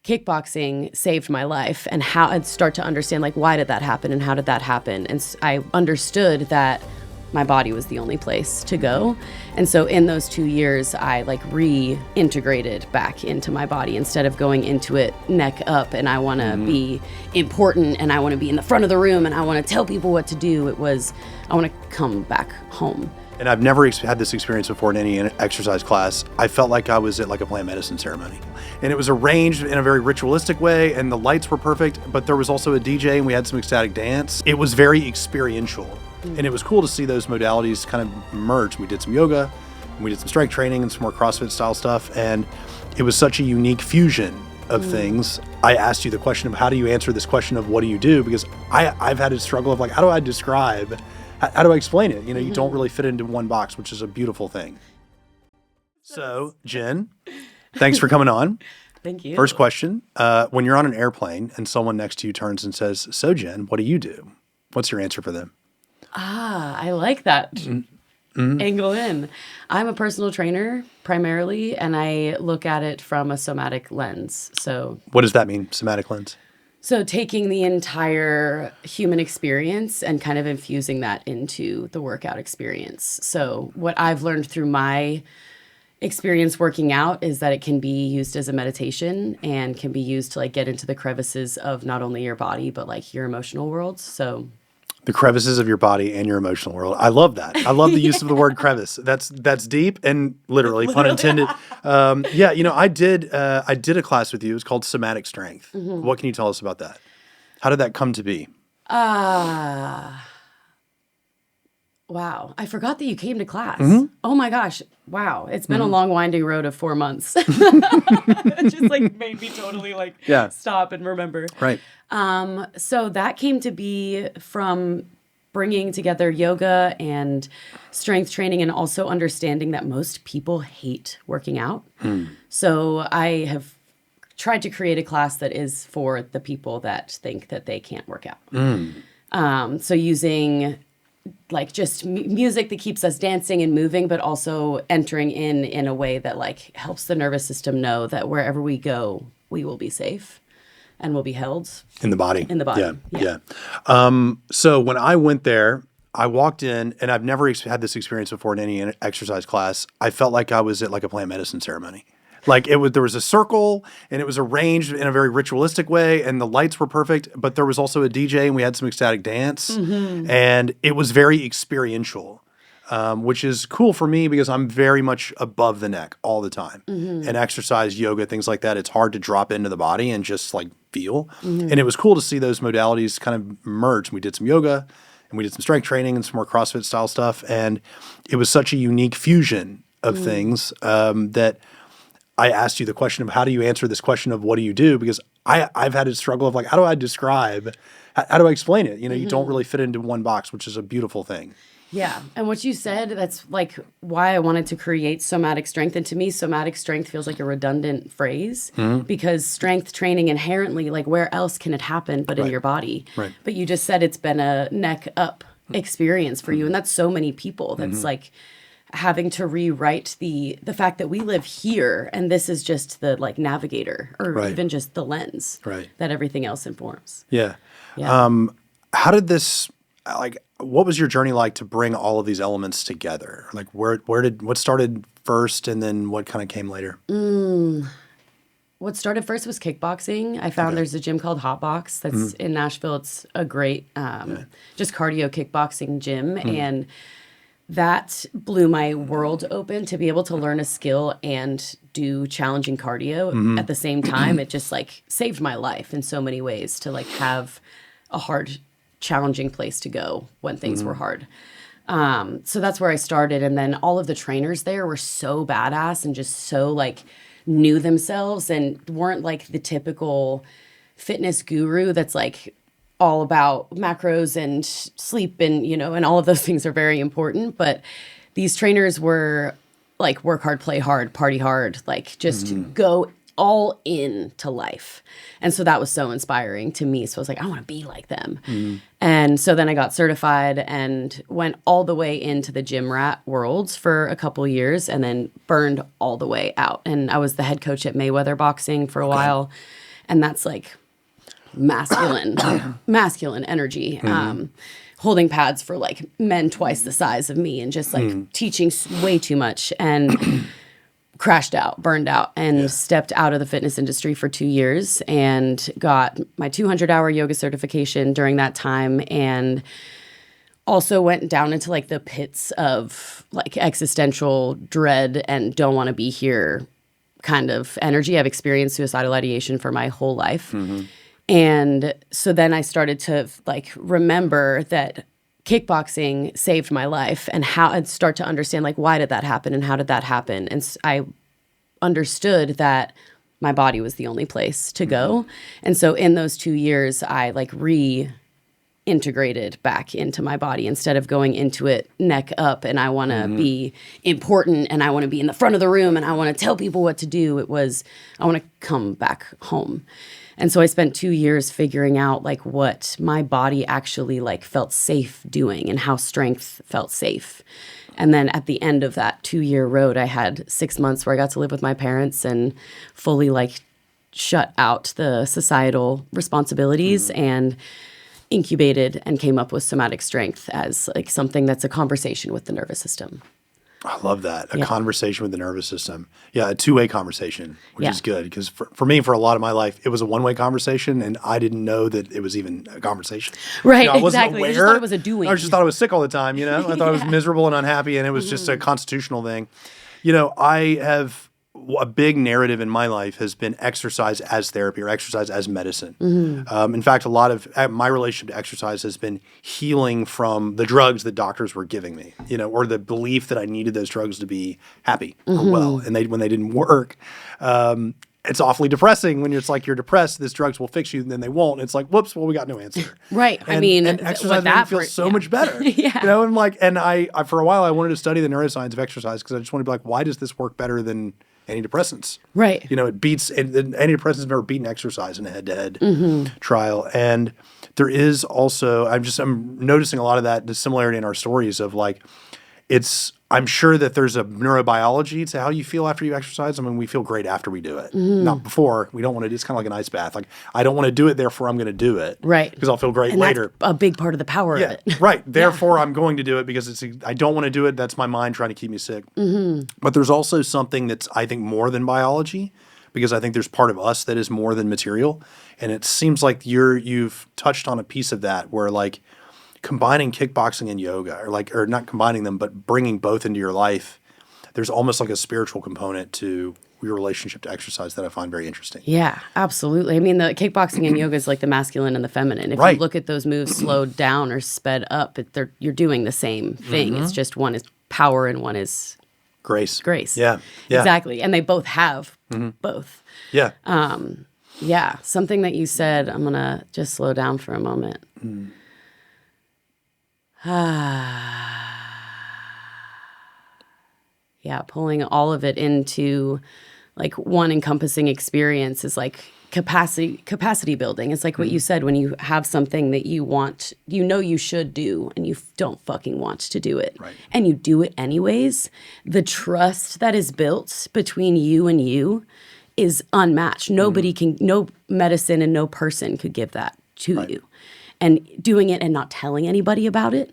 kickboxing saved my life, and how I'd start to understand, like, why did that happen and how did that happen? And I understood that my body was the only place to go. And so in those 2 years, I like reintegrated back into my body instead of going into it neck up and I want to be important and I want to be in the front of the room and I want to tell people what to do. It was, I want to come back home. And I've never had this experience before in any exercise class. I felt like I was at like a plant medicine ceremony. And it was arranged in a very ritualistic way and the lights were perfect, but there was also a DJ and we had some ecstatic dance. It was very experiential. And it was cool to see those modalities kind of merge. We did some yoga, and we did some strength training and some more CrossFit style stuff. And it was such a unique fusion of things. I asked you the question of how do you answer this question of what do you do? Because I've had a struggle of like, how do I describe, how do I explain it? You know, you don't really fit into one box, which is a beautiful thing. So Jenn, thanks for coming on. Thank you. First question, when you're on an airplane and someone next to you turns and says, so Jenn, what do you do? What's your answer for them? I like that angle in. I'm a personal trainer primarily, and I look at it from a somatic lens. So what does that mean, somatic lens? So taking the entire human experience and kind of infusing that into the workout experience. So what I've learned through my experience working out is that it can be used as a meditation and can be used to like get into the crevices of not only your body, but like your emotional worlds. So the crevices of your body and your emotional world. I love that. I love the use of the word crevice. That's deep and literally pun intended. Yeah, you know, I did a class with you. It was called Somatic Strength. What can you tell us about that? How did that come to be? Wow. I forgot that you came to class. Oh my gosh. Wow. It's been a long winding road of 4 months. It just like made me totally like stop and remember. Right. So that came to be from bringing together yoga and strength training and also understanding that most people hate working out. So I have tried to create a class that is for the people that think that they can't work out. So using like just music that keeps us dancing and moving, but also entering in a way that like helps the nervous system know that wherever we go, we will be safe and will be held. In the body. In the body. Yeah. So when I went there, I walked in and I've never had this experience before in any exercise class. I felt like I was at like a plant medicine ceremony. Like there was a circle and it was arranged in a very ritualistic way and the lights were perfect, but there was also a DJ and we had some ecstatic dance and it was very experiential, which is cool for me because I'm very much above the neck all the time. And exercise, yoga, things like that, it's hard to drop into the body and just like feel. And it was cool to see those modalities kind of merge. We did some yoga and we did some strength training and some more CrossFit style stuff. And it was such a unique fusion of things that I asked you the question of how do you answer this question of what do you do? Because I've had a struggle of like, how do I describe, how do I explain it? You know, you don't really fit into one box, which is a beautiful thing. Yeah. And what you said, that's like why I wanted to create Somatic Strength. And to me, Somatic Strength feels like a redundant phrase because strength training inherently, like where else can it happen but in your body? Right. But you just said it's been a neck up experience for you. And that's so many people. That's like having to rewrite the fact that we live here and this is just the like navigator or even just the lens that everything else informs. Yeah. How did this, like, what was your journey like to bring all of these elements together? Like what started first and then what kind of came later? What started first was kickboxing. I found there's a gym called Hotbox that's in Nashville. It's a great just cardio kickboxing gym. And that blew my world open to be able to learn a skill and do challenging cardio at the same time. It just like saved my life in so many ways to like have a hard, challenging place to go when things were hard. So that's where I started. And then all of the trainers there were so badass and just so like knew themselves and weren't like the typical fitness guru that's like all about macros and sleep and, you know, and all of those things are very important. But these trainers were like work hard, play hard, party hard, like just go all in to life. And so that was so inspiring to me. So I was like, I want to be like them. And so then I got certified and went all the way into the gym rat worlds for a couple years and then burned all the way out. And I was the head coach at Mayweather Boxing for a while. And that's like masculine energy. Holding pads for like men twice the size of me and just like teaching way too much, and crashed out, burned out, and stepped out of the fitness industry for 2 years and got my 200-hour yoga certification during that time, and also went down into like the pits of like existential dread and don't want to be here kind of energy. I've experienced suicidal ideation for my whole life. And so then I started to like remember that kickboxing saved my life, and how I'd start to understand like, why did that happen and how did that happen? And I understood that my body was the only place to go. And so in those 2 years, I like reintegrated back into my body instead of going into it neck up and I want to be important and I want to be in the front of the room and I want to tell people what to do. It was, I want to come back home. And so I spent 2 years figuring out like what my body actually like felt safe doing and how strength felt safe. And then at the end of that 2-year road, I had 6 months where I got to live with my parents and fully like shut out the societal responsibilities and incubated and came up with Somatic Strength as like something that's a conversation with the nervous system. I love that. A conversation with the nervous system. Yeah, a two-way conversation, which is good. Because for me, for a lot of my life, it was a one-way conversation, and I didn't know that it was even a conversation. Right, I wasn't exactly. aware. I just thought it was a doing. I just thought I was sick all the time, I thought I was miserable and unhappy, and it was just a constitutional thing. I have a big narrative in my life has been exercise as therapy or exercise as medicine. In fact, a lot of my relationship to exercise has been healing from the drugs that doctors were giving me, or the belief that I needed those drugs to be happy or well. And when they didn't work, it's awfully depressing when it's like you're depressed, this drugs will fix you, and then they won't. It's like, whoops, well, we got no answer. Right. And exercise made me feel so much better. And I for a while, I wanted to study the neuroscience of exercise because I just wanted to be like, why does this work better than antidepressants? Right. It beats, and antidepressants have never beaten exercise in a head-to-head trial. And there is also, I'm noticing a lot of that, the similarity in our stories of like, I'm sure that there's a neurobiology to how you feel after you exercise. I mean, we feel great after we do it, not before. We don't want to, it's kind of like an ice bath. Like, I don't want to do it, therefore I'm going to do it. Right. Because I'll feel great and later. That's a big part of the power of it. Right. Therefore, I'm going to do it because I don't want to do it. That's my mind trying to keep me sick. But there's also something that's, I think, more than biology, because I think there's part of us that is more than material. And it seems like you've touched on a piece of that where like combining kickboxing and yoga, or not combining them, but bringing both into your life, there's almost like a spiritual component to your relationship to exercise that I find very interesting. Yeah, absolutely. I mean, the kickboxing and yoga is like the masculine and the feminine. If you look at those moves slowed down or sped up, you're doing the same thing. It's just one is power and one is grace. Yeah. Exactly. And they both have both. Yeah. Yeah. Something that you said, I'm going to just slow down for a moment. Yeah, pulling all of it into like one encompassing experience is like capacity building. It's like what you said, when you have something that you want, you should do, and you don't fucking want to do it, and you do it anyways, the trust that is built between you and you is unmatched. Nobody can, no medicine and no person could give that to you. And doing it and not telling anybody about it.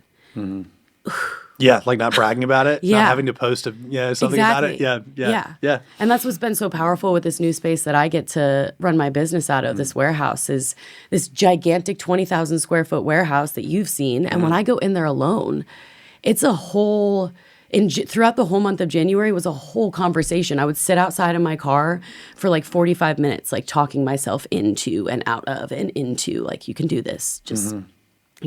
Yeah, like not bragging about it, not having to post something about it. Yeah. And that's what's been so powerful with this new space that I get to run my business out of. This warehouse is this gigantic 20,000 square foot warehouse that you've seen. And when I go in there alone, it's a whole... throughout the whole month of January was a whole conversation. I would sit outside of my car for like 45 minutes, like talking myself into and out of and into, like, you can do this. Just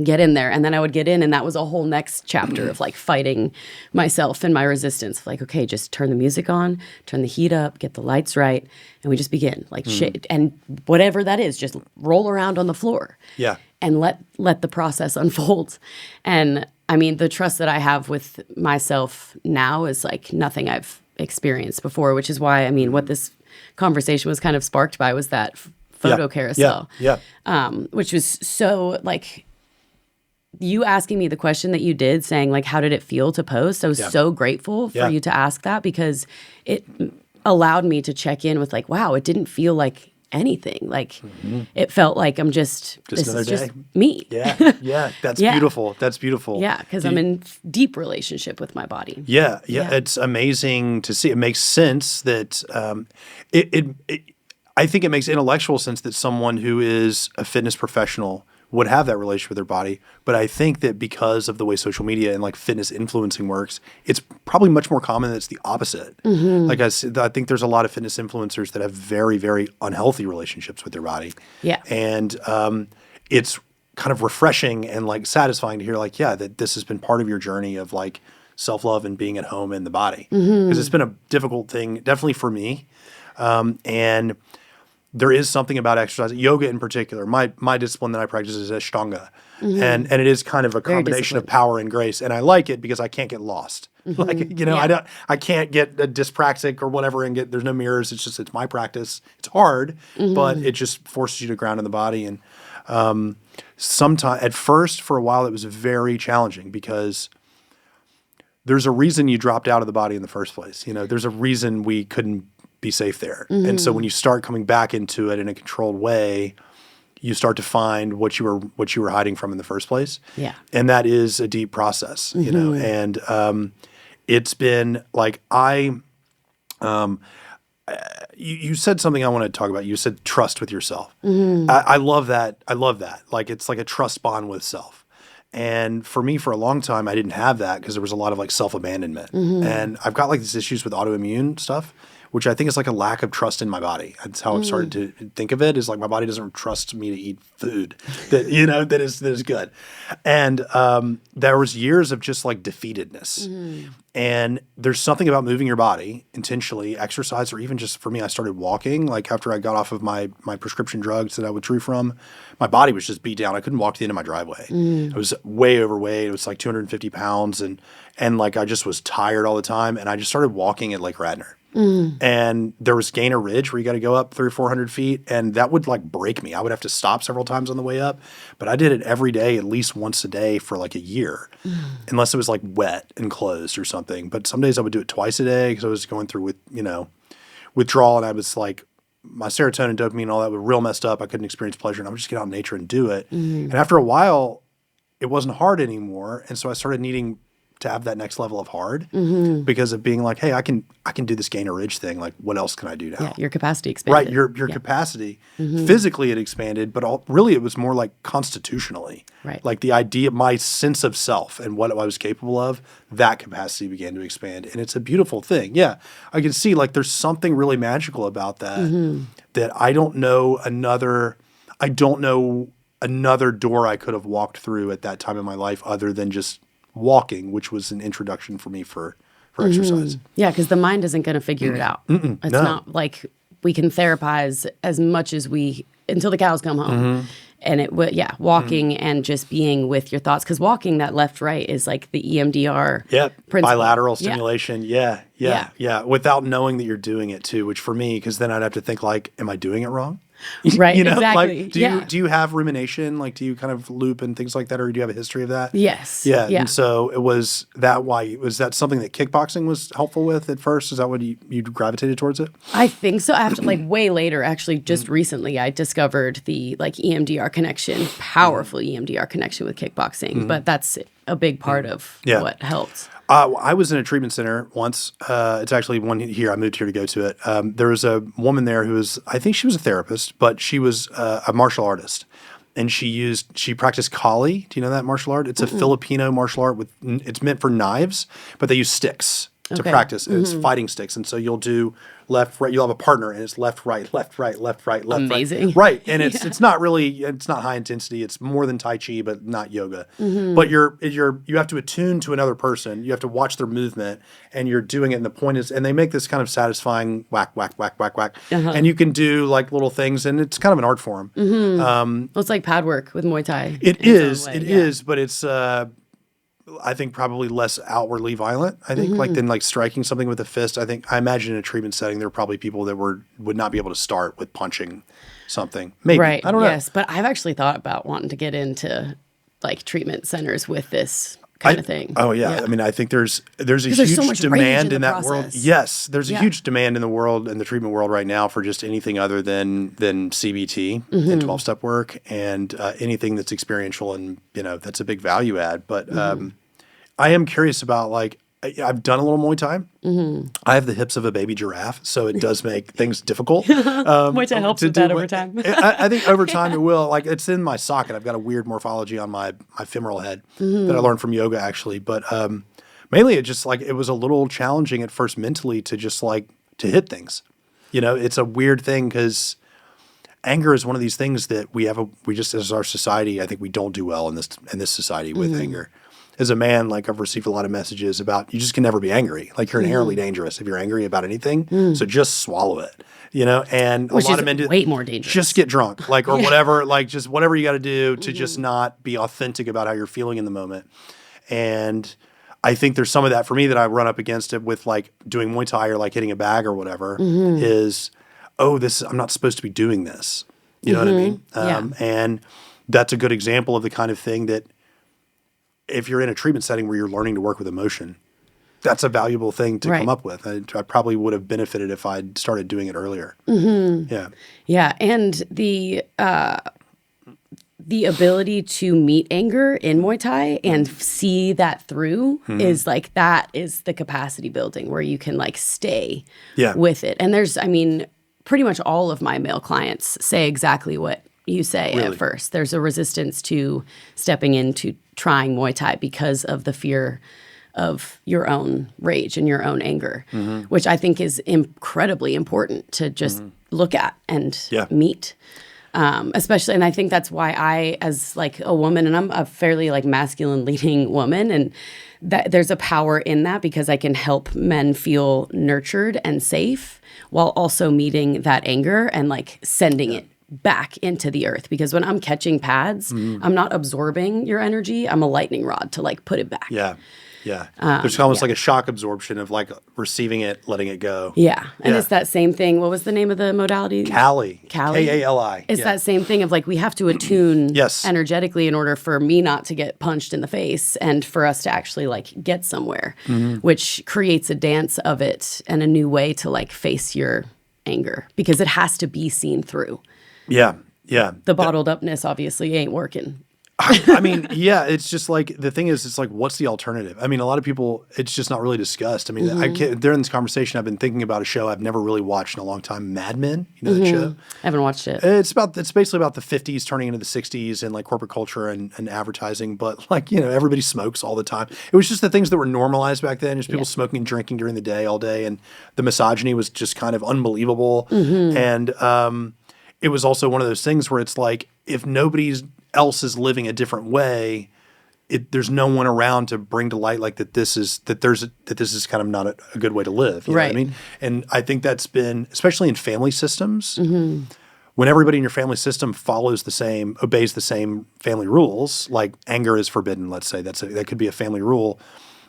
get in there. And then I would get in, and that was a whole next chapter of like fighting myself and my resistance. Like, okay, just turn the music on, turn the heat up, get the lights right, and we just begin. Like shit, and whatever that is, just roll around on the floor. Yeah. And let the process unfold. And I mean, the trust that I have with myself now is like nothing I've experienced before, which is why, I mean, what this conversation was kind of sparked by was that photo carousel. Which was so like, you asking me the question that you did, saying like, how did it feel to post? I was so grateful for you to ask that, because it allowed me to check in with like, wow, it didn't feel like anything. Like it felt like I'm this another is day. just me. Yeah. That's beautiful. That's beautiful. Yeah, because I'm in deep relationship with my body. Yeah. It's amazing to see. It makes sense that I think it makes intellectual sense that someone who is a fitness professional would have that relationship with their body. But I think that because of the way social media and like fitness influencing works, it's probably much more common that it's the opposite. Like I said, I think there's a lot of fitness influencers that have very, very unhealthy relationships with their body. Yeah. And it's kind of refreshing and like satisfying to hear like, yeah, that this has been part of your journey of like self-love and being at home in the body. Because it's been a difficult thing, definitely for me. And there is something about exercise, yoga in particular. My discipline that I practice is Ashtanga, and it is kind of a combination of power and grace. And I like it because I can't get lost. Like I can't get dyspraxic or whatever and there's no mirrors. It's my practice. It's hard, but it just forces you to ground in the body. And sometimes at first, for a while, it was very challenging because there's a reason you dropped out of the body in the first place. There's a reason we couldn't be safe there. And so when you start coming back into it in a controlled way, you start to find what you were hiding from in the first place. Yeah. And that is a deep process, and it's been like you said something I want to talk about. You said trust with yourself. I love that. Like it's like a trust bond with self. And for me, for a long time, I didn't have that because there was a lot of like self-abandonment. And I've got like these issues with autoimmune stuff, which I think is like a lack of trust in my body. That's how I've started to think of it, is like my body doesn't trust me to eat food that is good. And there was years of just like defeatedness. And there's something about moving your body intentionally, exercise, or even just for me, I started walking. Like after I got off of my prescription drugs that I withdrew from, my body was just beat down. I couldn't walk to the end of my driveway. I was way overweight. It was like 250 pounds. And like I just was tired all the time. And I just started walking at Lake Radnor. And there was Gainer Ridge where you got to go up 300 or 400 feet. And that would like break me. I would have to stop several times on the way up. But I did it every day, at least once a day for like a year, unless it was like wet and closed or something. But some days I would do it twice a day because I was going through withdrawal. And I was like, my serotonin, dopamine, and all that were real messed up. I couldn't experience pleasure. And I would just get out in nature and do it. And after a while, it wasn't hard anymore. And so I started needing to have that next level of hard because of being like, hey, I can do this Gainer Ridge thing. Like, what else can I do now? Yeah, your capacity expanded. Right, your capacity. Physically it expanded, but really it was more like constitutionally. Right. Like the idea, my sense of self and what I was capable of, that capacity began to expand. And it's a beautiful thing. Yeah, I can see like there's something really magical about that, that I don't know another door I could have walked through at that time in my life other than just walking, which was an introduction for me for exercise. Yeah, because the mind isn't going to figure it out. It's not like we can therapize as much as until the cows come home. And walking and just being with your thoughts. Because walking that left-right is like the EMDR principle. Bilateral stimulation. Yeah. Without knowing that you're doing it too, which for me, because then I'd have to think like, am I doing it wrong? Right, exactly. Like, do you have rumination? Like, do you kind of loop and things like that, or do you have a history of that? Yes. Yeah. And so was that something that kickboxing was helpful with at first? Is that what you gravitated towards it? I think so. After like way later, actually, just recently, I discovered the like EMDR connection, powerful EMDR connection with kickboxing. But that's a big part of what helped. I was in a treatment center once. It's actually one here. I moved here to go to it. There was a woman there I think she was a therapist, but she was a martial artist. And she practiced Kali. Do you know that martial art? It's a Filipino martial art it's meant for knives, but they use sticks to practice. It's fighting sticks. And so you'll do left, right. You'll have a partner and it's left, right, left, right, left, right, left, Amazing. right. Right. And it's not high intensity. It's more than Tai Chi, but not yoga. But you have to attune to another person. You have to watch their movement and you're doing it. And the point is, and they make this kind of satisfying whack, whack, whack, whack, whack. And you can do like little things and it's kind of an art form. Well, it's like pad work with Muay Thai. It is, but it's, I think probably less outwardly violent. I think than like striking something with a fist. I imagine in a treatment setting there are probably people that would not be able to start with punching something. Maybe. Right. I don't know. Yes, but I've actually thought about wanting to get into like treatment centers with this kind of thing. Oh yeah. I mean, I think there's a huge there's so much rage demand in in the that world. process. Yes, there's a huge demand in the world, in the treatment world right now, for just anything other than CBT and 12-step work, and anything that's experiential, and that's a big value add. But I am curious about, like, I've done a little Muay Thai. I have the hips of a baby giraffe, so it does make things difficult. Which helps with that over time. I think over time it will. Like, it's in my socket. I've got a weird morphology on my femoral head that I learned from yoga, actually. But mainly it just, like, it was a little challenging at first mentally to just, like, to hit things. It's a weird thing because anger is one of these things that we just, as our society, I think we don't do well in this society with anger. As a man, like, I've received a lot of messages about, you just can never be angry. Like, you're inherently dangerous if you're angry about anything. So just swallow it, and Which a lot is of men do way more dangerous. just get drunk, like, or whatever, like, just whatever you got to do to just not be authentic about how you're feeling in the moment. And I think there's some of that for me that I run up against it with, like, doing Muay Thai or, like, hitting a bag or whatever is, I'm not supposed to be doing this. You know what I mean? And that's a good example of the kind of thing that, if you're in a treatment setting where you're learning to work with emotion, that's a valuable thing to come up with. I probably would have benefited if I'd started doing it earlier. Yeah. Yeah. And the ability to meet anger in Muay Thai and see that through is, like, that is the capacity building where you can, like, stay with it. And there's, pretty much all of my male clients say exactly what you say at first. There's a resistance to stepping into trying Muay Thai because of the fear of your own rage and your own anger, which I think is incredibly important to just look at and meet. Especially, and I think that's why I, as, like, a woman, and I'm a fairly, like, masculine leading woman, and that there's a power in that because I can help men feel nurtured and safe while also meeting that anger and, like, sending it back into the earth. Because when I'm catching pads, I'm not absorbing your energy. I'm a lightning rod to, like, put it back. Yeah. There's almost like a shock absorption of, like, receiving it, letting it go. Yeah. And it's that same thing. What was the name of the modality? Kali. K-A-L-I. It's that same thing of, like, we have to attune energetically in order for me not to get punched in the face and for us to actually, like, get somewhere, which creates a dance of it and a new way to, like, face your anger because it has to be seen through. Yeah. The bottled upness obviously ain't working. It's just, like, the thing is, it's like, what's the alternative? A lot of people, it's just not really discussed. During this conversation, I've been thinking about a show I've never really watched in a long time, Mad Men. You know that show? I haven't watched it. It's basically about the 50s turning into the 60s and, like, corporate culture and advertising. But, like, everybody smokes all the time. It was just the things that were normalized back then, just people smoking and drinking during the day all day. And the misogyny was just kind of unbelievable. And it was also one of those things where it's like, if nobody's else is living a different way, there's no one around to bring to light, like, that this is kind of not a good way to live. You know what I mean? And I think that's been, especially in family systems, when everybody in your family system obeys the same family rules, like anger is forbidden, let's say, that could be a family rule.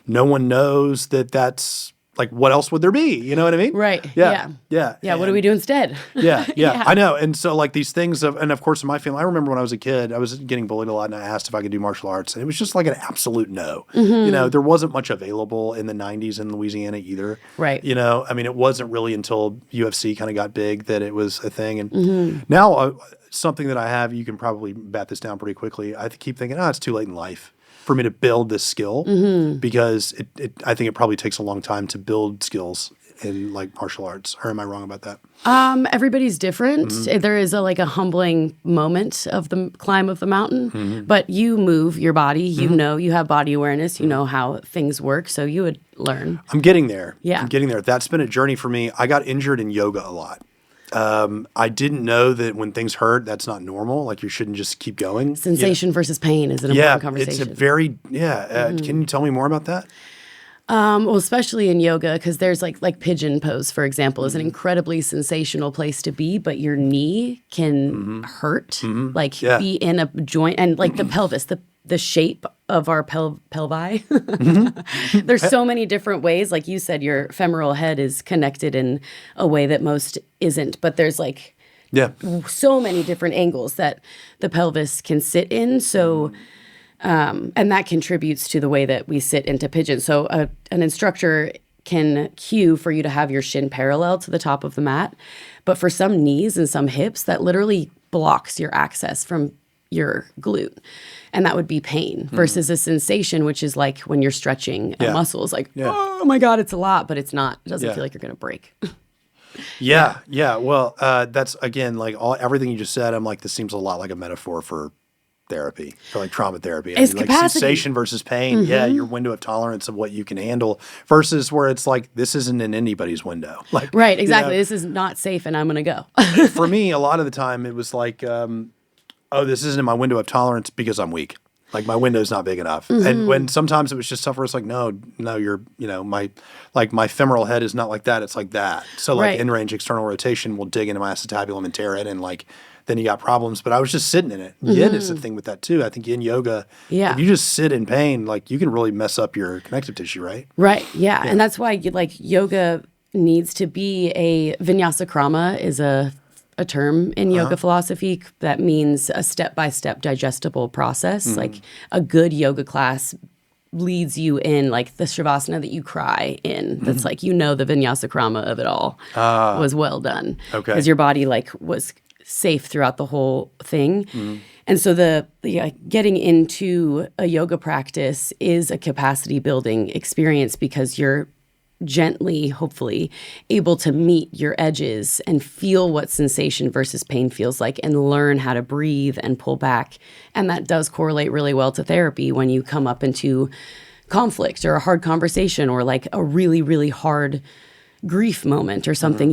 No one knows that's, like, what else would there be? You know what I mean? Right. Yeah. What do we do instead? Yeah. I know. And so, like, these things and of course in my family, I remember when I was a kid, I was getting bullied a lot and I asked if I could do martial arts. And it was just like an absolute no. There wasn't much available in the 90s in Louisiana either. Right. It wasn't really until UFC kind of got big that it was a thing. And now something that I have, you can probably bat this down pretty quickly. I keep thinking, it's too late in life for me to build this skill because I think it probably takes a long time to build skills in, like, martial arts. Or am I wrong about that? Everybody's different. There is a humbling moment of the climb of the mountain, but you move your body. You have body awareness. You know how things work, so you would learn. I'm getting there. Yeah. I'm getting there. That's been a journey for me. I got injured in yoga a lot. I didn't know that when things hurt, that's not normal. Like, you shouldn't just keep going. Sensation versus pain is an important conversation. It's a very, can you tell me more about that? Well, especially in yoga, because there's like pigeon pose, for example, is an incredibly sensational place to be, but your knee can hurt, be in a joint, and like the pelvis, the shape of our pelvi. There's so many different ways. Like you said, your femoral head is connected in a way that most isn't, but there's so many different angles that the pelvis can sit in. So And that contributes to the way that we sit into pigeon. So an instructor can cue for you to have your shin parallel to the top of the mat. But for some knees and some hips, that literally blocks your access from your glute. And that would be pain versus a sensation, which is like when you're stretching a muscle. It's like, oh my God, it's a lot, but it's not. It doesn't feel like you're going to break. Yeah. Well, that's, again, like everything you just said, I'm like, this seems a lot like a metaphor for therapy, for like trauma therapy. It's like capacity. sensation versus pain. Yeah, your window of tolerance of what you can handle versus where it's like, this isn't in anybody's window. Like, right, exactly. This is not safe and I'm going to go. For me, a lot of the time it was like, oh, this isn't in my window of tolerance because I'm weak. Like my window's not big enough. And when sometimes it was just stuff where it's like, no, you're, my femoral head is not like that. It's like that. So like in-range external rotation will dig into my acetabulum and tear it. And like, then you got problems. But I was just sitting in it. Yin is the thing with that too. I think in yoga, if you just sit in pain, like you can really mess up your connective tissue, right? Right. Yeah. And that's why yoga needs to be vinyasa krama is a term in yoga philosophy that means a step-by-step digestible process. Like a good yoga class leads you in like the shavasana that you cry in. That's like, the vinyasa krama of it all was well done. Okay. Because your body like was safe throughout the whole thing. And so the getting into a yoga practice is a capacity building experience because you're gently, hopefully, able to meet your edges and feel what sensation versus pain feels like and learn how to breathe and pull back. And that does correlate really well to therapy when you come up into conflict or a hard conversation or like a really, really hard grief moment or something,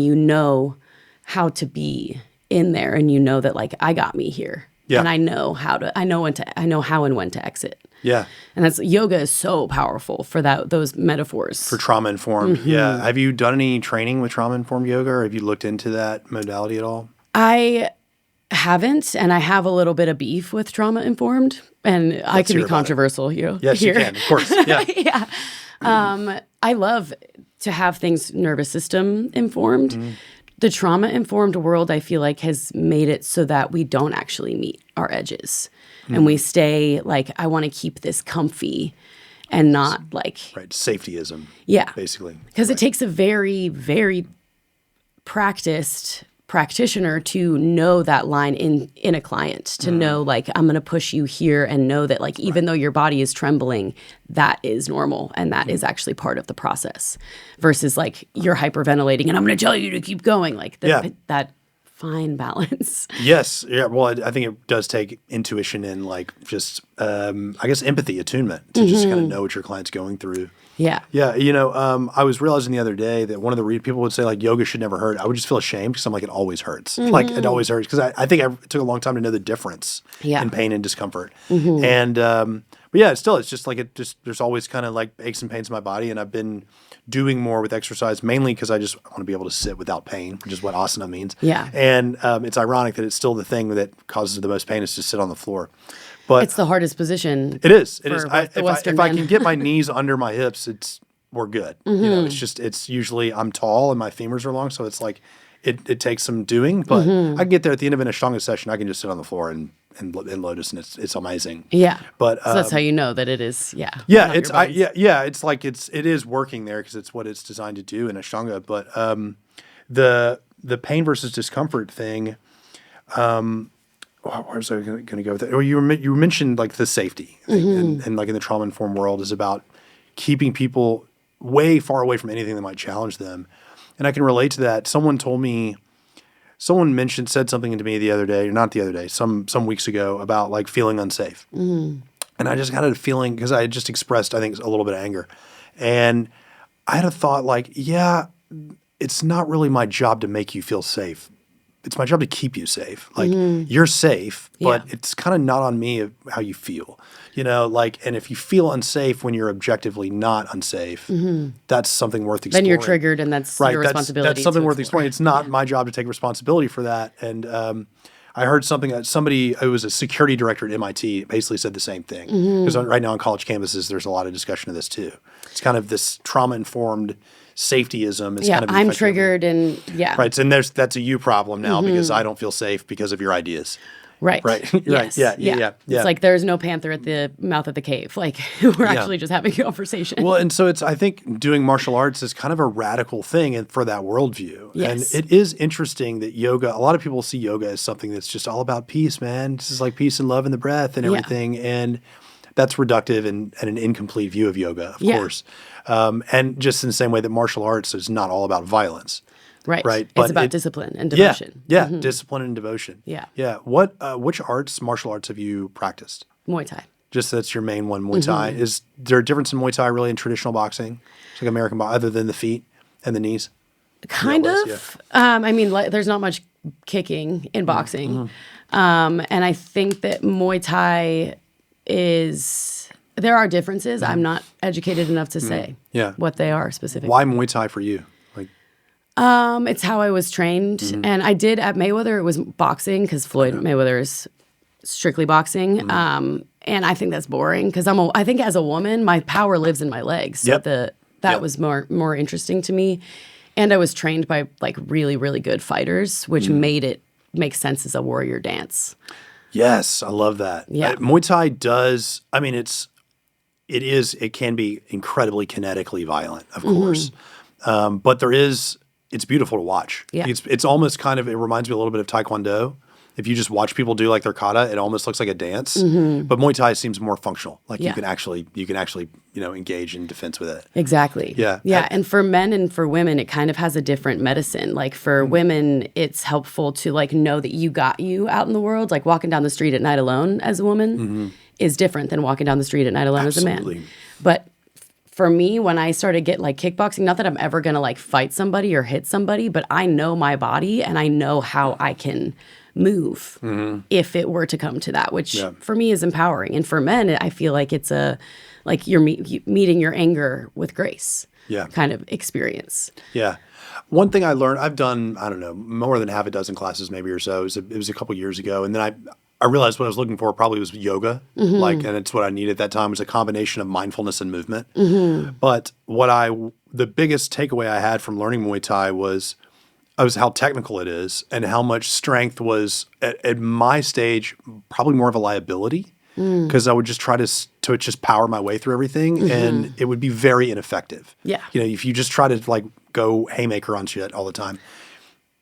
how to be in there and that like, I got me here. Yeah. And I know how and when to exit. Yeah. And that's yoga is so powerful for those metaphors. For trauma informed. Yeah. Have you done any training with trauma informed yoga or have you looked into that modality at all? I haven't, and I have a little bit of beef with trauma informed, and I can be controversial here. Yes, you can, of course. Yeah. I love to have things nervous system informed. The trauma informed world, I feel like, has made it so that we don't actually meet our edges. And we stay like, I want to keep this comfy and not like... Right, safetyism. Yeah. Basically. Because it takes a very, very practiced practitioner to know that line in a client, to know like, I'm going to push you here and know that like, even though your body is trembling, that is normal and that is actually part of the process versus like you're hyperventilating and I'm going to tell you to keep going. Like that fine balance. Yes. Yeah. Well, I think it does take intuition and like just, I guess, empathy, attunement to just kind of know what your client's going through. Yeah. Yeah. I was realizing the other day that one of the people would say like yoga should never hurt. I would just feel ashamed because I'm like, it always hurts. Like it always hurts. Because I think it took a long time to know the difference in pain and discomfort. And, but yeah, it's just like there's always kind of like aches and pains in my body. And I've been doing more with exercise, mainly because I just want to be able to sit without pain, which is what asana means. Yeah. And it's ironic that it's still the thing that causes the most pain is to sit on the floor. But it's the hardest position. It is. It is. If I can get my knees under my hips, we're good. It's usually I'm tall and my femurs are long, so it's like it takes some doing. But I can get there at the end of an Ashtanga session. I can just sit on the floor and lotus, and it's amazing. Yeah. But so that's how you know that it is. Yeah. Yeah. It's like it is working there because it's what it's designed to do in Ashtanga. But the pain versus discomfort thing. Where was I going to go with that? Or you mentioned like the safety and like in the trauma informed world is about keeping people way far away from anything that might challenge them. And I can relate to that. Someone said something to me the other day, or not the other day, some weeks ago about like feeling unsafe. And I just got a feeling because I had just expressed, I think, a little bit of anger. And I had a thought like, yeah, it's not really my job to make you feel safe. It's my job to keep you safe. Like you're safe, but it's kind of not on me of how you feel, and if you feel unsafe when you're objectively not unsafe, that's something worth exploring. Then you're triggered and that's your responsibility. That's something worth exploring. It's not my job to take responsibility for that. And I heard something that somebody who was a security director at MIT basically said the same thing. Because right now on college campuses, there's a lot of discussion of this too. It's kind of this trauma-informed safetyism is kind of I'm triggered and right. And that's a you problem now because I don't feel safe because of your ideas. Right. Right. Yes. Right. Yeah. It's like there's no panther at the mouth of the cave. Like we're actually just having a conversation. Well, and so I think doing martial arts is kind of a radical thing and for that worldview. Yes. And it is interesting that yoga, a lot of people see yoga as something that's just all about peace, man. This is like peace and love and the breath and everything. And that's reductive and an incomplete view of yoga, of course. And just in the same way that martial arts is not all about violence. Right. Right. It's about discipline and devotion. Yeah. Discipline and devotion. Yeah. Yeah. Which martial arts have you practiced? Muay Thai. Just that's your main one, Muay Thai. Is there a difference in Muay Thai really in traditional boxing? It's like American boxing, other than the feet and the knees? Kind of. I mean, there's not much kicking in boxing. And I think that Muay Thai there are differences. I'm not educated enough to say what they are specifically. Why Muay Thai for you? It's how I was trained. And I did at Mayweather, it was boxing because Floyd Mayweather is strictly boxing. And I think that's boring because I think as a woman, my power lives in my legs. So that was more interesting to me. And I was trained by like really, really good fighters, which made it make sense as a warrior dance. Yes, I love that. Yeah. Muay Thai does, I mean, it can be incredibly kinetically violent, of course. But it's beautiful to watch. Yeah. It's almost kind of, it reminds me a little bit of Taekwondo. If you just watch people do like their kata, it almost looks like a dance. But Muay Thai seems more functional. Like you can actually, engage in defense with it. Exactly. Yeah. Yeah. And for men and for women, it kind of has a different medicine. Like for women, it's helpful to like know that you got you out in the world. Like walking down the street at night alone as a woman is different than walking down the street at night alone as a man. But for me, when I started get like kickboxing, not that I'm ever going to like fight somebody or hit somebody, but I know my body and I know how I can move if it were to come to that, which for me is empowering. And for men, I feel like it's like you're meeting your anger with grace kind of experience. Yeah. One thing I learned, I've done, I don't know, more than half a dozen classes maybe or so. It was a couple years ago. And then I realized what I was looking for probably was yoga, and it's what I needed at that time was a combination of mindfulness and movement. But the biggest takeaway I had from learning Muay Thai was how technical it is and how much strength was at my stage probably more of a liability because I would just try to just power my way through everything and it would be very ineffective. Yeah, if you just try to like go haymaker on shit all the time.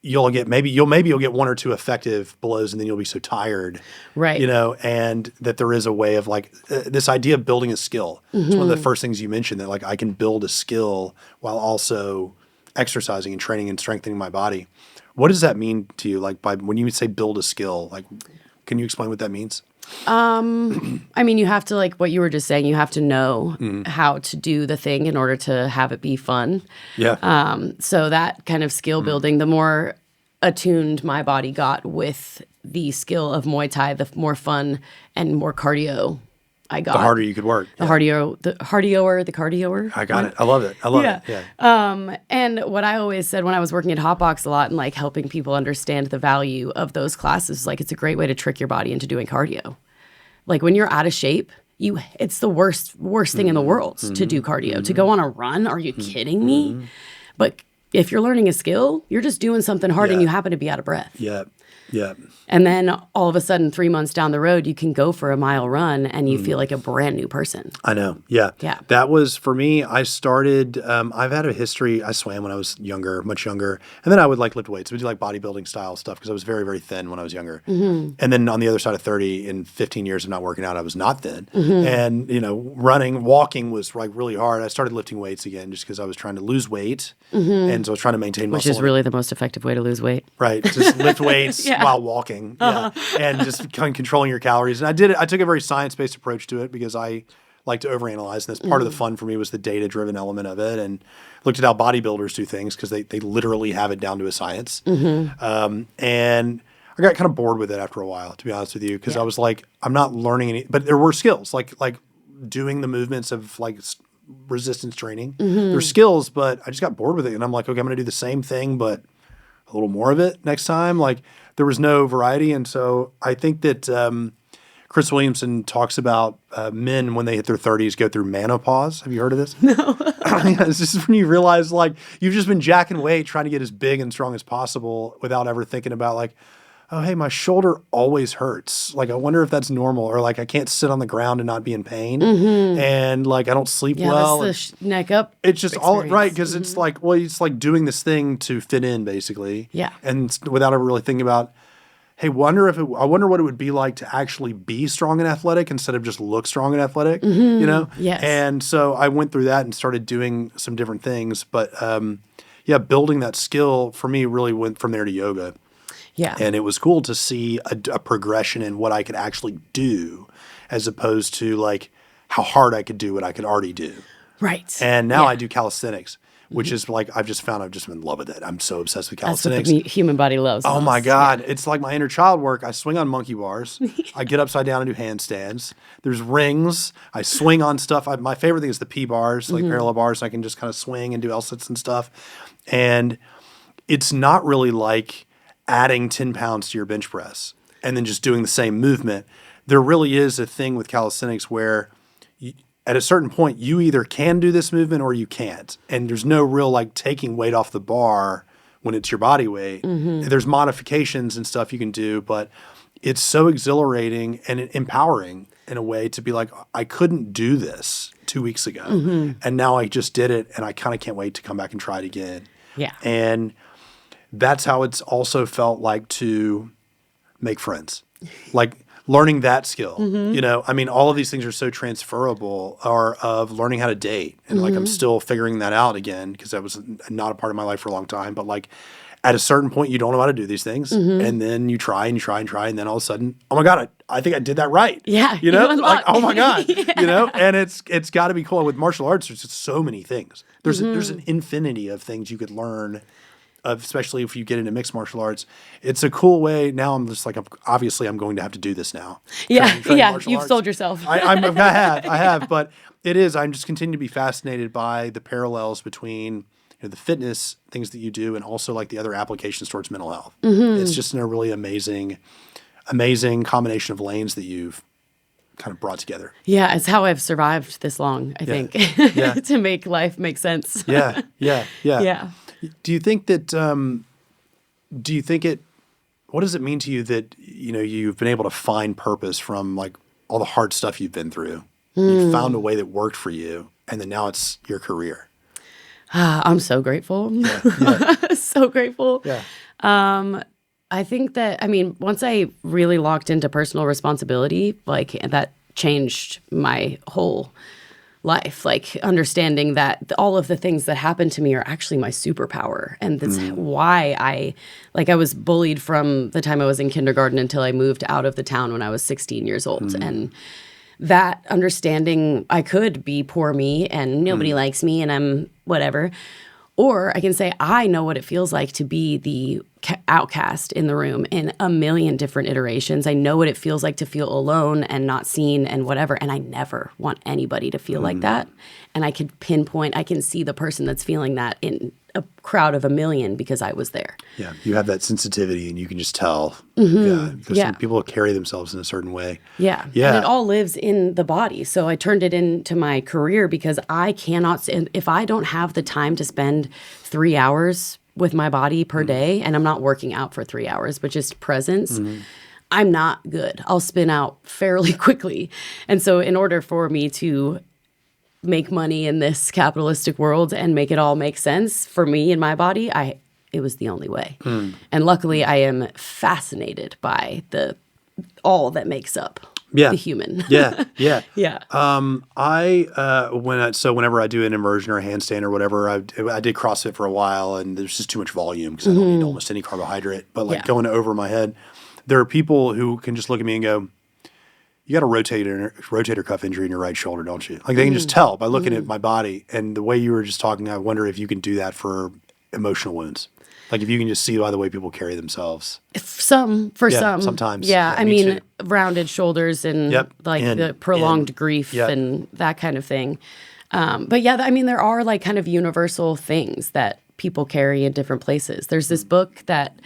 You'll get one or two effective blows and then you'll be so tired, right? And that there is a way of like this idea of building a skill. It's one of the first things you mentioned that like I can build a skill while also exercising and training and strengthening my body. What does that mean to you? Like when you say build a skill, like can you explain what that means? I mean, you have to, like what you were just saying, you have to know how to do the thing in order to have it be fun. Yeah. So that kind of skill building, the more attuned my body got with the skill of Muay Thai, the more fun and more cardio I got. The harder you could work. The cardioer. I got it. I love it. I love it. Yeah. And what I always said when I was working at Hotbox a lot and like helping people understand the value of those classes, like it's a great way to trick your body into doing cardio. Like when you're out of shape, it's the worst thing in the world to do cardio. To go on a run, are you kidding me? But if you're learning a skill, you're just doing something hard and you happen to be out of breath. Yeah. Yeah. And then all of a sudden, 3 months down the road, you can go for a mile run and you feel like a brand new person. I know. Yeah. Yeah. That was for me. I started, I've had a history. I swam when I was much younger. And then I would like lift weights. We do like bodybuilding style stuff because I was very, very thin when I was younger. And then on the other side of 30, in 15 years of not working out, I was not thin. And, walking was like really hard. I started lifting weights again just because I was trying to lose weight. And so I was trying to maintain muscle. Which is really the most effective way to lose weight. Right. Just lift weights while walking. And just kind of controlling your calories. And I did it. I took a very science-based approach to it because I like to overanalyze. And that's part of the fun for me was the data-driven element of it. And looked at how bodybuilders do things because they literally have it down to a science. And I got kind of bored with it after a while, to be honest with you, because I was like, I'm not learning any. But there were skills like doing the movements of like resistance training. There's skills, but I just got bored with it. And I'm like, okay, I'm going to do the same thing, but a little more of it next time. Like there was no variety. And so I think that Chris Williamson talks about men when they hit their 30s go through menopause. Have you heard of this? No. It's just when you realize like you've just been jacking weight trying to get as big and strong as possible without ever thinking about like, oh, hey, my shoulder always hurts. Like, I wonder if that's normal, or like I can't sit on the ground and not be in pain. And like, I don't sleep well. That's the neck up. It's just all experience. right. Cause it's like, well, it's like doing this thing to fit in basically. Yeah. And without ever really thinking about, hey, I wonder what it would be like to actually be strong and athletic instead of just look strong and athletic, you know? Yes. And so I went through that and started doing some different things. But yeah, building that skill for me really went from there to yoga. Yeah. And it was cool to see a progression in what I could actually do as opposed to like how hard I could do what I could already do. Right. And now I do calisthenics, which is like, I've just been in love with it. I'm so obsessed with That's calisthenics. what the human body loves. Oh most. my God. It's like my inner child work. I swing on monkey bars. I get upside down and do handstands. There's rings. I swing on stuff. My favorite thing is the P bars, like parallel bars. I can just kind of swing and do L-sits and stuff. And it's not really like adding 10 pounds to your bench press and then just doing the same movement. There really is a thing with calisthenics where at a certain point, you either can do this movement or you can't. And there's no real like taking weight off the bar when it's your body weight. There's modifications and stuff you can do, but it's so exhilarating and empowering in a way to be like, I couldn't do this 2 weeks ago. And now I just did it and I kind of can't wait to come back and try it again. Yeah. And that's how it's also felt like to make friends, like learning that skill. You know, I mean, all of these things are so transferable, or of learning how to date. And like, I'm still figuring that out again because that was not a part of my life for a long time. But like at a certain point, you don't know how to do these things. And then you try and you try and try. And then all of a sudden, oh my God, I think I did that right. Yeah. You know, you like, oh my God, Yeah. you know, and it's got to be cool. With martial arts, there's just so many things. There's an infinity of things you could learn, especially if you get into mixed martial arts. It's a cool way. Now I'm just like, obviously I'm going to have to do this now. Yeah. Train Yeah. martial You've arts. sold yourself. I have, but it is, I'm just continuing to be fascinated by the parallels between, you know, the fitness things that you do and also like the other applications towards mental health. It's just a really amazing combination of lanes that you've kind of brought together. Yeah. It's how I've survived this long, I think, Yeah. to make life make sense. Yeah. Yeah. Do you think that, what does it mean to you that, you know, you've been able to find purpose from like all the hard stuff you've been through? You found a way that worked for you and then now it's your career. I'm so grateful. Yeah. So grateful. Yeah. I think that, I mean, once I really locked into personal responsibility, like that changed my whole life, like understanding that all of the things that happen to me are actually my superpower. And that's why I was bullied from the time I was in kindergarten until I moved out of the town when I was 16 years old. And that understanding I could be poor me and nobody likes me and I'm whatever. Or I can say, I know what it feels like to be the outcast in the room in a million different iterations. I know what it feels like to feel alone and not seen and whatever. And I never want anybody to feel like that. And I can pinpoint, I can see the person that's feeling that in a crowd of a million because I was there. Yeah. You have that sensitivity and you can just tell. There's some people who carry themselves in a certain way. Yeah. Yeah. And it all lives in the body. So I turned it into my career because I cannot, if I don't have the time to spend 3 hours with my body per day, and I'm not working out for 3 hours, but just presence, I'm not good. I'll spin out fairly quickly. And so in order for me to make money in this capitalistic world and make it all make sense for me and my body, it was the only way. And luckily I am fascinated by all that makes up the human. Yeah. Yeah. Whenever I do an immersion or a handstand or whatever, I did CrossFit for a while and there's just too much volume because I don't need almost any carbohydrate, but like going over my head, there are people who can just look at me and go, you got a rotator cuff injury in your right shoulder, don't you? Like they can just tell by looking at my body. And the way you were just talking, I wonder if you can do that for emotional wounds. Like if you can just see by the way people carry themselves. Some. Sometimes. Yeah, I mean, too. rounded shoulders and the prolonged grief and that kind of thing. But yeah, I mean, there are like kind of universal things that people carry in different places. There's this book that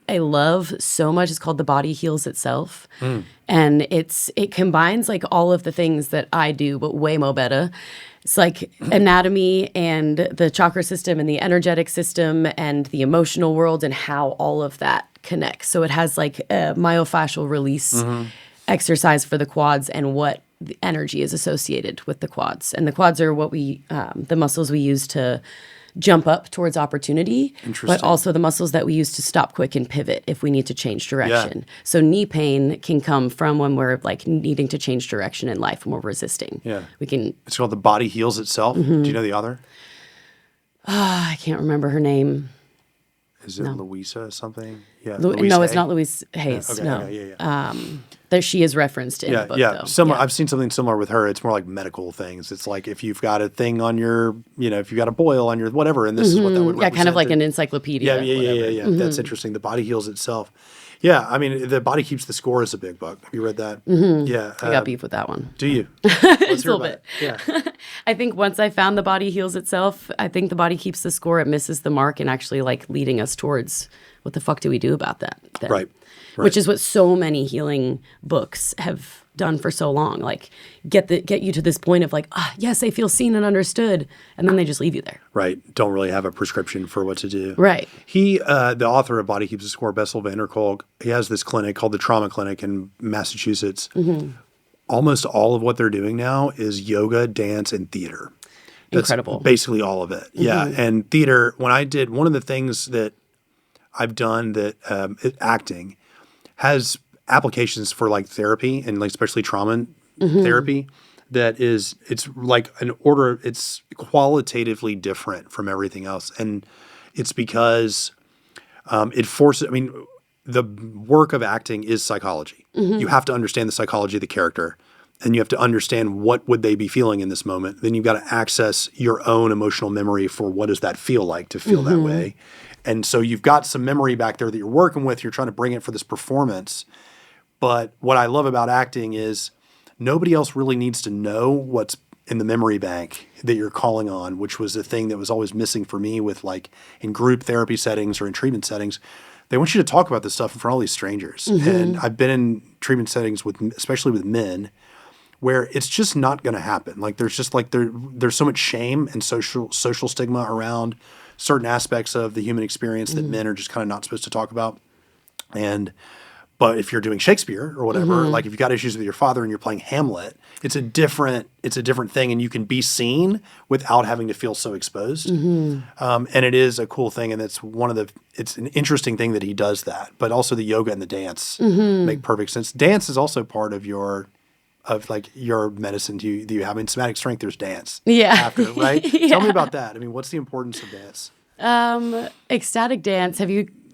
I love so much is called The Body Heals Itself. And it combines like all of the things that I do, but way more better. It's like anatomy and the chakra system and the energetic system and the emotional world and how all of that connects. So it has like a myofascial release exercise for the quads and what the energy is associated with the quads. And the quads are what the muscles we use to jump up towards opportunity, but also the muscles that we use to stop quick and pivot if we need to change direction. Yeah. So knee pain can come from when we're like needing to change direction in life and we're resisting. Yeah. It's called The Body Heals Itself. Do you know the author? I can't remember her name. Is it Louisa something? Yeah. No, it's not Louise Hayes. Okay, no. okay, yeah. That she is referenced in the book, though. Similar, I've seen something similar with her. It's more like medical things. It's like if you've got a thing on your, if you've got a boil on your whatever, and this is what that would represent. Yeah, kind of like an encyclopedia. Yeah. That's interesting. The Body Heals Itself. Yeah, I mean, The Body Keeps the Score is a big book. Have you read that? Yeah. I got beef with that one. Do you? Let's hear a little bit. Yeah. I think once I found The Body Heals Itself, I think The Body Keeps the Score, it misses the mark and actually like leading us towards what the fuck do we do about that then? Right. Which is what so many healing books have done for so long. Like get you to this point of like, yes, I feel seen and understood, and then they just leave you there. Right. Don't really have a prescription for what to do. Right. He, the author of Body Keeps the Score, Bessel van der Kolk, he has this clinic called the Trauma Clinic in Massachusetts. Almost all of what they're doing now is yoga, dance, and theater. That's incredible. Basically all of it. Yeah. And theater, when I did, one of the things that I've done that acting has applications for like therapy and like especially trauma therapy it's like it's qualitatively different from everything else. And it's because it forces, the work of acting is psychology. You have to understand the psychology of the character and you have to understand what would they be feeling in this moment. Then you've got to access your own emotional memory for what does that feel like to feel that way. And so you've got some memory back there that you're working with. You're trying to bring it for this performance. But what I love about acting is nobody else really needs to know what's in the memory bank that you're calling on, which was a thing that was always missing for me with like in group therapy settings or in treatment settings. They want you to talk about this stuff in front of all these strangers. And I've been in treatment settings especially with men, where it's just not going to happen. Like there's just like there's so much shame and social stigma around certain aspects of the human experience that men are just kind of not supposed to talk about. But if you're doing Shakespeare or whatever, like if you've got issues with your father and you're playing Hamlet, it's a different thing, and you can be seen without having to feel so exposed. And it is a cool thing, and it's an interesting thing that he does that. But also the yoga and the dance make perfect sense. Dance is also part of your medicine. Do you have in Somatic Strength? There's dance. Yeah. After, right? Tell me about that. What's the importance of dance? Ecstatic dance.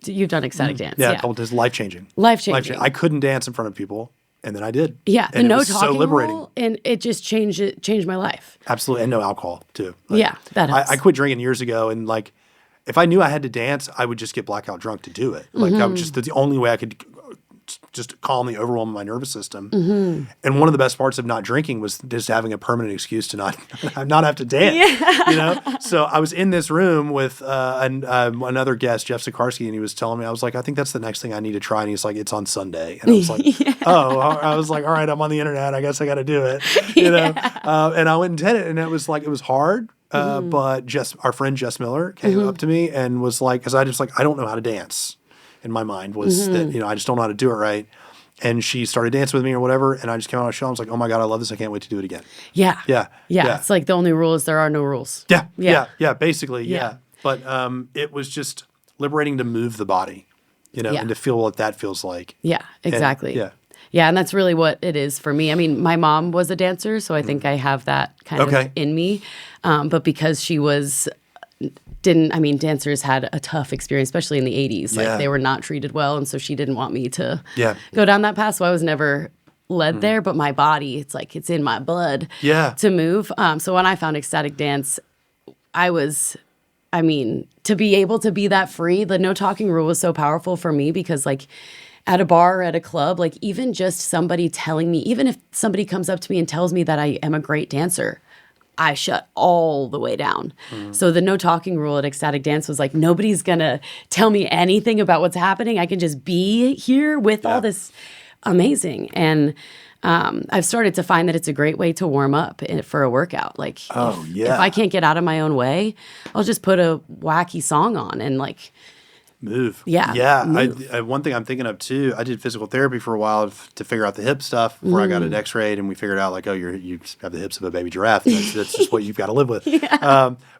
You've done ecstatic dance? Yeah, it's life-changing. Life-changing. I couldn't dance in front of people, and then I did. Yeah, and no it was talking so liberating. rule, and it just changed my life. Absolutely, and no alcohol too. That helps. I quit drinking years ago, and like, if I knew I had to dance, I would just get blackout drunk to do it. Like, I would just the only way I could just calm the overwhelm of my nervous system. And one of the best parts of not drinking was just having a permanent excuse to not have to dance. So I was in this room with another guest, Jeff Sikarsky, and he was telling me, I was like, I think that's the next thing I need to try. And he's like, it's on Sunday. And I was like, I was like, all right, I'm on the internet. I guess I got to do it. And I went and did it. And it was hard. But our friend Jess Miller came up to me and was like, because I don't know how to dance. In my mind was that, I just don't know how to do it right. And she started dancing with me or whatever. And I just came out on a show. I was like, oh my God, I love this. I can't wait to do it again. Yeah. Yeah. It's like the only rule is there are no rules. Yeah. Basically. Yeah. But it was just liberating to move the body, and to feel what that feels like. Yeah, exactly. And, yeah. And that's really what it is for me. My mom was a dancer, so I think I have that kind of in me. But because she dancers had a tough experience, especially in the 80s. Like they were not treated well. And so she didn't want me to go down that path. So I was never led there, but my body, it's in my blood to move. So when I found ecstatic dance, to be able to be that free, the no talking rule was so powerful for me because at a bar or at a club, even just somebody telling me, even if somebody comes up to me and tells me that I am a great dancer, I shut all the way down. So the no talking rule at ecstatic dance was like, nobody's gonna tell me anything about what's happening. I can just be here with all this amazing. And I've started to find that it's a great way to warm up for a workout. Like, if I can't get out of my own way, I'll just put a wacky song on and like move. Yeah. Move. One thing I'm thinking of too, I did physical therapy for a while to figure out the hip stuff before I got it x-rayed, and we figured out like, oh, you have the hips of a baby giraffe. That's just what you've got to live with.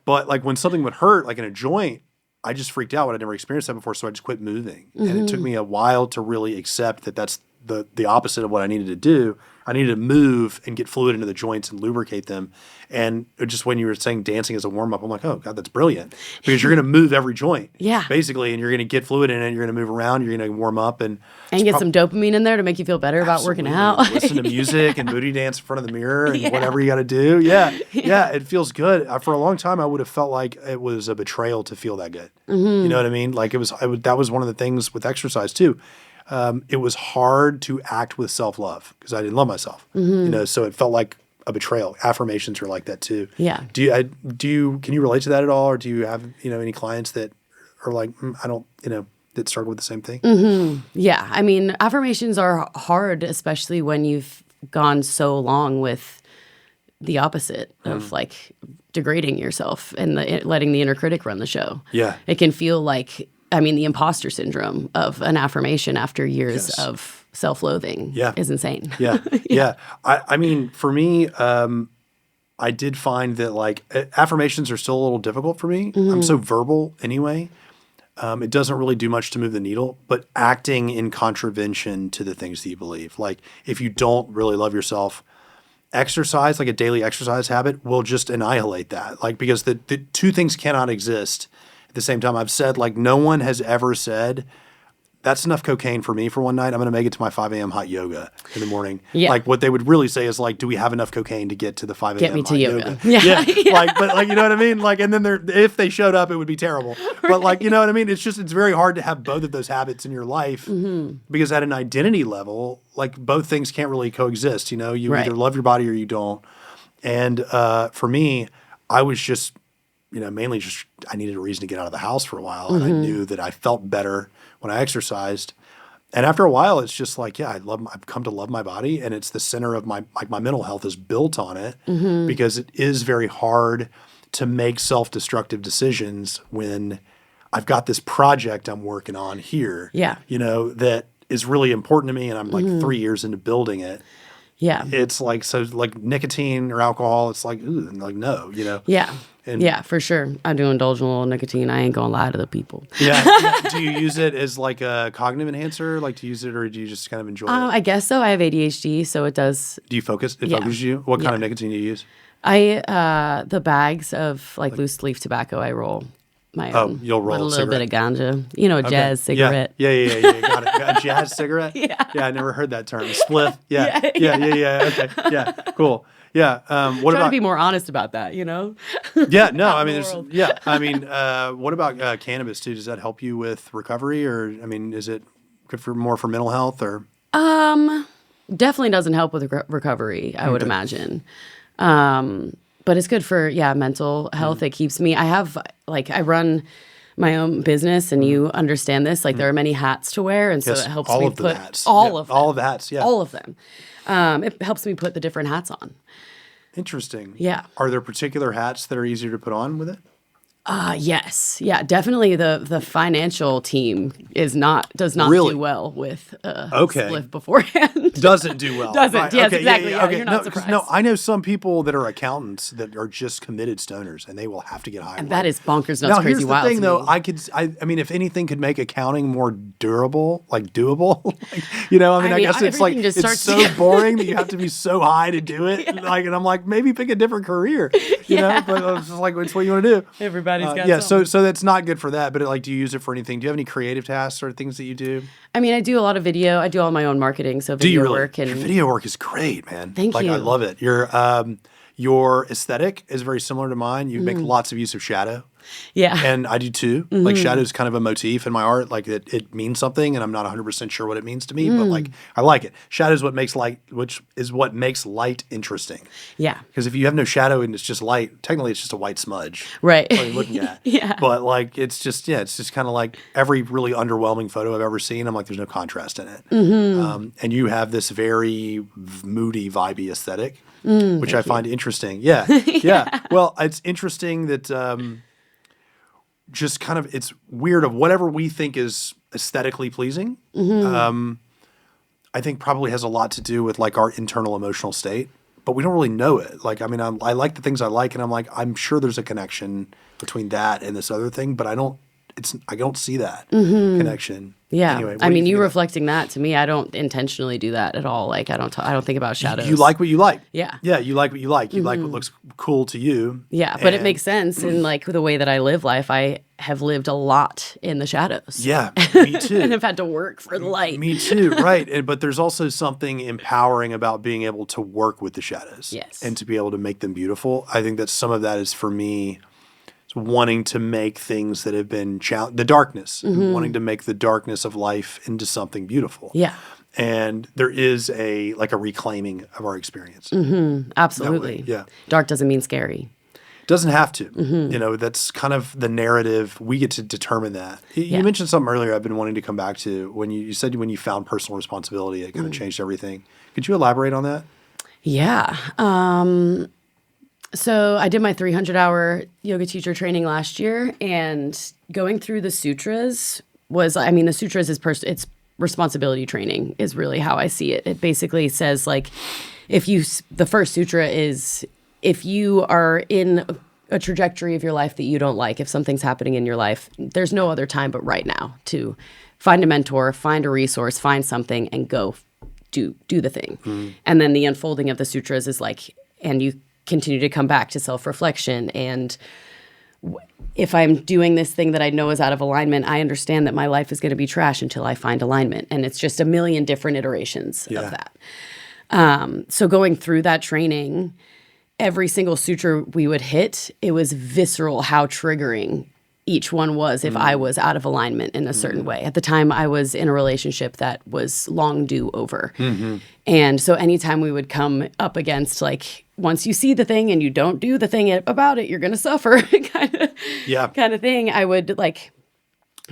But like when something would hurt, like in a joint, I just freaked out when I'd never experienced that before. So I just quit moving. And it took me a while to really accept that that's the opposite of what I needed to do. I needed to move and get fluid into the joints and lubricate them. And just when you were saying dancing as a warm-up, I'm like, oh, God, that's brilliant. Because you're going to move every joint, basically, and you're going to get fluid in it. You're going to move around. You're going to warm up. And get some dopamine in there to make you feel better about working out. Listen to music and booty dance in front of the mirror and whatever you got to do. Yeah, it feels good. For a long time, I would have felt like it was a betrayal to feel that good. You know what I mean? Like that was one of the things with exercise, too. It was hard to act with self-love because I didn't love myself, so it felt like a betrayal. Affirmations are like that too. Yeah. Can you relate to that at all? Or do you have, any clients that are like, I don't, that struggle with the same thing? Yeah. I mean, affirmations are hard, especially when you've gone so long with the opposite of like degrading yourself and letting the inner critic run the show. Yeah. It can feel like, the imposter syndrome of an affirmation after years of self-loathing is insane. Yeah. I mean, for me, I did find that like affirmations are still a little difficult for me. I'm so verbal anyway. It doesn't really do much to move the needle, but acting in contravention to the things that you believe. Like if you don't really love yourself, exercise, like a daily exercise habit, will just annihilate that. Like because the two things cannot exist at the same time. I've said like no one has ever said that's enough cocaine for me for one night. I'm going to make it to my 5 a.m. hot yoga in the morning. Yeah. Like what they would really say is like, do we have enough cocaine to get to the 5 a.m. Get me to yoga. Yeah. Like, but like, you know what I mean? Like, and then if they showed up, it would be terrible. But like, you know what I mean? It's very hard to have both of those habits in your life because at an identity level, like both things can't really coexist. You either love your body or you don't. And for me, I was just, mainly just, I needed a reason to get out of the house for a while. And I knew that I felt better when I exercised. And after a while, it's just like, I've come to love my body, and it's the center of my mental health is built on it because it is very hard to make self-destructive decisions when I've got this project I'm working on here, that is really important to me. And I'm like 3 years into building it. Yeah. It's like, so like nicotine or alcohol, it's like, ooh, and like, no, Yeah. Yeah, for sure. I do indulge in a little nicotine. I ain't going to lie to the people. Yeah. Do you use it as like a cognitive enhancer? Like to use it, or do you just kind of enjoy it? I guess so. I have ADHD, so it does. Do you focus? It focuses you? What kind of nicotine do you use? The bags of like loose leaf tobacco I roll. You'll roll a little bit of ganja. A jazz cigarette. Yeah. Got it. A jazz cigarette? Yeah, I never heard that term. Spliff. Yeah. Okay. Yeah. Cool. Yeah. What about? To be more honest about that, Yeah. No. I mean, what about cannabis too? Does that help you with recovery, or is it good for mental health, or? Definitely doesn't help with recovery. I would imagine. But it's good for mental health. It keeps me. I run my own business, and you understand this. Like there are many hats to wear, and so it helps me put all of the hats. Yeah, all of them. It helps me put the different hats on. Interesting. Yeah. Are there particular hats that are easier to put on with it? Yes. Yeah, definitely the financial team does not do well with spliff beforehand. Doesn't do well. Doesn't. Right. Yes, okay. exactly. Yeah. Okay. You're not surprised. No, I know some people that are accountants that are just committed stoners, and they will have to get high. And that is bonkers nuts, crazy wild. Now, here's the thing, though. I mean, if anything could make accounting more durable, like doable, I guess it's like it's so boring that you have to be so high to do it. And I'm like, maybe pick a different career, but it's just like it's what you want to do. Everybody's got something. So that's not good for that. But do you use it for anything? Do you have any creative tasks or things that you do? I mean, I do a lot of video. I do all my own marketing, so video work. And your video work is great, man. Thank you. I love it. Your aesthetic is very similar to mine. You make lots of use of shadow. Yeah. And I do too. Like shadow is kind of a motif in my art. Like it means something, and I'm not 100% sure what it means to me, but like I like it. Shadow is what makes light, which is what makes light interesting. Yeah. Because if you have no shadow and it's just light, technically it's just a white smudge. Right. What you're looking at. Yeah. But like it's just kind of like every really underwhelming photo I've ever seen. I'm like, there's no contrast in it. And you have this very moody, vibey aesthetic, which I find interesting. Yeah. Yeah. Well, it's interesting that just kind of, it's weird of whatever we think is aesthetically pleasing. I think probably has a lot to do with like our internal emotional state, but we don't really know it. Like, I mean, I like the things I like, and I'm like, I'm sure there's a connection between that and this other thing, but I don't see that connection. Yeah. Anyway, I mean, you reflecting that to me, I don't intentionally do that at all. Like, I don't think about shadows. You like what you like. Yeah. Yeah. You like what you like. You like what looks cool to you. Yeah. But it makes sense in like the way that I live life. I have lived a lot in the shadows. Yeah. Me too. And I've had to work for the light. Me too. Right. But there's also something empowering about being able to work with the shadows. Yes. And to be able to make them beautiful. I think that some of that is for me wanting to make things that have been the darkness, wanting to make the darkness of life into something beautiful. Yeah. And there is a reclaiming of our experience. Absolutely. Yeah. Dark doesn't mean scary. Doesn't have to. You know, that's kind of the narrative. We get to determine that. You mentioned something earlier I've been wanting to come back to. When you said when you found personal responsibility, it kind of changed everything. Could you elaborate on that? Yeah. So I did my 300-hour yoga teacher training last year, and going through the sutras the sutras is it's responsibility training is really how I see it. It basically says like, the first sutra is, if you are in a trajectory of your life that you don't like, if something's happening in your life, there's no other time but right now to find a mentor, find a resource, find something, and go do the thing. And then the unfolding of the sutras is like, and you continue to come back to self-reflection. And if I'm doing this thing that I know is out of alignment, I understand that my life is going to be trash until I find alignment. And it's just a million different iterations of that. So going through that training, every single sutra we would hit, it was visceral how triggering each one was if I was out of alignment in a certain way. At the time, I was in a relationship that was long due over. And so anytime we would come up against, like, once you see the thing and you don't do the thing about it, you're going to suffer kind of thing, I would, like,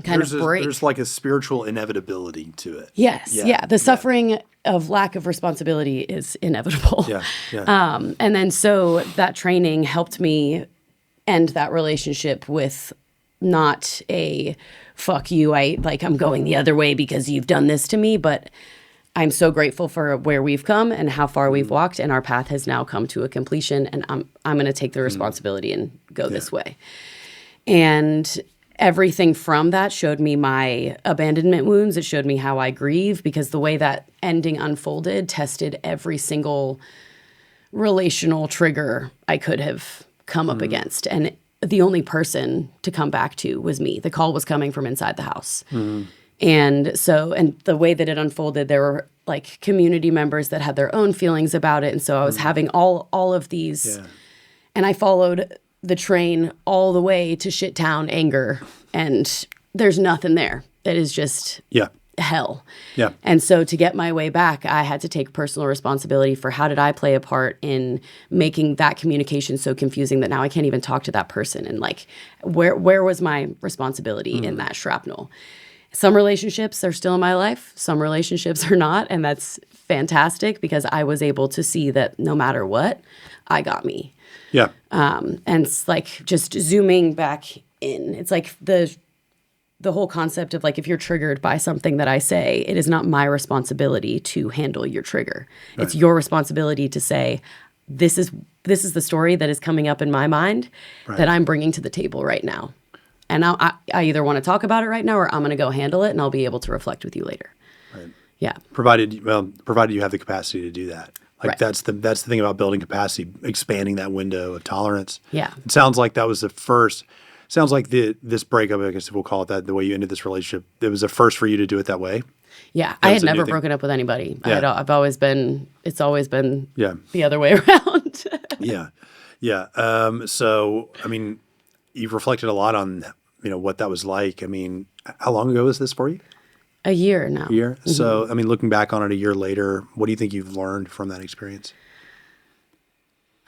kind of break. There's like a spiritual inevitability to it. Yes. Yeah. The suffering of lack of responsibility is inevitable. And then so that training helped me end that relationship with not a fuck you, I'm going the other way because you've done this to me, but I'm so grateful for where we've come and how far we've walked, and our path has now come to a completion, and I'm going to take the responsibility and go this way. And everything from that showed me my abandonment wounds. It showed me how I grieve, because the way that ending unfolded tested every single relational trigger I could have come up against. And the only person to come back to was me. The call was coming from inside the house. And so, and the way that it unfolded, there were like community members that had their own feelings about it. And so I was having all of these, and I followed the train all the way to Shittown anger, and there's nothing there. That is just hell. And so to get my way back, I had to take personal responsibility for how did I play a part in making that communication so confusing that now I can't even talk to that person, and like where was my responsibility in that shrapnel. Some relationships are still in my life, some relationships are not, and that's fantastic, because I was able to see that no matter what, I got me. And it's like just zooming back in, it's like the whole concept of like, if you're triggered by something that I say, it is not my responsibility to handle your trigger. It's your responsibility to say, this is the story that is coming up in my mind that I'm bringing to the table right now. And I either want to talk about it right now, or I'm going to go handle it, and I'll be able to reflect with you later. Yeah. Provided you have the capacity to do that. Like that's the thing about building capacity, expanding that window of tolerance. Yeah. It sounds like that was the first. Sounds like this breakup, I guess we'll call it that, the way you ended this relationship, it was the first for you to do it that way. Yeah. I had never broken up with anybody. It's always been the other way around. Yeah. So, I mean, you've reflected a lot on, what that was like. I mean, how long ago was this for you? A year now. A year? So, I mean, looking back on it a year later, what do you think you've learned from that experience?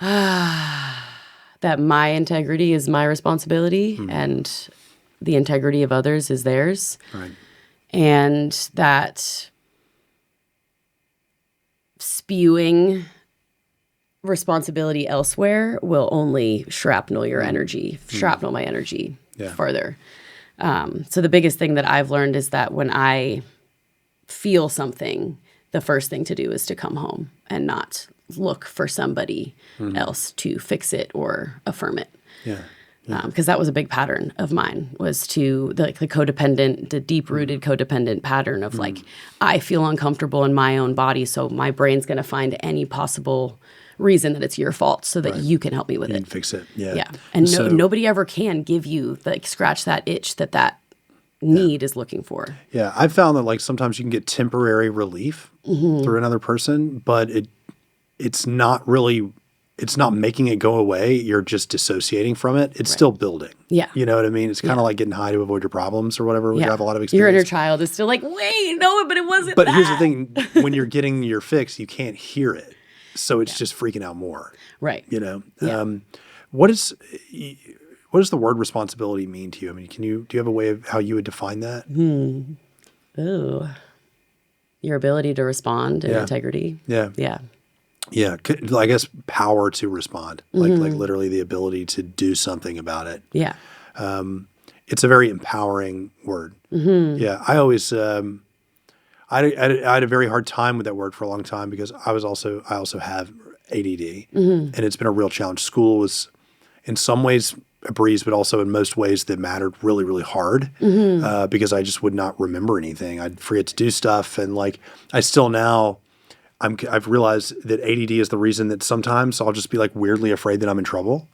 That my integrity is my responsibility and the integrity of others is theirs. Right. And that spewing responsibility elsewhere will only shrapnel my energy further. So the biggest thing that I've learned is that when I feel something, the first thing to do is to come home and not look for somebody else to fix it or affirm it. Yeah. Because that was a big pattern of mine, was to the codependent, the deep-rooted codependent pattern of like, I feel uncomfortable in my own body, so my brain's going to find any possible reason that it's your fault so that you can help me with it. You can fix it. Yeah. Yeah. And nobody ever can give you, scratch that itch that need is looking for. Yeah. I've found that like sometimes you can get temporary relief through another person, but it's not making it go away. You're just dissociating from it. It's still building. Yeah. You know what I mean? It's kind of like getting high to avoid your problems or whatever. We have a lot of experience. Your inner child is still like, wait, no, but it wasn't But that. here's the thing. When you're getting your fix, you can't hear it. So it's just freaking out more. Right. Yeah. What does the word responsibility mean to you? I mean, do you have a way of how you would define that? Ooh. Your ability to respond and integrity. Yeah. Yeah. Yeah. I guess power to respond, like literally the ability to do something about it. Yeah. It's a very empowering word. Yeah. I always, I had a very hard time with that word for a long time because I also have ADD, and it's been a real challenge. School was in some ways a breeze, but also in most ways that mattered really, really hard because I just would not remember anything. I'd forget to do stuff, and like I still now, I've realized that ADD is the reason that sometimes I'll just be like weirdly afraid that I'm in trouble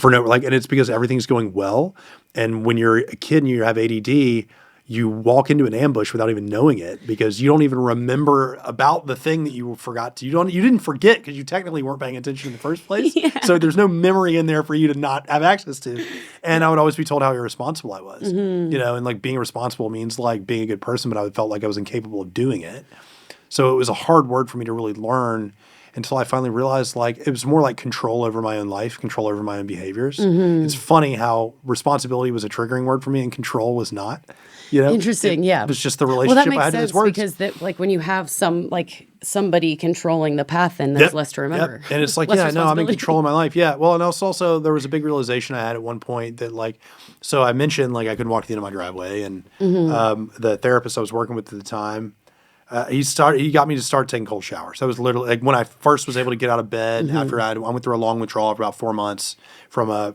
and it's because everything's going well. And when you're a kid and you have ADD, you walk into an ambush without even knowing it because you don't even remember about the thing that you forgot to. You didn't forget because you technically weren't paying attention in the first place. So there's no memory in there for you to not have access to. And I would always be told how irresponsible I was, and like being responsible means like being a good person, but I felt like I was incapable of doing it. So it was a hard word for me to really learn until I finally realized like it was more like control over my own life, control over my own behaviors. It's funny how responsibility was a triggering word for me and control was not. Interesting. It was just the relationship I had to those words. Because when you have somebody controlling the path, then there's less to remember. Yep. And it's like, I'm in control of my life. Yeah. Well, and also there was a big realization I had at one point that so I mentioned I couldn't walk to the end of my driveway, and the therapist I was working with at the time, he got me to start taking cold showers. That was literally like when I first was able to get out of bed after I went through a long withdrawal for about 4 months from a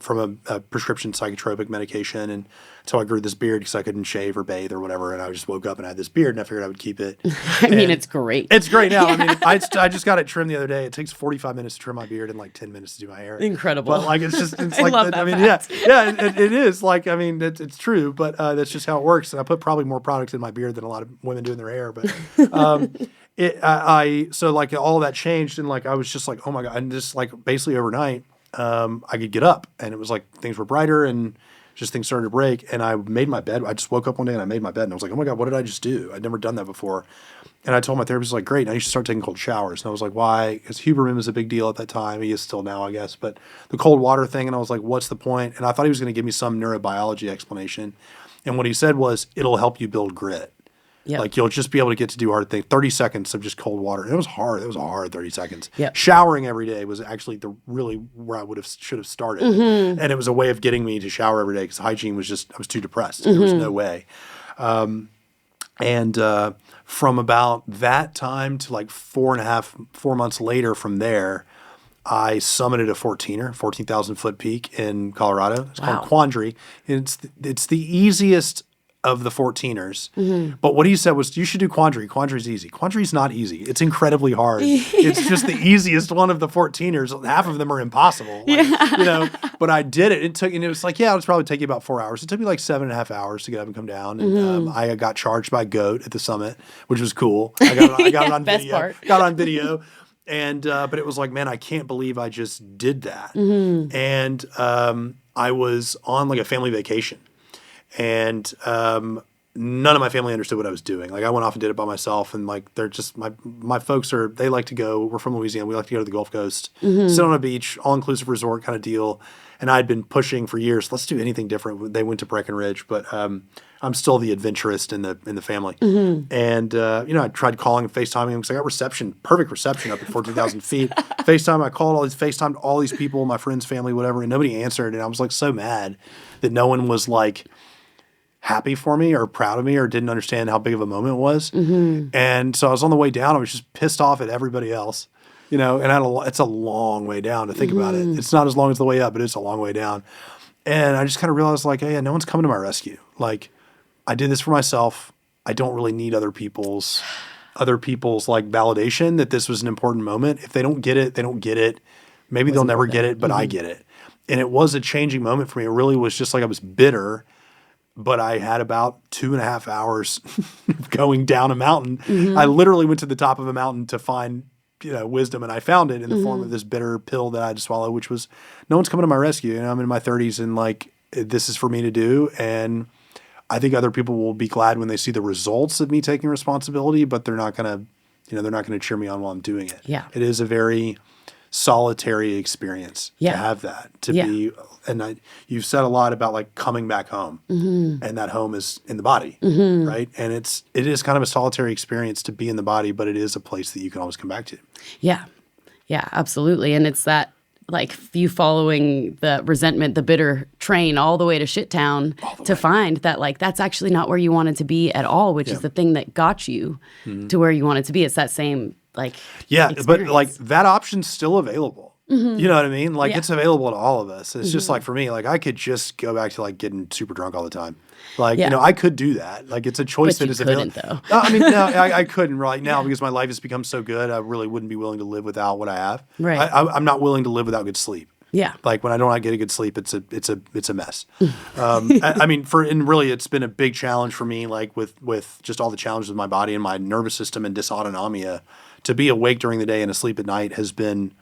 prescription psychotropic medication, and so I grew this beard because I couldn't shave or bathe or whatever, and I just woke up and I had this beard, and I figured I would keep it. I mean, it's great. It's great now. I mean, I just got it trimmed the other day. It takes 45 minutes to trim my beard and 10 minutes to do my hair. Incredible. But it's I love that fact. It is. It's true, but that's just how it works. And I put probably more products in my beard than a lot of women do in their hair. But so all of that changed, and I was just like, oh my God, and just basically overnight, I could get up, and it was things were brighter and just things started to break, and I made my bed. I just woke up one day and I made my bed, and I was like, oh my God, what did I just do? I'd never done that before. And I told my therapist, great, now you should start taking cold showers. And I was like, why? Because Huberman was a big deal at that time. He is still now, I guess. But the cold water thing, and I was like, what's the point? And I thought he was going to give me some neurobiology explanation. And what he said was, it'll help you build grit. Yep. You'll just be able to get to do hard things. 30 seconds of just cold water. And it was hard. It was a hard 30 seconds. Yep. Showering every day was actually really where I should have started. And it was a way of getting me to shower every day because hygiene was I was too depressed. There was no way. And from about that time to 4 months later from there, I summited a 14,000 foot peak in Colorado. It's called Quandary. It's the easiest of the 14ers. But what he said was, you should do Quandary. Quandary's easy. Quandary's not easy. It's incredibly hard. It's just the easiest one of the 14ers. Half of them are impossible. But I did it. And it was it'll probably take you about 4 hours. It took me 7.5 hours to get up and come down. And I got charged by a goat at the summit, which was cool. I got it on Best video. Part. Got it on video. And but it was man, I can't believe I just did that. And I was on like a family vacation, and none of my family understood what I was doing. Like I went off and did it by myself, and like they're just my folks they like to go. We're from Louisiana. We like to go to the Gulf Coast, sit on a beach, all inclusive resort kind of deal. And I'd been pushing for years. Let's do anything different. They went to Breckenridge, but I'm still the adventurist in the family. And I tried calling and FaceTiming them because I got perfect reception up at 14,000 feet. I called FaceTimed all these people, my friends, family, whatever, and nobody answered. And I was like so mad that no one was like happy for me or proud of me or didn't understand how big of a moment it was. And so I was on the way down. I was just pissed off at everybody else. And it's a long way down to think about it. It's not as long as the way up, but it's a long way down. And I just kind of realized like, hey, no one's coming to my rescue. Like I did this for myself. I don't really need other people's like validation that this was an important moment. If they don't get it, they don't get it. Maybe they'll never get it, but I get it. And it was a changing moment for me. It really was just like I was bitter, but I had about 2.5 hours going down a mountain. I literally went to the top of a mountain to find wisdom, and I found it in the form of this bitter pill that I had to swallow, which was no one's coming to my rescue. I'm in my 30s and like this is for me to do, and I think other people will be glad when they see the results of me taking responsibility, but they're not gonna cheer me on while I'm doing it. Yeah, it is a very solitary experience to have that be. And you've said a lot about like coming back home, and that home is in the body, right? And it is kind of a solitary experience to be in the body, but it is a place that you can always come back to. Yeah, absolutely. And it's that like you following the resentment, the bitter train all the way to shit town to find that like that's actually not where you wanted to be at all, which is the thing that got you to where you wanted to be. It's that same like experience. But like that option's still available. You know what I mean? Like it's available to all of us. It's just like for me, like I could just go back to like getting super drunk all the time. Like, I could do that. Like it's a choice that is available. Though. I mean, no, I couldn't right now because my life has become so good. I really wouldn't be willing to live without what I have. Right. I'm not willing to live without good sleep. Yeah. Like when I don't get a good sleep, it's a mess. I mean, really, it's been a big challenge for me, like with just all the challenges with my body and my nervous system and dysautonomia. To be awake during the day and asleep at night has been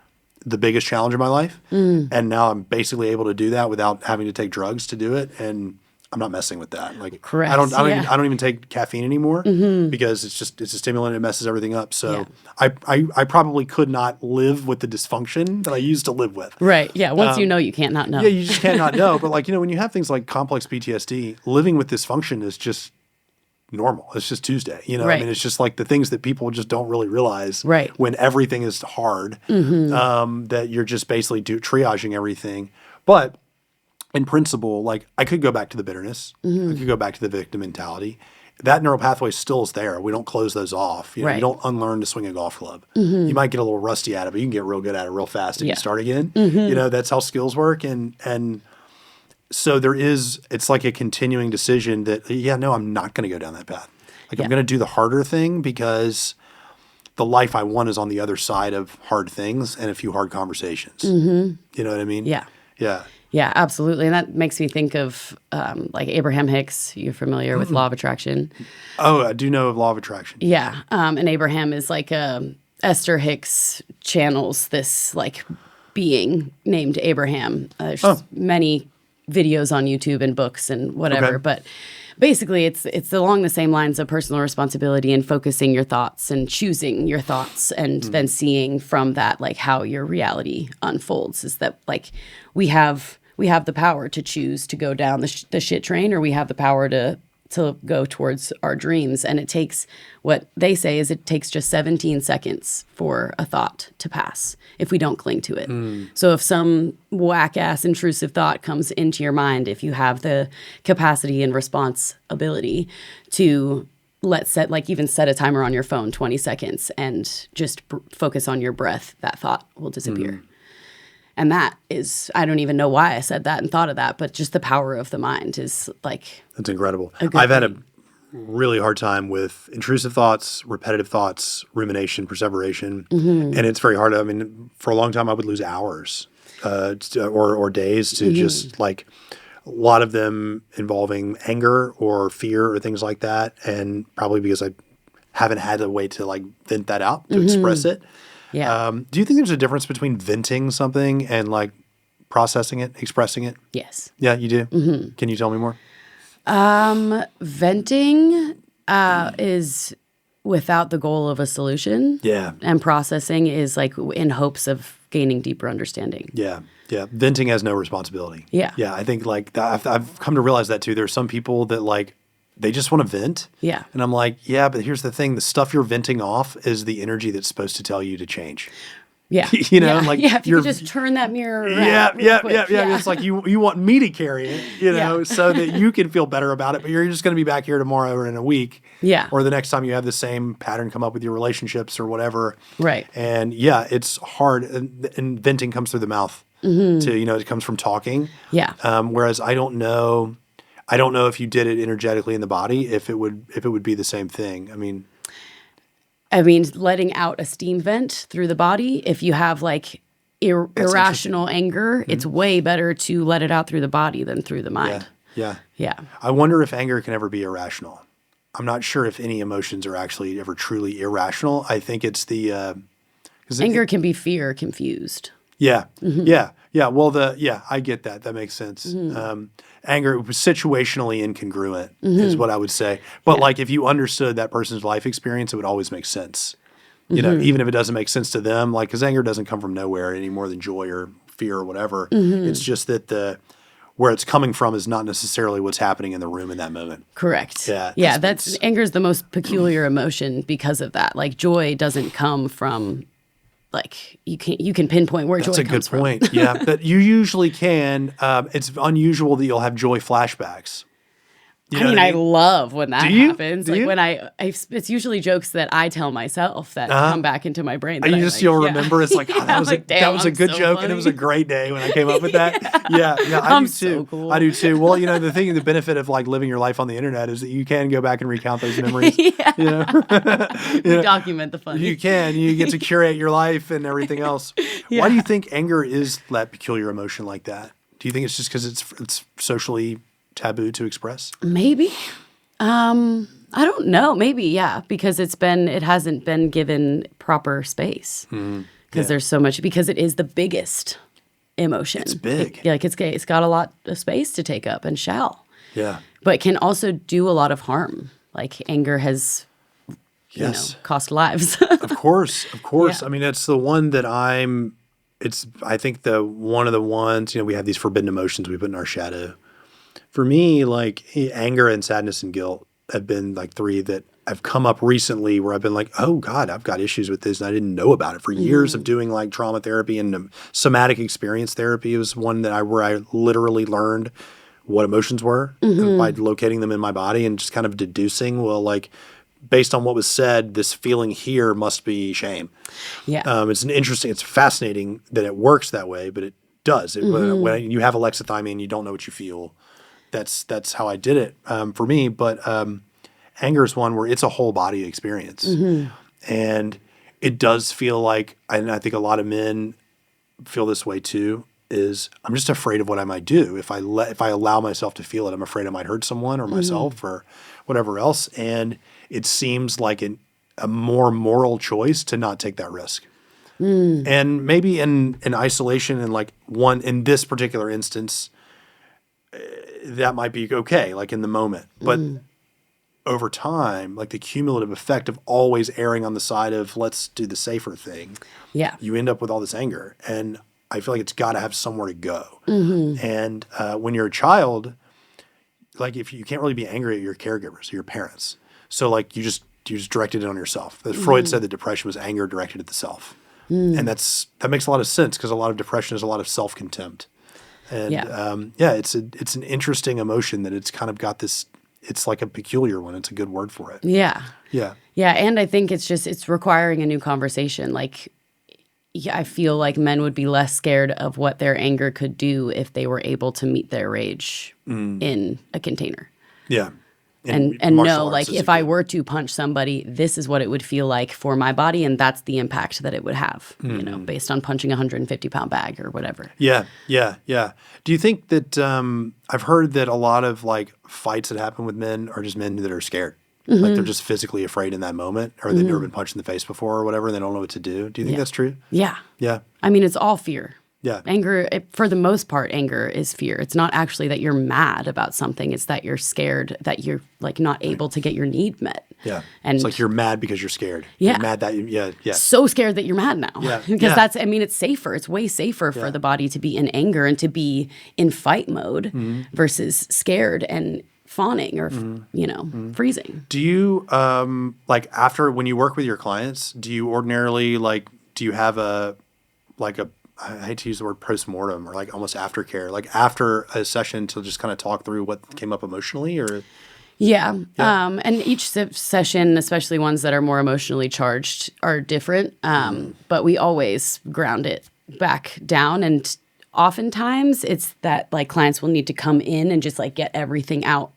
the biggest challenge in my life. And now I'm basically able to do that without having to take drugs to do it. And I'm not messing with that. Like correct. I don't even take caffeine anymore because it's a stimulant. It messes everything up. So I probably could not live with the dysfunction that I used to live with. Right. Yeah. Once you know, you can't not know. Yeah. You just can't not know. But like, when you have things like complex PTSD, living with dysfunction is just normal. It's just Tuesday. Right. I mean, it's just like the things that people just don't really realize when everything is hard, that you're just basically triaging everything. But in principle, like I could go back to the bitterness. I could go back to the victim mentality. That neural pathway still is there. We don't close those off. You don't unlearn to swing a golf club. You might get a little rusty at it, but you can get real good at it real fast if you start again. That's how skills work. And so it's like a continuing decision that, I'm not going to go down that path. Like I'm going to do the harder thing because the life I want is on the other side of hard things and a few hard conversations. You know what I mean? Yeah. Yeah. Yeah, absolutely. And that makes me think of like Abraham Hicks. You're familiar with Law of Attraction? Oh, I do know of Law of Attraction. Yeah. And Abraham is like Esther Hicks channels this like being named Abraham. There's many videos on YouTube and books and whatever. Okay. But basically it's along the same lines of personal responsibility and focusing your thoughts and choosing your thoughts and then seeing from that like how your reality unfolds. Is that like we have the power to choose to go down the shit train, or we have the power to go towards our dreams. And it takes, what they say is it takes just 17 seconds for a thought to pass if we don't cling to it. So if some whack-ass intrusive thought comes into your mind, if you have the capacity and responsibility to even set a timer on your phone, 20 seconds, and just focus on your breath, that thought will disappear. And that is, I don't even know why I said that and thought of that, but just the power of the mind is like... That's incredible. I've had a really hard time with intrusive thoughts, repetitive thoughts, rumination, perseveration. And it's very hard. I mean, for a long time, I would lose hours or days to just like a lot of them involving anger or fear or things like that. And probably because I haven't had a way to like vent that out, to express it. Yeah. Do you think there's a difference between venting something and like processing it, expressing it? Yes. Yeah, you do? Mm-hmm. Can you tell me more? Venting is without the goal of a solution. Yeah. And processing is like in hopes of gaining deeper understanding. Yeah. Yeah. Venting has no responsibility. Yeah. Yeah. I think like I've come to realize that too. There's some people that like, they just want to vent. Yeah. And I'm like, yeah, but here's the thing. The stuff you're venting off is the energy that's supposed to tell you to change. Yeah. You know, like if you could just turn that mirror around. Yeah. Quick. It's like you want me to carry it, you know, so that you can feel better about it. But you're just going to be back here tomorrow or in a week. Yeah. Or the next time you have the same pattern come up with your relationships or whatever. Right. And yeah, it's hard. And venting comes through the mouth to, you know, it comes from talking. Yeah. Whereas I don't know if you did it energetically in the body, if it would be the same thing. I mean, letting out a steam vent through the body, if you have like irrational anger, it's way better to let it out through the body than through the mind. Yeah. Yeah. I wonder if anger can ever be irrational. I'm not sure if any emotions are actually ever truly irrational. I think it's the anger can be fear confused. Yeah. Yeah. Yeah. Well, I get that. That makes sense. Anger was situationally incongruent is what I would say. But like if you understood that person's life experience, it would always make sense. You know, even if it doesn't make sense to them, like, because anger doesn't come from nowhere any more than joy or fear or whatever. It's just that where it's coming from is not necessarily what's happening in the room in that moment. Correct. Yeah. Yeah. Anger is the most peculiar emotion because of that. Like joy doesn't come from. Like you can pinpoint where joy comes from. That's a good point. Yeah, but you usually can. It's unusual that you'll have joy flashbacks. I love when that happens. Like when it's usually jokes that I tell myself that come back into my brain. You'll remember. It's like, that was a good joke, and it was a great day when I came up with that. Yeah, I do too. So cool. I do too. Well, the benefit of like living your life on the internet is that you can go back and recount those memories. You document the fun. You can. You get to curate your life and everything else. Yeah. Why do you think anger is that peculiar emotion like that? Do you think it's just because it's socially taboo to express? Maybe. I don't know. Maybe, yeah, because it hasn't been given proper space. Because there's so much, because it is the biggest emotion. It's big. It's got a lot of space to take up and shall. Yeah. But can also do a lot of harm. Like anger has cost lives. Of course. Yeah. I mean, it's the one that I think one of the ones, we have these forbidden emotions we put in our shadow. For me, like anger and sadness and guilt have been like three that have come up recently where I've been like, oh God, I've got issues with this and I didn't know about it for years of doing like trauma therapy and somatic experience therapy. It was one where I literally learned what emotions were by locating them in my body and just kind of deducing, well, like based on what was said, this feeling here must be shame. Yeah. It's fascinating that it works that way, but it does. When you have alexithymia and you don't know what you feel, that's how I did it for me. But anger is one where it's a whole body experience. And it does feel like, and I think a lot of men feel this way too, is I'm just afraid of what I might do. If I allow myself to feel it, I'm afraid I might hurt someone or myself or whatever else. And it seems like a more moral choice to not take that risk. And maybe in isolation and like in this particular instance, that might be okay, like in the moment. But over time, like the cumulative effect of always erring on the side of let's do the safer thing, you end up with all this anger. And I feel like it's got to have somewhere to go. And when you're a child, like if you can't really be angry at your caregivers, your parents. So like you just directed it on yourself. Freud said that depression was anger directed at the self. And that makes a lot of sense because a lot of depression is a lot of self-contempt. And it's an interesting emotion that it's kind of got this, it's like a peculiar one. It's a good word for it. Yeah. Yeah. Yeah. And I think it's requiring a new conversation. Like, I feel like men would be less scared of what their anger could do if they were able to meet their rage in a container. Yeah. And know, like, if I were to punch somebody, this is what it would feel like for my body, and that's the impact that it would have, based on punching a 150-pound bag or whatever. Yeah. Do you think that I've heard that a lot of, like, fights that happen with men are just men that are scared? Like, they're just physically afraid in that moment, or they've never been punched in the face before or whatever, and they don't know what to do. Do you think that's true? Yeah. Yeah. I mean, it's all fear. Yeah. Anger, for the most part, anger is fear. It's not actually that you're mad about something. It's that you're scared that you're like not able to get your need met. Yeah. And it's like you're mad because you're scared. Yeah. You're mad that yeah. So scared that you're mad now. Yeah. Because that's, I mean, it's safer. It's way safer for the body to be in anger and to be in fight mode versus scared and fawning or, freezing. Do you, like after, when you work with your clients, do you ordinarily do you have I hate to use the word post-mortem or like almost aftercare, like after a session to just kind of talk through what came up emotionally or? Yeah. And each session, especially ones that are more emotionally charged, are different. But we always ground it back down. And oftentimes it's that like clients will need to come in and just like get everything out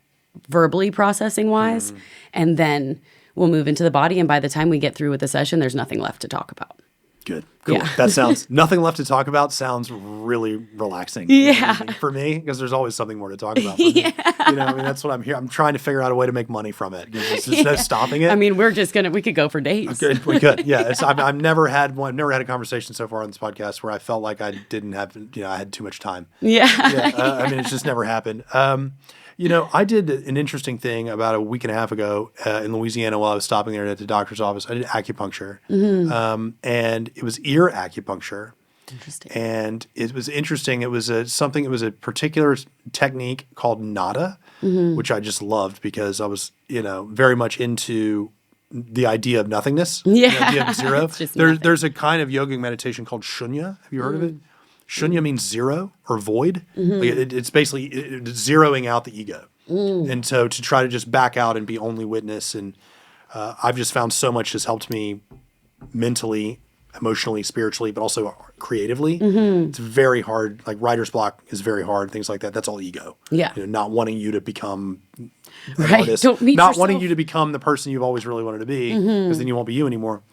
verbally processing wise. And then we'll move into the body. And by the time we get through with the session, there's nothing left to talk about. Good. Cool. Yeah. That sounds, nothing left to talk about sounds really relaxing. Yeah. For me, because there's always something more to talk about. For me. I mean, that's what I'm here. I'm trying to figure out a way to make money from it. There's no stopping it. I mean, we could go for days. We could. Yeah. I've never had a conversation so far on this podcast where I felt like I didn't have, I had too much time. Yeah. I mean, it's just never happened. I did an interesting thing about a week and a half ago in Louisiana while I was stopping there at the doctor's office. I did acupuncture, and it was ear acupuncture. Interesting. And it was interesting. It was a particular technique called nada, which I just loved because I was, very much into the idea of nothingness, the idea of zero. There's a kind of yogic meditation called shunya. Have you heard of it? Shunya means zero or void. It's basically zeroing out the ego. And so to try to just back out and be only witness. And I've just found so much has helped me mentally, emotionally, spiritually, but also creatively. It's very hard. Like writer's block is very hard. Things like that. That's all ego. Yeah. Not wanting you to become an Right. artist. Don't meet Not yourself. wanting you to become the person you've always really wanted to be because then you won't be you anymore.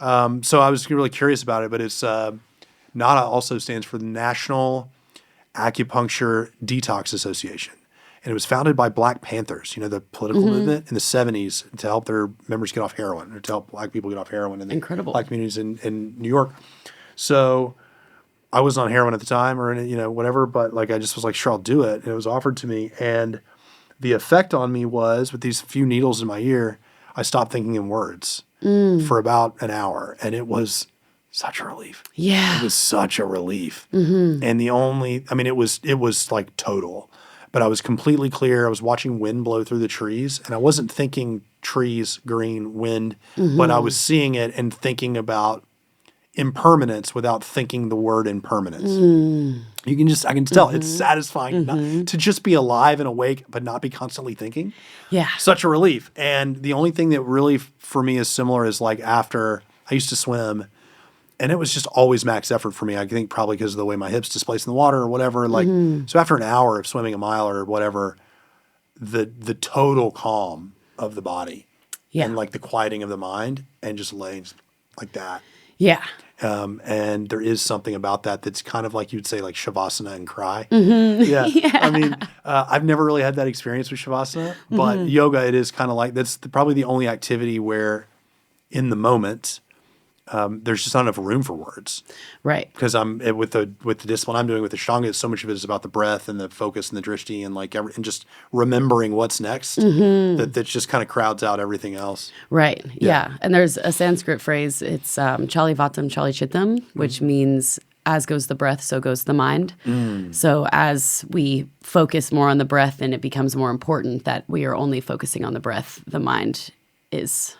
So I was really curious about it, but it's... NADA also stands for the National Acupuncture Detox Association. And it was founded by Black Panthers, the political movement in the 70s to help their members get off heroin or to help Black people get off heroin in the Black communities in New York. So I wasn't on heroin at the time or, whatever, but I just was like, sure, I'll do it. And it was offered to me. And the effect on me was with these few needles in my ear, I stopped thinking in words for about an hour. And it was such a relief. Yeah. It was such a relief. And it was like total, but I was completely clear. I was watching wind blow through the trees and I wasn't thinking trees, green, wind, but I was seeing it and thinking about impermanence without thinking the word impermanence. I can tell it's satisfying to just be alive and awake, but not be constantly thinking. Yeah. Such a relief. And the only thing that really for me is similar is like after I used to swim, and it was just always max effort for me. I think probably because of the way my hips displaced in the water or whatever. So after an hour of swimming a mile or whatever, the total calm of the body and like the quieting of the mind and just laying like that. Yeah. And there is something about that that's kind of like you'd say like Shavasana and cry. Yeah. I mean, I've never really had that experience with Shavasana, but yoga, it is kind of like that's probably the only activity where in the moment, there's just not enough room for words. Right. Because with the discipline I'm doing with the Ashtanga, so much of it is about the breath and the focus and the drishti and just remembering what's next that just kind of crowds out everything else. Right. Yeah. And there's a Sanskrit phrase. It's chali vatam chali chittam, which means as goes the breath, so goes the mind. So as we focus more on the breath and it becomes more important that we are only focusing on the breath, the mind is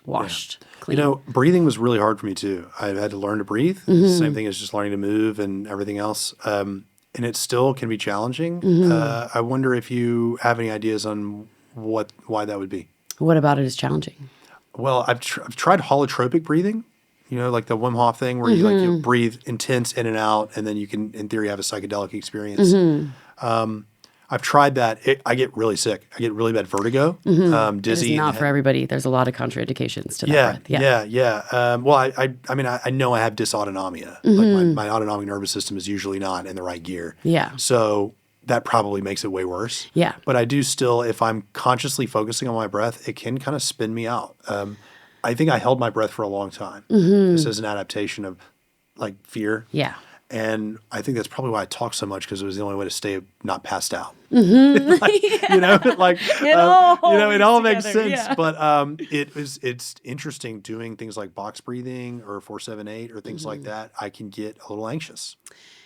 washed. Clean. Breathing was really hard for me too. I had to learn to breathe. Same thing as just learning to move and everything else. And it still can be challenging. I wonder if you have any ideas on why that would be. What about it is challenging? Well, I've tried holotropic breathing, like the Wim Hof thing where you breathe intense in and out and then you can, in theory, have a psychedelic experience. I've tried that. I get really sick. I get really bad vertigo, dizzy. It is not for everybody. There's a lot of contraindications to that breath. Yeah. Well, I know I have dysautonomia. Like my autonomic nervous system is usually not in the right gear. Yeah. So that probably makes it way worse. Yeah. But I do still, if I'm consciously focusing on my breath, it can kind of spin me out. I think I held my breath for a long time. This is an adaptation of like fear. Yeah. And I think that's probably why I talk so much, because it was the only way to stay not passed out. Mm-hmm. It all makes sense. Yeah. But it's interesting doing things like box breathing or 4-7-8 or things like that. I can get a little anxious.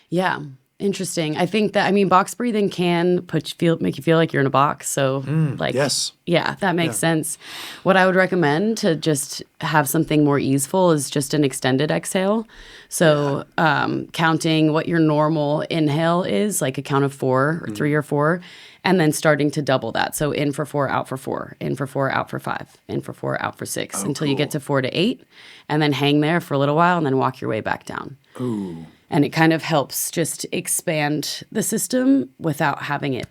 Yeah. Interesting. I think that, box breathing can make you feel like you're in a box. So yes. Yeah, that makes sense. What I would recommend to just have something more easeful is just an extended exhale. So counting what your normal inhale is, like a count of 4 or 3 or 4, and then starting to double that. So in for 4, out for 4, in for 4, out for 5, in for 4, out for 6, until you get to 4 to 8, and then hang there for a little while and then walk your way back down. Ooh. And it kind of helps just expand the system without having it,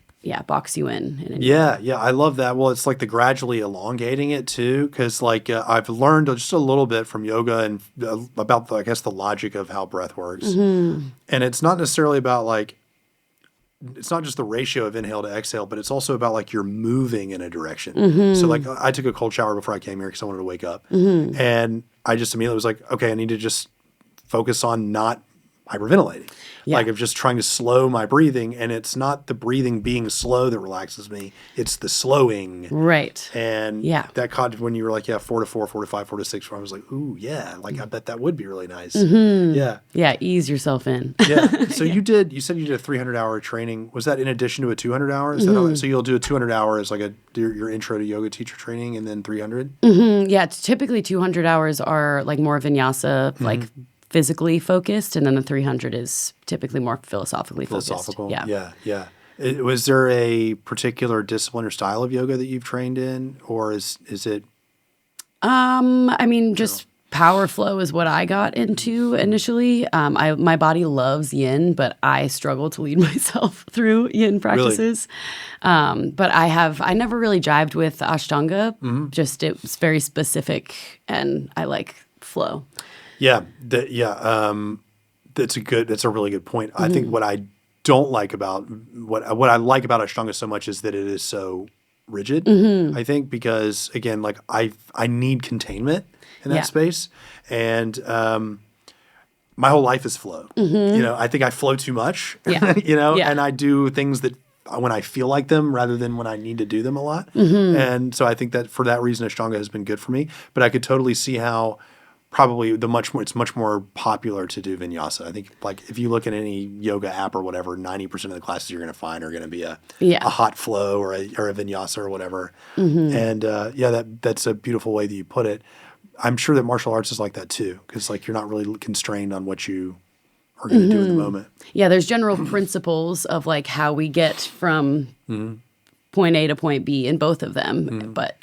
box you in. Yeah, I love that. Well, it's like the gradually elongating it too, because I've learned just a little bit from yoga and about the logic of how breath works. Mm-hmm. And it's not necessarily about it's not just the ratio of inhale to exhale, but it's also about you're moving in a direction. Mm-hmm. So I took a cold shower before I came here because I wanted to wake up, and I just immediately was like, okay, I need to just focus on not hyperventilating. Of just trying to slow my breathing, and it's not the breathing being slow that relaxes me, it's the slowing. Right. And that caught when you were 4 to 4, 4 to 5, 4 to 6, where I was like, ooh, yeah, I bet that would be really nice. Mm-hmm. Yeah, ease yourself in. Yeah. So you said you did a 300-hour training. Was that in addition to a 200-hour? So you'll do a 200-hour as your intro to yoga teacher training, and then 300? Mm-hmm. Yeah, typically 200 hours are more vinyasa, physically focused, and then the 300 is typically more philosophically focused. Yeah. Was there a particular discipline or style of yoga that you've trained in, or is it? Just power flow is what I got into initially. My body loves yin, but I struggle to lead myself through yin practices. Really? But I never really jived with Ashtanga. Mm-hmm. Just it was very specific, and I like flow. Yeah, that's a really good point. Mm-hmm. I think what I don't like about what I like about Ashtanga so much is that it is so rigid. Mm-hmm. I think because again, I need containment in that space, and my whole life is flow. Mm-hmm. I think I flow too much. Yeah. And I do things that when I feel like them rather than when I need to do them a lot. Mm-hmm. And so I think that for that reason, Ashtanga has been good for me. But I could totally see how. Probably it's much more popular to do vinyasa. I think if you look at any yoga app or whatever, 90% of the classes you're going to find are going to be a hot flow or a vinyasa or whatever. Mm-hmm. And that's a beautiful way that you put it. I'm sure that martial arts is like that too, because you're not really constrained on what you are going to do in the moment. Yeah, there's general principles of how we get from point A to point B in both of them, but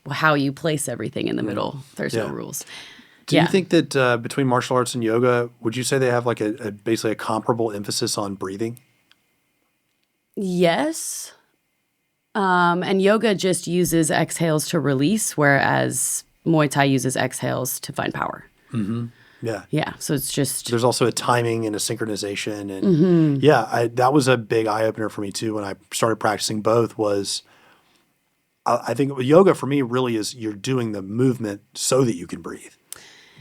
how you place everything in the middle, there's no rules. Do you think that between martial arts and yoga, would you say they have basically a comparable emphasis on breathing? Yes. And yoga just uses exhales to release, whereas Muay Thai uses exhales to find power. Mm-hmm. Yeah. Yeah. So it's just... There's also a timing and a synchronization. And that was a big eye-opener for me too when I started practicing both was... I think yoga for me really is you're doing the movement so that you can breathe.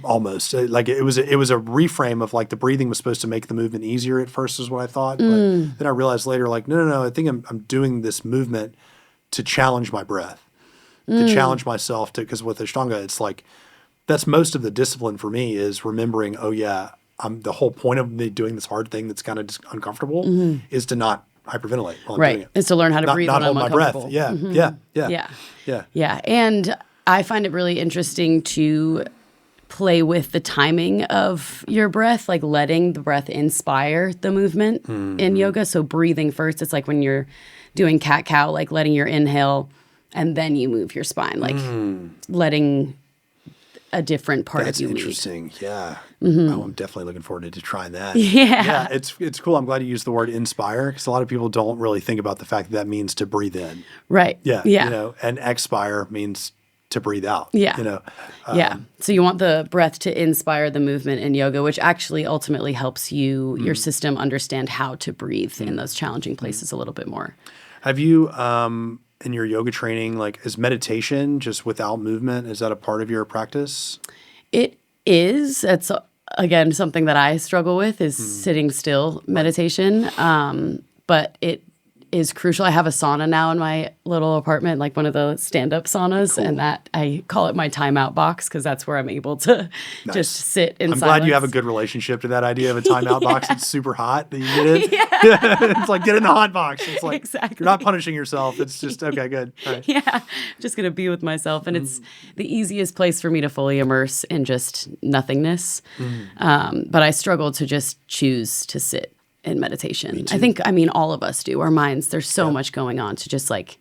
Almost it was a reframe of the breathing was supposed to make the movement easier at first is what I thought, but then I realized later no, I think I'm doing this movement to challenge my breath, to challenge myself because with Ashtanga it's that's most of the discipline for me is remembering the whole point of me doing this hard thing that's kind of uncomfortable is to not hyperventilate while I'm doing it. It's to learn how to breathe not when hold I'm my uncomfortable. Breath. Yeah. And I find it really interesting to play with the timing of your breath, letting the breath inspire the movement in yoga. So breathing first, it's when you're doing cat-cow, letting your inhale and then you move your spine, letting a different part of you lead. That's interesting. Yeah. Mm-hmm. Oh, I'm definitely looking forward to trying that. Yeah. It's cool. I'm glad you used the word inspire because a lot of people don't really think about the fact that means to breathe in. Right. Yeah. And expire means to breathe out. Yeah. So you want the breath to inspire the movement in yoga, which actually ultimately helps your system understand how to breathe in those challenging places a little bit more. Have you, in your yoga training, is meditation just without movement, is that a part of your practice? It is. It's again, something that I struggle with is sitting still meditation. But it is crucial. I have a sauna now in my little apartment, like one of the stand-up saunas, and that I call it my timeout box because that's where I'm able to just sit in silence. I'm glad you have a good relationship to that idea of a timeout box. It's super hot that you get it. It's like get in the hot box. It's like you're not punishing yourself. It's just okay, good. All right. Yeah, I'm just gonna be with myself, and it's the easiest place for me to fully immerse in just nothingness. But I struggle to just choose to sit in meditation. I think, all of us do. Our minds, there's so much going on. To just like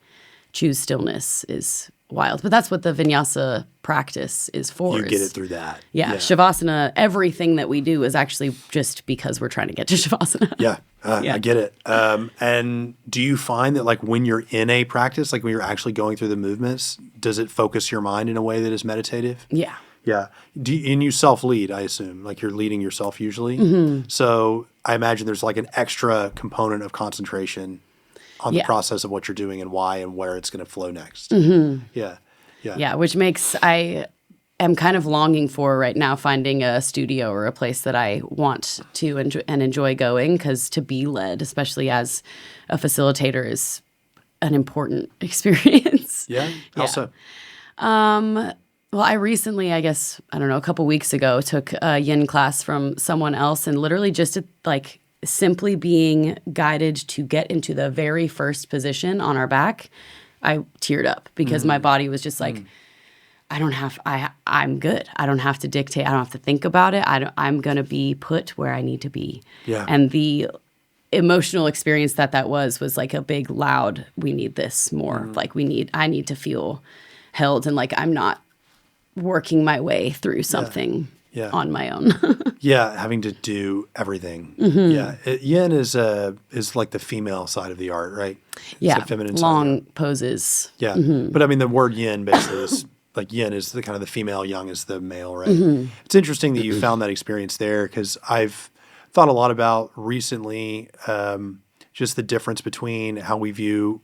choose stillness is wild. But that's what the vinyasa practice is for. You get it through that. Yeah. Shavasana, everything that we do is actually just because we're trying to get to Shavasana. Yeah. I get it. And do you find that like when you're in a practice, like when you're actually going through the movements, does it focus your mind in a way that is meditative? Yeah. Yeah. And you self-lead, I assume. Like you're leading yourself usually. So I imagine there's like an extra component of concentration on the process of what you're doing and why and where it's going to flow next. Yeah, which makes I am kind of longing for right now finding a studio or a place that I want to enjoy going, because to be led, especially as a facilitator, is an important experience. Yeah? How so? Well, I recently, a couple weeks ago, took a yin class from someone else, and literally just like simply being guided to get into the very first position on our back, I teared up because my body was just like, I'm good. I don't have to dictate. I don't have to think about it. I'm going to be put where I need to be. Yeah. And the emotional experience that was like a big loud, we need this more. Like I need to feel held, and like I'm not working my way through something on my own. Having to do everything. Yin is like the female side of the art, right? It's the feminine long side. poses. Yeah. But the word yin basically is like yin is the kind of the female, yang is the male, right? It's interesting that you found that experience there, because I've thought a lot about recently just the difference between how we view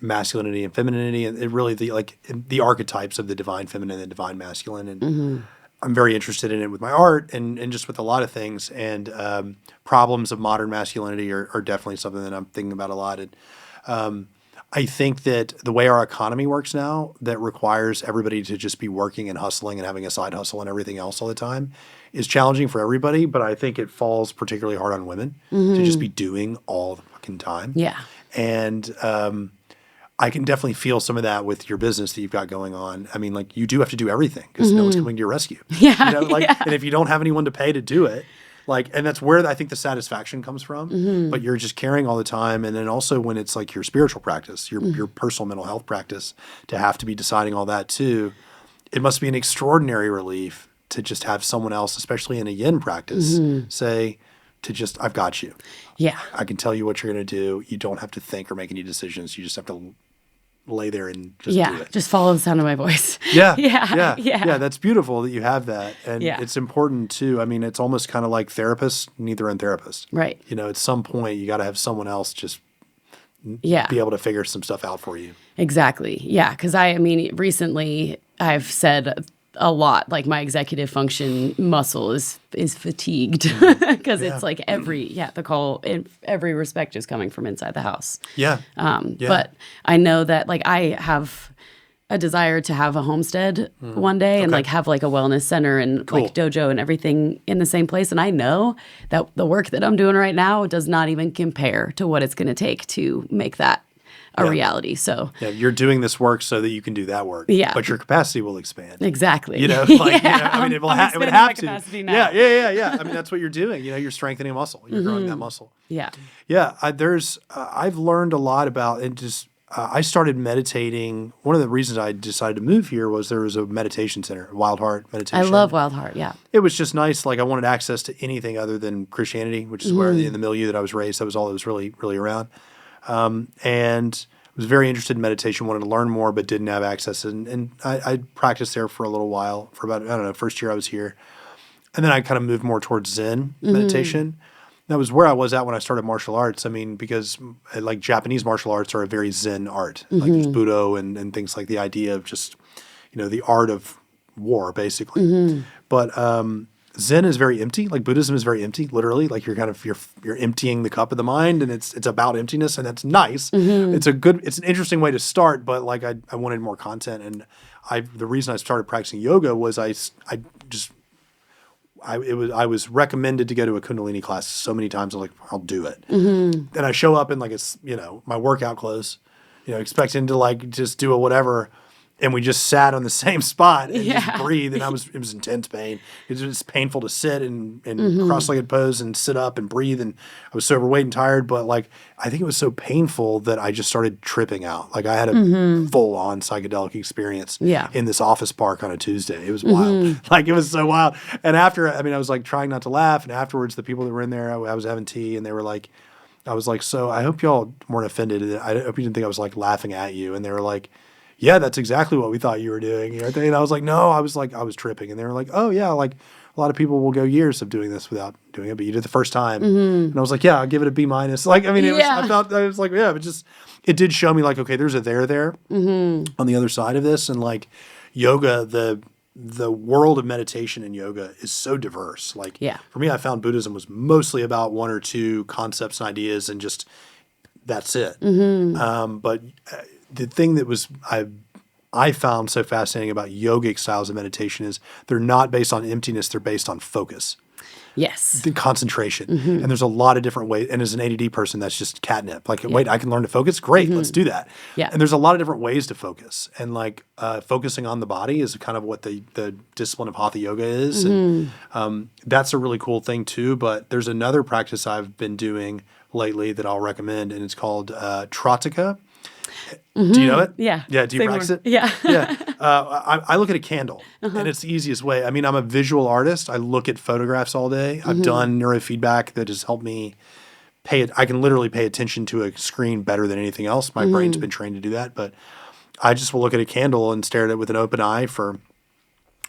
masculinity and femininity, and it really the archetypes of the divine feminine and the divine masculine. And I'm very interested in it with my art and just with a lot of things. And problems of modern masculinity are definitely something that I'm thinking about a lot. And I think that the way our economy works now, that requires everybody to just be working and hustling and having a side hustle and everything else all the time, is challenging for everybody. But I think it falls particularly hard on women to just be doing all the fucking time. Yeah. And I can definitely feel some of that with your business that you've got going on. You do have to do everything because no one's coming to your rescue. Yeah. And if you don't have anyone to pay to do it, and that's where I think the satisfaction comes from. But you're just carrying all the time. And then also when it's like your spiritual practice, your personal mental health practice, to have to be deciding all that too, it must be an extraordinary relief to just have someone else, especially in a yin practice, say to just, I've got you. Yeah. I can tell you what you're going to do. You don't have to think or make any decisions. You just have to lay there and just do it. Just follow the sound of my voice. Yeah. That's beautiful that you have that. And it's important too. It's almost kind of like therapists need their own therapist. Right. At some point you got to have someone else just be able to figure some stuff out for you. Exactly. Yeah. Because recently I've said a lot, like my executive function muscle is fatigued because it's like the call in every respect is coming from inside the house. But I know that like I have a desire to have a homestead one day and like have like a wellness center and like dojo and everything in the same place. And I know that the work that I'm doing right now does not even compare to what it's going to take to make that a reality. So you're doing this work so that you can do that work. But your capacity will expand. Exactly. It would have to. Now. Yeah. That's what you're doing. You're strengthening a muscle. You're growing that muscle. Yeah. I've learned a lot about it. I started meditating. One of the reasons I decided to move here was there was a meditation center, Wild Heart Meditation. I love Wild Heart. Yeah. It was just nice. Like I wanted access to anything other than Christianity, which is where in the milieu that I was raised, that was all that was really, really around. And was very interested in meditation, wanted to learn more, but didn't have access. And I practiced there for a little while, for about, first year I was here. And then I kind of moved more towards Zen meditation. That was where I was at when I started martial arts. Because like Japanese martial arts are a very Zen art. Like there's Budo and things like the idea of just, the art of war, basically. But Zen is very empty. Like Buddhism is very empty, literally. Like you're emptying the cup of the mind, and it's about emptiness, and that's nice. It's an interesting way to start, but like I wanted more content, and the reason I started practicing yoga was I was recommended to go to a Kundalini class so many times. I'm like, I'll do it. And I show up in like it's my workout clothes, expecting to like just do a whatever. And we just sat on the same spot and just breathe. And it was intense pain. It was just painful to sit and cross-legged pose and sit up and breathe. And I was so overweight and tired. But like, I think it was so painful that I just started tripping out. Like I had a full-on psychedelic experience in this office park on a Tuesday. It was wild. Like it was so wild. And after, I was like trying not to laugh. And afterwards, the people that were in there, I was having tea and they were like, I was like, so I hope y'all weren't offended. I hope you didn't think I was like laughing at you. And they were like, yeah, that's exactly what we thought you were doing. And I was like, no, I was tripping. And they were like, oh yeah, like a lot of people will go years of doing this without doing it, but you did it the first time. And I was like, yeah, I'll give it a B-. Like, I was like, yeah, but just, it did show me like, okay, there's a there on the other side of this. And like yoga, the world of meditation and yoga is so diverse. Like for me, I found Buddhism was mostly about one or two concepts and ideas and just, that's it. But the thing that I found so fascinating about yogic styles of meditation is they're not based on emptiness, they're based on focus. Yes. The concentration. And there's a lot of different ways. And as an ADD person, that's just catnip. Like, wait, I can learn to focus? Great, let's do that. Yeah. And there's a lot of different ways to focus. And like focusing on the body is kind of what the discipline of Hatha yoga is. And that's a really cool thing too. But there's another practice I've been doing lately that I'll recommend, and it's called Tratika. Do you know it? Yeah. Yeah. Do you practice it? Yeah. Yeah. I look at a candle, and it's the easiest way. I'm a visual artist. I look at photographs all day. I've done neurofeedback that has helped me I can literally pay attention to a screen better than anything else. My brain's been trained to do that. But I just will look at a candle and stare at it with an open eye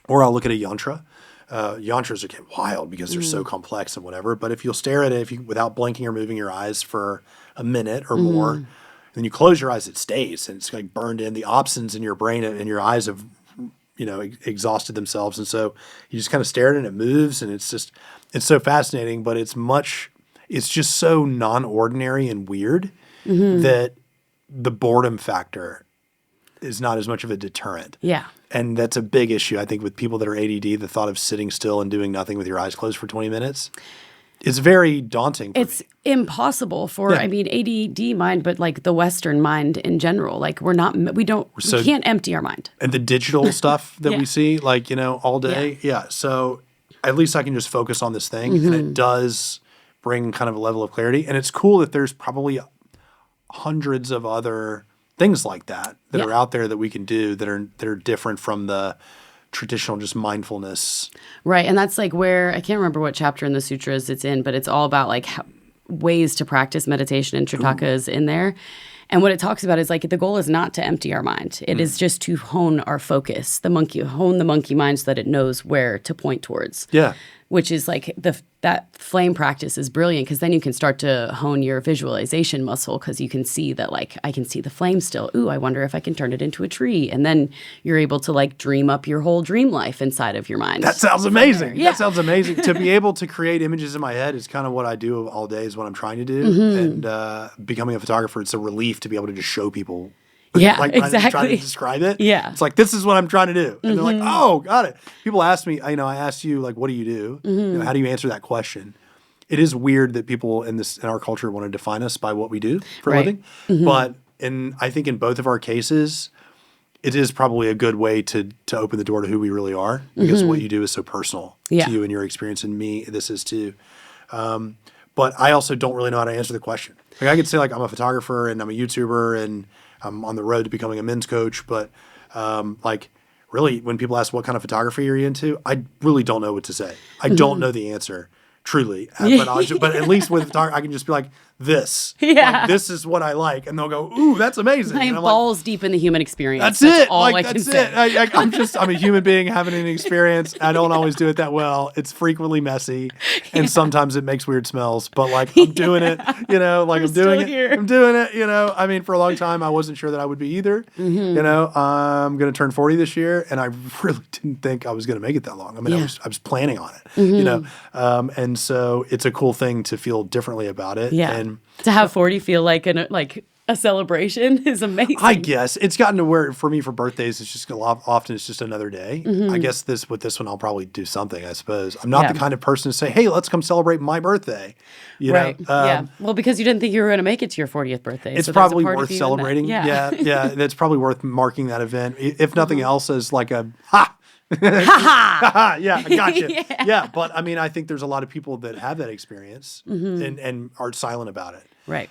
or I'll look at a yantra. Yantras get wild because they're so complex and whatever. But if you'll stare at it without blinking or moving your eyes for a minute or more, then you close your eyes, it stays, and it's like burned in. The opsins in your brain and your eyes have, exhausted themselves. And so you just kind of stare at it and it moves, and it's so fascinating, but it's just so non-ordinary and weird that the boredom factor is not as much of a deterrent. Yeah. And that's a big issue, I think, with people that are ADD. The thought of sitting still and doing nothing with your eyes closed for 20 minutes is very daunting for It's me. impossible for, ADD mind, but like the Western mind in general. Like we can't empty our mind. And the digital stuff that we see, like, all day. Yeah. So at least I can just focus on this thing, and it does bring kind of a level of clarity. And it's cool that there's probably hundreds of other things like that are out there that we can do that are different from the traditional just mindfulness. Right. And that's like where, I can't remember what chapter in the sutras it's in, but it's all about like ways to practice meditation, and Tritaka is in there. And what it talks about is like the goal is not to empty our mind. It is just to hone our focus, hone the monkey mind so that it knows where to point towards. Yeah. Which is like that flame practice is brilliant, because then you can start to hone your visualization muscle, because you can see that like I can see the flame still. Ooh, I wonder if I can turn it into a tree. And then you're able to like dream up your whole dream life inside of your mind. That sounds amazing. Yeah. That sounds amazing. To be able to create images in my head is kind of what I do all day, is what I'm trying to do. And becoming a photographer, it's a relief to be able to just show people. Yeah, like, exactly. Trying to describe it. Yeah. It's like, this is what I'm trying to do. And they're like, oh, got it. People ask me, I asked you, like, what do you do? How do you answer that question? It is weird that people in our culture want to define us by what we do for a living. But I think in both of our cases, it is probably a good way to open the door to who we really are, because what you do is so personal to you and your experience, and me, this is too. But I also don't really know how to answer the question. Like I could say like I'm a photographer and I'm a YouTuber and I'm on the road to becoming a men's coach, but like really when people ask what kind of photography are you into, I really don't know what to say. I don't know the answer truly, but at least with photography, I can just be like, this. Yeah. Like, this is what I like. And they'll go, ooh, that's amazing. I'm and I'm balls deep in the human experience. That's That's it. all Like, I that's can it. say. I'm a human being having an experience. I don't always do it that well. It's frequently messy. And sometimes it makes weird smells, but like I'm doing it, like I'm doing it. here. I'm doing it, I mean, for a long time, I wasn't sure that I would be either. I'm going to turn 40 this year, and I really didn't think I was going to make it that long. I mean, I was planning on it, and so it's a cool thing to feel differently about it. Yeah. And to have 40 feel like a celebration is amazing. I guess it's gotten to where for me for birthdays it's just often it's just another day. I guess with this one I'll probably do something. I suppose I'm not the kind of person to say, "Hey, let's come celebrate my birthday." Right. Well, because you didn't think you were going to make it to your 40th birthday. It's so probably there's a part worth of you in celebrating. that. Yeah. That's probably worth marking that event, if nothing else, as like a ha. Yeah, I got you. Yeah, but I mean, I think there's a lot of people that have that experience and are silent about it. Right.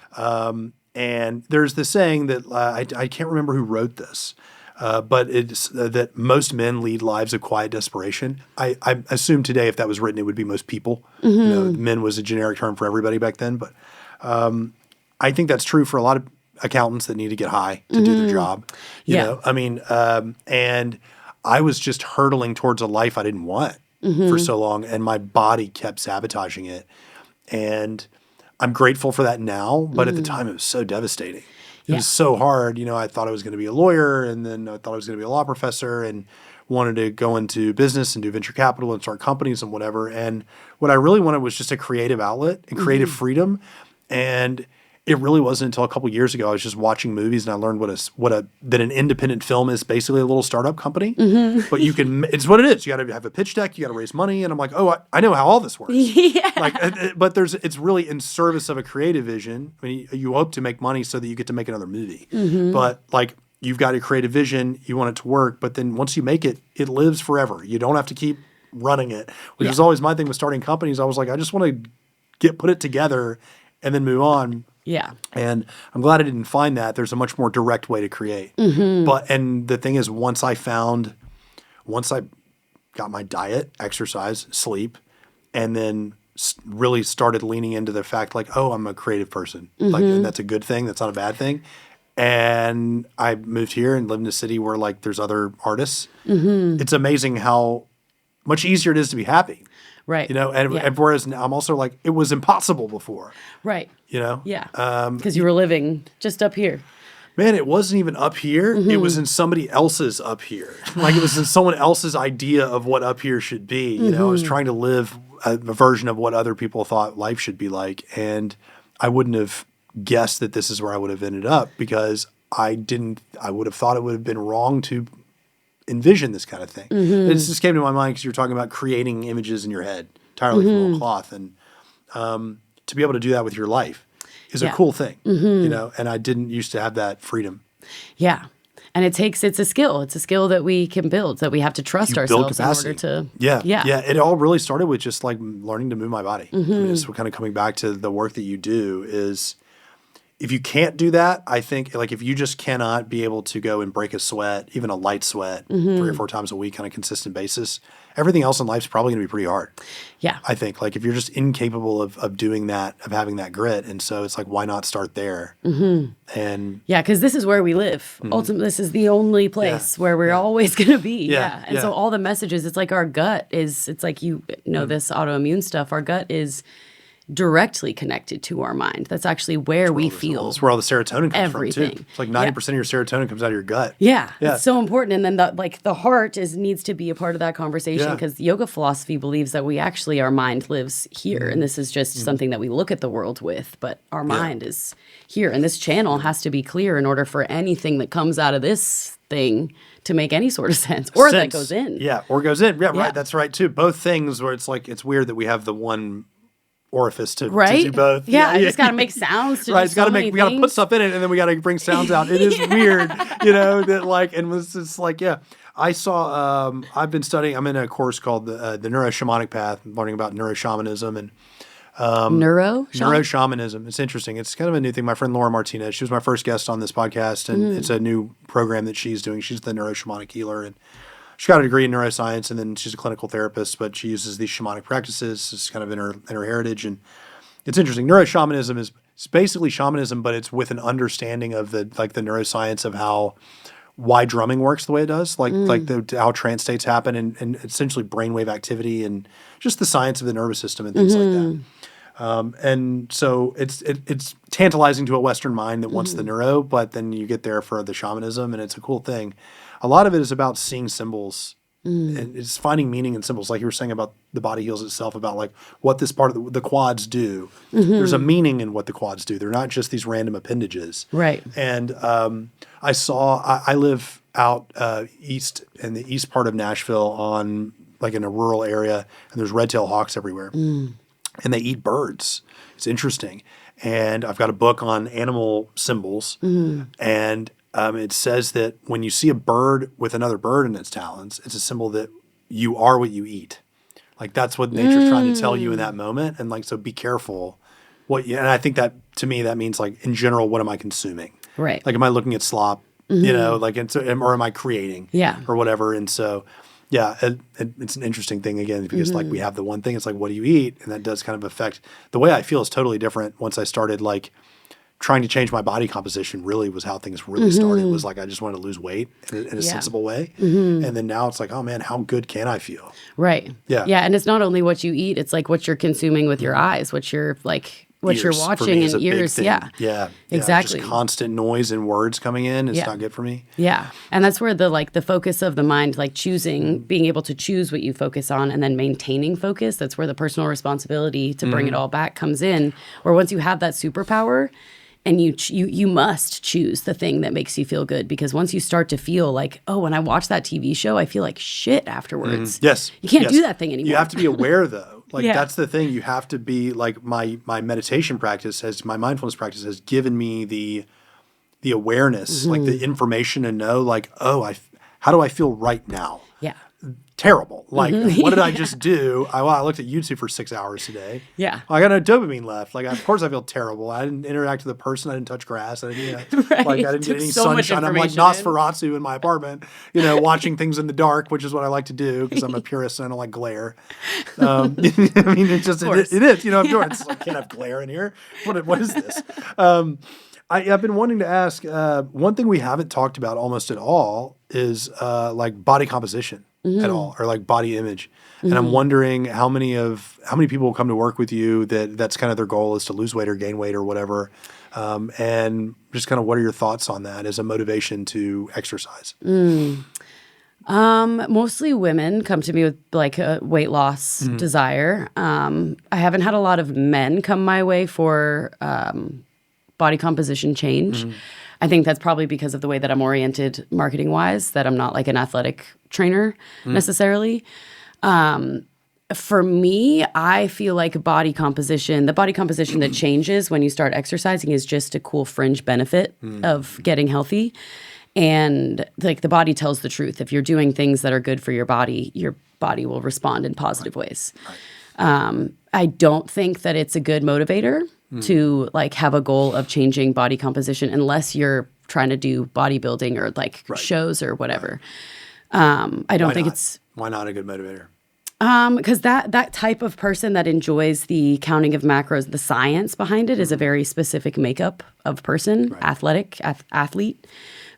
And there's this saying that I can't remember who wrote this, but it's that most men lead lives of quiet desperation. I assume today, if that was written, it would be most people. Men was a generic term for everybody back then, but I think that's true for a lot of accountants that need to get high to do their job. You know, I mean, and I was just hurtling towards a life I didn't want for so long, and my body kept sabotaging it. And I'm grateful for that now, but at the time it was so devastating. It was so hard. I thought I was going to be a lawyer, and then I thought I was going to be a law professor, and wanted to go into business and do venture capital and start companies and whatever. And what I really wanted was just a creative outlet and creative freedom. And it really wasn't until a couple of years ago I was just watching movies and I learned that an independent film is basically a little startup company. But it's what it is. You got to have a pitch deck, you got to raise money, and I'm like, oh, I know how all this works. But it's really in service of a creative vision. I mean, you hope to make money so that you get to make another movie. But like you've got a creative vision, you want it to work, but then once you make it, it lives forever. You don't have to keep running it, which is always my thing with starting companies. I was like, I just want to put it together and then move on. Yeah. And I'm glad I didn't find that. There's a much more direct way to create. And the thing is, once I got my diet, exercise, sleep, and then really started leaning into the fact like, oh, I'm a creative person. Like, and that's a good thing. That's not a bad thing. And I moved here and lived in a city where like there's other artists. It's amazing how much easier it is to be happy. Right. And whereas now I'm also like, it was impossible before. Right. Yeah. Because you were living just up here. Man, it wasn't even up here. It was in somebody else's up here. Like it was in someone else's idea of what up here should be. I was trying to live a version of what other people thought life should be like. And I wouldn't have guessed that this is where I would have ended up because I would have thought it would have been wrong to envision this kind of thing. It just came to my mind because you were talking about creating images in your head entirely from whole cloth. And to be able to do that with your life is a cool thing, and I didn't used to have that freedom. Yeah. And it's a skill. It's a skill that we can build, that we have to trust ourselves in order to. Yeah. It all really started with just like learning to move my body. I mean, it's kind of coming back to the work that you do is if you can't do that, I think like if you just cannot be able to go and break a sweat, even a light sweat 3 or 4 times a week on a consistent basis, everything else in life is probably going to be pretty hard. Yeah. I think like if you're just incapable of doing that, of having that grit. And so it's like, why not start there? And yeah, because this is where we live. Ultimately, this is the only place where we're always going to be. And so all the messages, it's like our gut it's like, this autoimmune stuff, our gut is directly connected to our mind. That's actually where we feel. That's where all the serotonin comes from too. It's like 90% of your serotonin comes out of your gut. Yeah. It's so important. And then the heart needs to be a part of that conversation because yoga philosophy believes that our mind lives here. And this is just something that we look at the world with, but our mind is here. And this channel has to be clear in order for anything that comes out of this thing to make any sort of sense. Or that goes in. Yeah. Or goes in. Yeah. Right. That's right too. Both things where it's like, it's weird that we have the one orifice to do both. Yeah, I just got to make sounds to It's got to make, we got to put stuff in it and then we got to bring sounds out. It is weird, that like, and it's just like, I saw, I've been studying, I'm in a course called the Neuro-Shamanic Path, learning about Neuro-Shamanism and Neuro-Shamanism. It's interesting. It's kind of a new thing. My friend Laura Martinez, she was my first guest on this podcast and it's a new program that she's doing. She's the Neuro-Shamanic healer and she got a degree in neuroscience, and then she's a clinical therapist, but she uses these shamanic practices. It's kind of in her heritage, and it's interesting. Neuro-Shamanism is it's basically shamanism, but it's with an understanding of the neuroscience of why drumming works the way it does, how trance states happen and essentially brainwave activity and just the science of the nervous system and things like that. And so it's tantalizing to a Western mind that wants the neuro, but then you get there for the shamanism and it's a cool thing. A lot of it is about seeing symbols and it's finding meaning in symbols. Like you were saying about the body heals itself, about like what this part of the quads do. There's a meaning in what the quads do. They're not just these random appendages. Right. And I live out east in the east part of Nashville on like in a rural area, and there's red-tailed hawks everywhere. And they eat birds. It's interesting. And I've got a book on animal symbols. And it says that when you see a bird with another bird in its talons, it's a symbol that you are what you eat. Like that's what nature's trying to tell you in that moment. And like, so be careful and I think that to me, that means like in general, what am I consuming? Right. Like, am I looking at slop, you know, like, or am I creating or whatever? And so, yeah, it's an interesting thing again, because like we have the one thing, it's like, what do you eat? And that does kind of affect the way I feel is totally different. Once I started like trying to change my body composition really was how things really started. Was like, I just wanted to lose weight in a sensible way. And then now it's like, oh man, how good can I feel? Right. Yeah. Yeah. And it's not only what you eat, it's like what you're consuming with your eyes, what you're like, what Ears, you're for watching me, is and a big ears. thing. Yeah. Exactly. Just constant noise and words coming in. It's not good for me. Yeah. And that's where the focus of the mind, like choosing, being able to choose what you focus on and then maintaining focus. That's where the personal responsibility to bring it all back comes in. Or once you have that superpower and you must choose the thing that makes you feel good, because once you start to feel like, oh, when I watch that TV show, I feel like shit afterwards. Yes. You can't do that thing anymore. You have to be aware though. Like that's the thing. You have to be like my meditation practice my mindfulness practice has given me the awareness, like the information to know like, oh, how do I feel right now? Yeah. Terrible. Like, what did I just do? I looked at YouTube for 6 hours today. Yeah. I got no dopamine left. Like, of course I feel terrible. I didn't interact with a person. I didn't touch grass. I didn't, Right. like, I didn't get any so much sunshine. I'm like Nosferatu in my apartment, watching things in the dark, which is what I like to do because I'm a purist and I don't like glare. I mean, it's just, it is, it's like, can't have glare in here. What is this? I've been wanting to ask, one thing we haven't talked about almost at all is like body composition at all, or like body image. And I'm wondering how many people will come to work with you that's kind of their goal is to lose weight or gain weight or whatever. And just kind of what are your thoughts on that as a motivation to exercise? Mostly women come to me with like a weight loss desire. I haven't had a lot of men come my way for body composition change. I think that's probably because of the way that I'm oriented marketing wise, that I'm not like an athletic trainer necessarily. For me, I feel like the body composition that changes when you start exercising is just a cool fringe benefit of getting healthy. And like the body tells the truth. If you're doing things that are good for your body will respond in positive ways. Right. I don't think that it's a good motivator to like have a goal of changing body composition unless you're trying to do bodybuilding or like shows or whatever. I don't think it's... Why not a good motivator? Because that type of person that enjoys the counting of macros, the science behind it is a very specific makeup of person, athlete,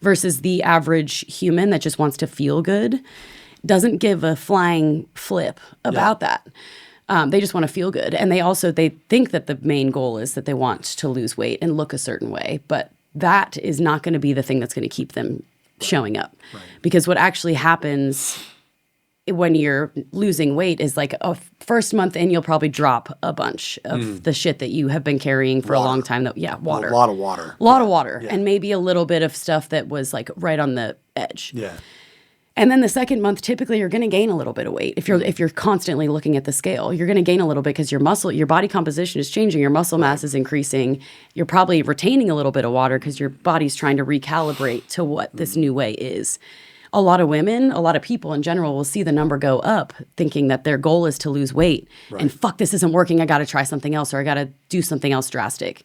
versus the average human that just wants to feel good, doesn't give a flying flip about that. They just want to feel good. And they think that the main goal is that they want to lose weight and look a certain way. But that is not going to be the thing that's going to keep them showing up. Right. Because what actually happens when you're losing weight is like first month in, you'll probably drop a bunch of the shit that you have been carrying for a long time. Water. A lot of water. A lot of water. And maybe a little bit of stuff that was like right on the edge. Yeah. And then the second month, typically you're going to gain a little bit of weight. If you're constantly looking at the scale, you're going to gain a little bit because your body composition is changing, your muscle mass is increasing. You're probably retaining a little bit of water because your body's trying to recalibrate to what this new way is. A lot of women, a lot of people in general will see the number go up thinking that their goal is to lose weight. Right. And fuck, this isn't working. I got to try something else, or I got to do something else drastic.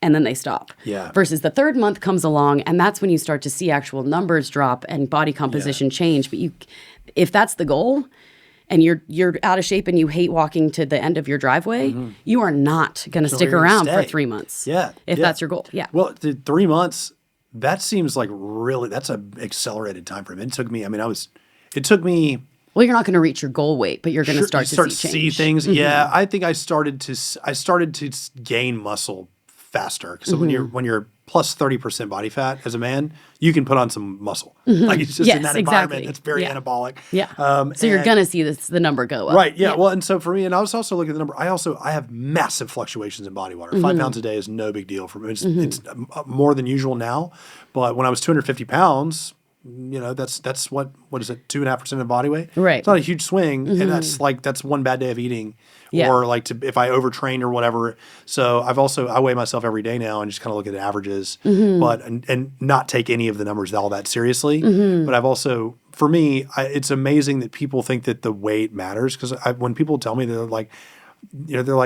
And then they stop. Yeah. Versus the third month comes along, and that's when you start to see actual numbers drop and body composition change. But if that's the goal, and you're out of shape and you hate walking to the end of your driveway, you are not going to stick you're gonna around for stay. 3 months. Yeah. If yeah. that's your goal. Yeah. Well, the 3 months, that seems like really, that's an accelerated time frame. It took me, Well, you're not going to reach your goal weight, but you're going to start to see see change. things. Yeah. I think I started to gain muscle faster. So when you're plus 30% body fat as a man, you can put on some muscle. Like it's just in that environment. It's very anabolic. Yeah. So you're going to see the number go up. Right. Yeah. Well, and so for me, and I was also looking at the number, I have massive fluctuations in body water. 5 pounds a day is no big deal for me. It's more than usual now. But when I was 250 pounds, that's what is it, 2.5% of body weight? Right. It's not a huge swing. And that's one bad day of eating. Yeah. Or like if I overtrain or whatever. So I weigh myself every day now and just kind of look at the averages, but and not take any of the numbers all that seriously. But I've also, for me, it's amazing that people think that the weight matters, because when people tell me, they're like,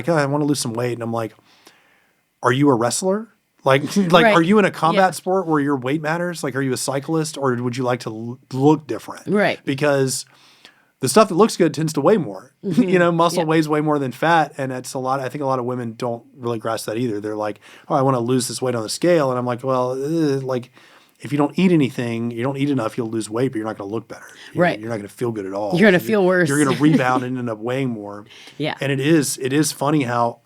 oh, I want to lose some weight, and I'm like, are you a wrestler? Like, Right. Are you in a combat sport where your weight matters? Like, are you a cyclist, or would you like to look different? Right. Because the stuff that looks good tends to weigh more. Muscle weighs way more than fat, and it's a lot. I think a lot of women don't really grasp that either. They're like, "Oh, I want to lose this weight on the scale," and I'm like, "Well, if you don't eat anything, you don't eat enough, you'll lose weight, but you're not going to look better. You're not going to feel good at all. You're going to feel worse. You're going to rebound and end up weighing more." Yeah. And it is funny how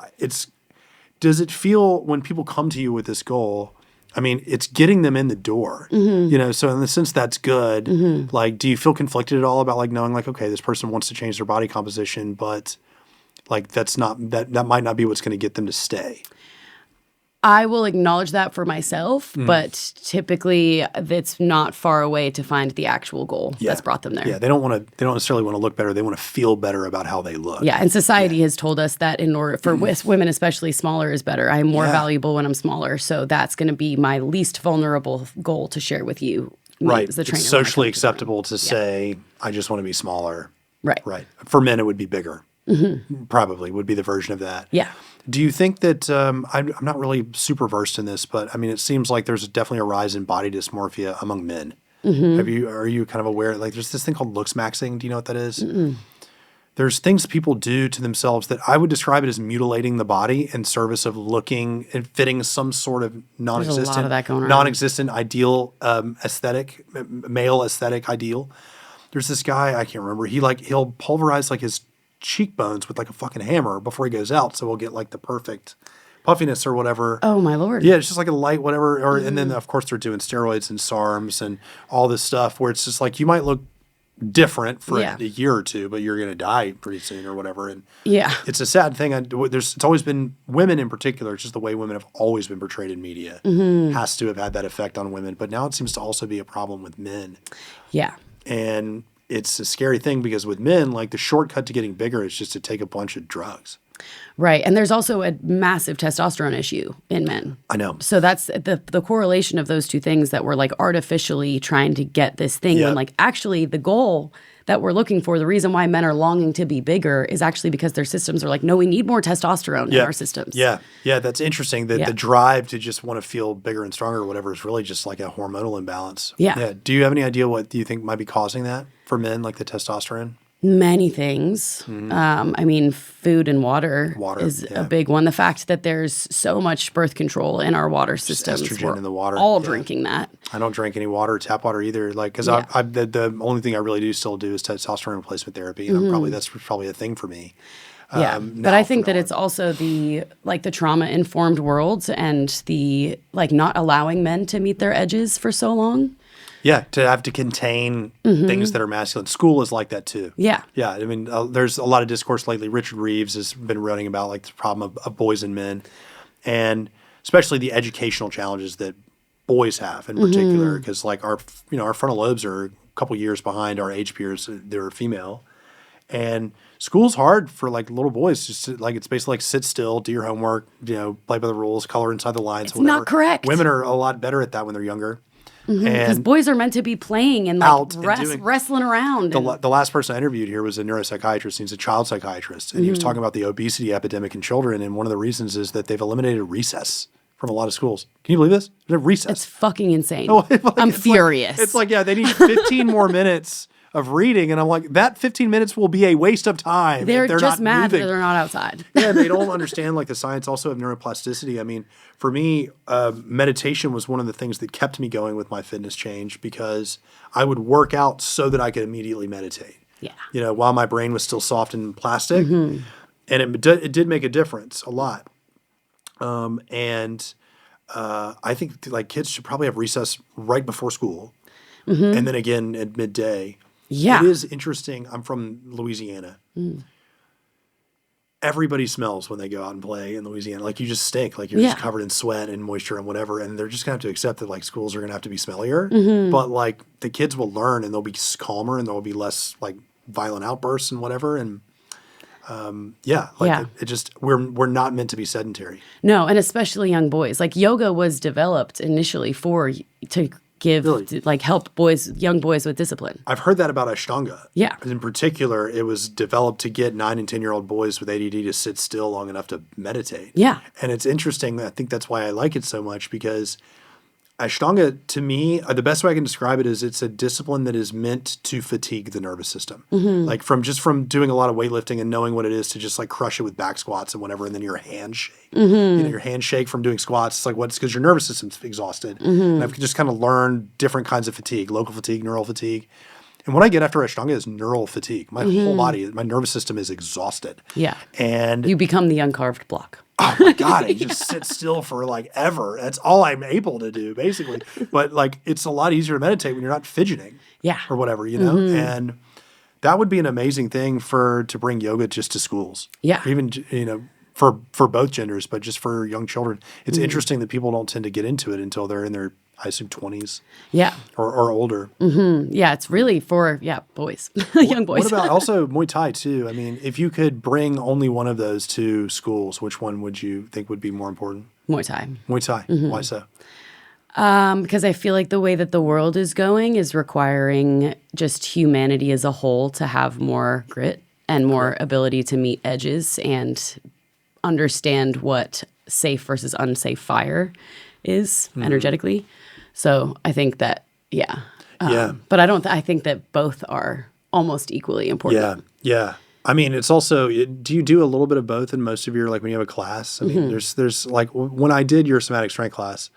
does it feel when people come to you with this goal? I mean, it's getting them in the door, so in the sense that's good. Like, do you feel conflicted at all about like knowing like, okay, this person wants to change their body composition, but like that might not be what's going to get them to stay? I will acknowledge that for myself, but typically it's not far away to find the actual goal that's brought them there. Yeah, they don't necessarily want to look better. They want to feel better about how they look. Yeah, and society has told us that in order for women, especially, smaller is better. I'm more valuable when I'm smaller, so that's going to be my least vulnerable goal to share with you. Right, As the trainer, it's socially acceptable to say, I just want to be smaller. Right. Right. For men, it would be bigger. Probably would be the version of that. Yeah. Do you think that I'm not really super versed in this, but I mean, it seems like there's definitely a rise in body dysmorphia among men. Are you kind of aware? Like, there's this thing called looks maxing. Do you know what that is? There's things people do to themselves that I would describe it as mutilating the body in service of looking and fitting some sort of non-existent, There's a lot of that going on. non-existent ideal aesthetic, male aesthetic ideal. There's this guy, I can't remember. He'll pulverize like his cheekbones with like a fucking hammer before he goes out, so we'll get like the perfect puffiness or whatever. Oh my Lord. Yeah, it's just like a light whatever. And then of course they're doing steroids and SARMs and all this stuff where it's just like you might look different for a year or two, but you're going to die pretty soon or whatever. And it's a sad thing. It's always been women in particular. It's just the way women have always been portrayed in media has to have had that effect on women. But now it seems to also be a problem with men. Yeah. And it's a scary thing because with men, like the shortcut to getting bigger is just to take a bunch of drugs. Right. And there's also a massive testosterone issue in men. I know. So that's the correlation of those two things, that we're like artificially trying to get this thing when like actually the goal that we're looking for, the reason why men are longing to be bigger is actually because their systems are like, no, we need more testosterone in our systems. Yeah. Yeah. That's interesting. That the drive to just want to feel bigger and stronger or whatever is really just like a hormonal imbalance. Yeah. Do you have any idea what do you think might be causing that for men, like the testosterone? Many things. I mean, food and water is a big one. The fact that there's so much birth control in our water systems. Just estrogen in the water. All drinking that. I don't drink any water, tap water either. Like, because the only thing I really do still do is testosterone replacement therapy, and that's probably a thing for me. Yeah, but I think that it's also the trauma informed world and the like not allowing men to meet their edges for so long. Yeah, to have to contain things that are masculine. School is like that too. Yeah. Yeah, I mean, there's a lot of discourse lately. Richard Reeves has been writing about like the problem of boys and men, and especially the educational challenges that boys have in particular, because like our frontal lobes are a couple years behind our age peers. They're female, and school's hard for like little boys. Just like it's basically like sit still, do your homework, play by the rules, color inside the lines. It's whatever. Not correct. Women are a lot better at that when they're younger. Because boys are meant to be playing and like wrestling around. The last person I interviewed here was a neuropsychiatrist. He's a child psychiatrist, and he was talking about the obesity epidemic in children. And one of the reasons is that they've eliminated recess from a lot of schools. Can you believe this? There's recess. It's fucking insane. I'm furious. It's like they need 15 more minutes of reading. And I'm like, that 15 minutes will be a waste of time. They're if they're just not mad moving. that they're not outside. Yeah, they don't understand like the science also of neuroplasticity. I mean, for me, meditation was one of the things that kept me going with my fitness change because I would work out so that I could immediately meditate. Yeah. You know, while my brain was still soft and plastic. And it did make a difference a lot. I think like kids should probably have recess right before school and then again at midday. Yeah. It is interesting. I'm from Louisiana. Everybody smells when they go out and play in Louisiana. Like you just stink. Like you're just covered in sweat and moisture and whatever. And they're just going to have to accept that like schools are going to have to be smellier. But like the kids will learn and they'll be calmer and there'll be less like violent outbursts and whatever. And it just we're not meant to be sedentary. No, and especially young boys. Like yoga was developed initially to give like help young boys with discipline. I've heard that about Ashtanga. Yeah. In particular, it was developed to get 9 and 10-year-old boys with ADD to sit still long enough to meditate. Yeah. And it's interesting. I think that's why I like it so much because Ashtanga, to me, the best way I can describe it is it's a discipline that is meant to fatigue the nervous system. Like from doing a lot of weightlifting and knowing what it is to just like crush it with back squats and whatever, and then your hands shake. You know, your hands shake from doing squats. It's like it's because your nervous system's exhausted. And I've just kind of learned different kinds of fatigue, local fatigue, neural fatigue. And what I get after Ashtanga is neural fatigue. My whole body, my nervous system is exhausted. Yeah. And you become the uncarved block. Oh my God, I just sit still for like ever. That's all I'm able to do, basically. But like, it's a lot easier to meditate when you're not fidgeting. Yeah. Or whatever, you know? And that would be an amazing thing to bring yoga just to schools. Yeah. Or even, you know, for both genders, but just for young children. It's interesting that people don't tend to get into it until they're in their, I assume, 20s. Yeah. Or older. Yeah, it's really for, boys, young boys. What about also Muay Thai too? I mean, if you could bring only one of those to schools, which one would you think would be more important? Muay Thai. Muay Thai. Why so? Because I feel like the way that the world is going is requiring just humanity as a whole to have more grit and more ability to meet edges and understand what safe versus unsafe fire is energetically. So I think that, but I think that both are almost equally important. Yeah. I mean, it's also, do you do a little bit of both in most of your, like when you have a class? I mean, there's like, when I did your Somatic Strength class,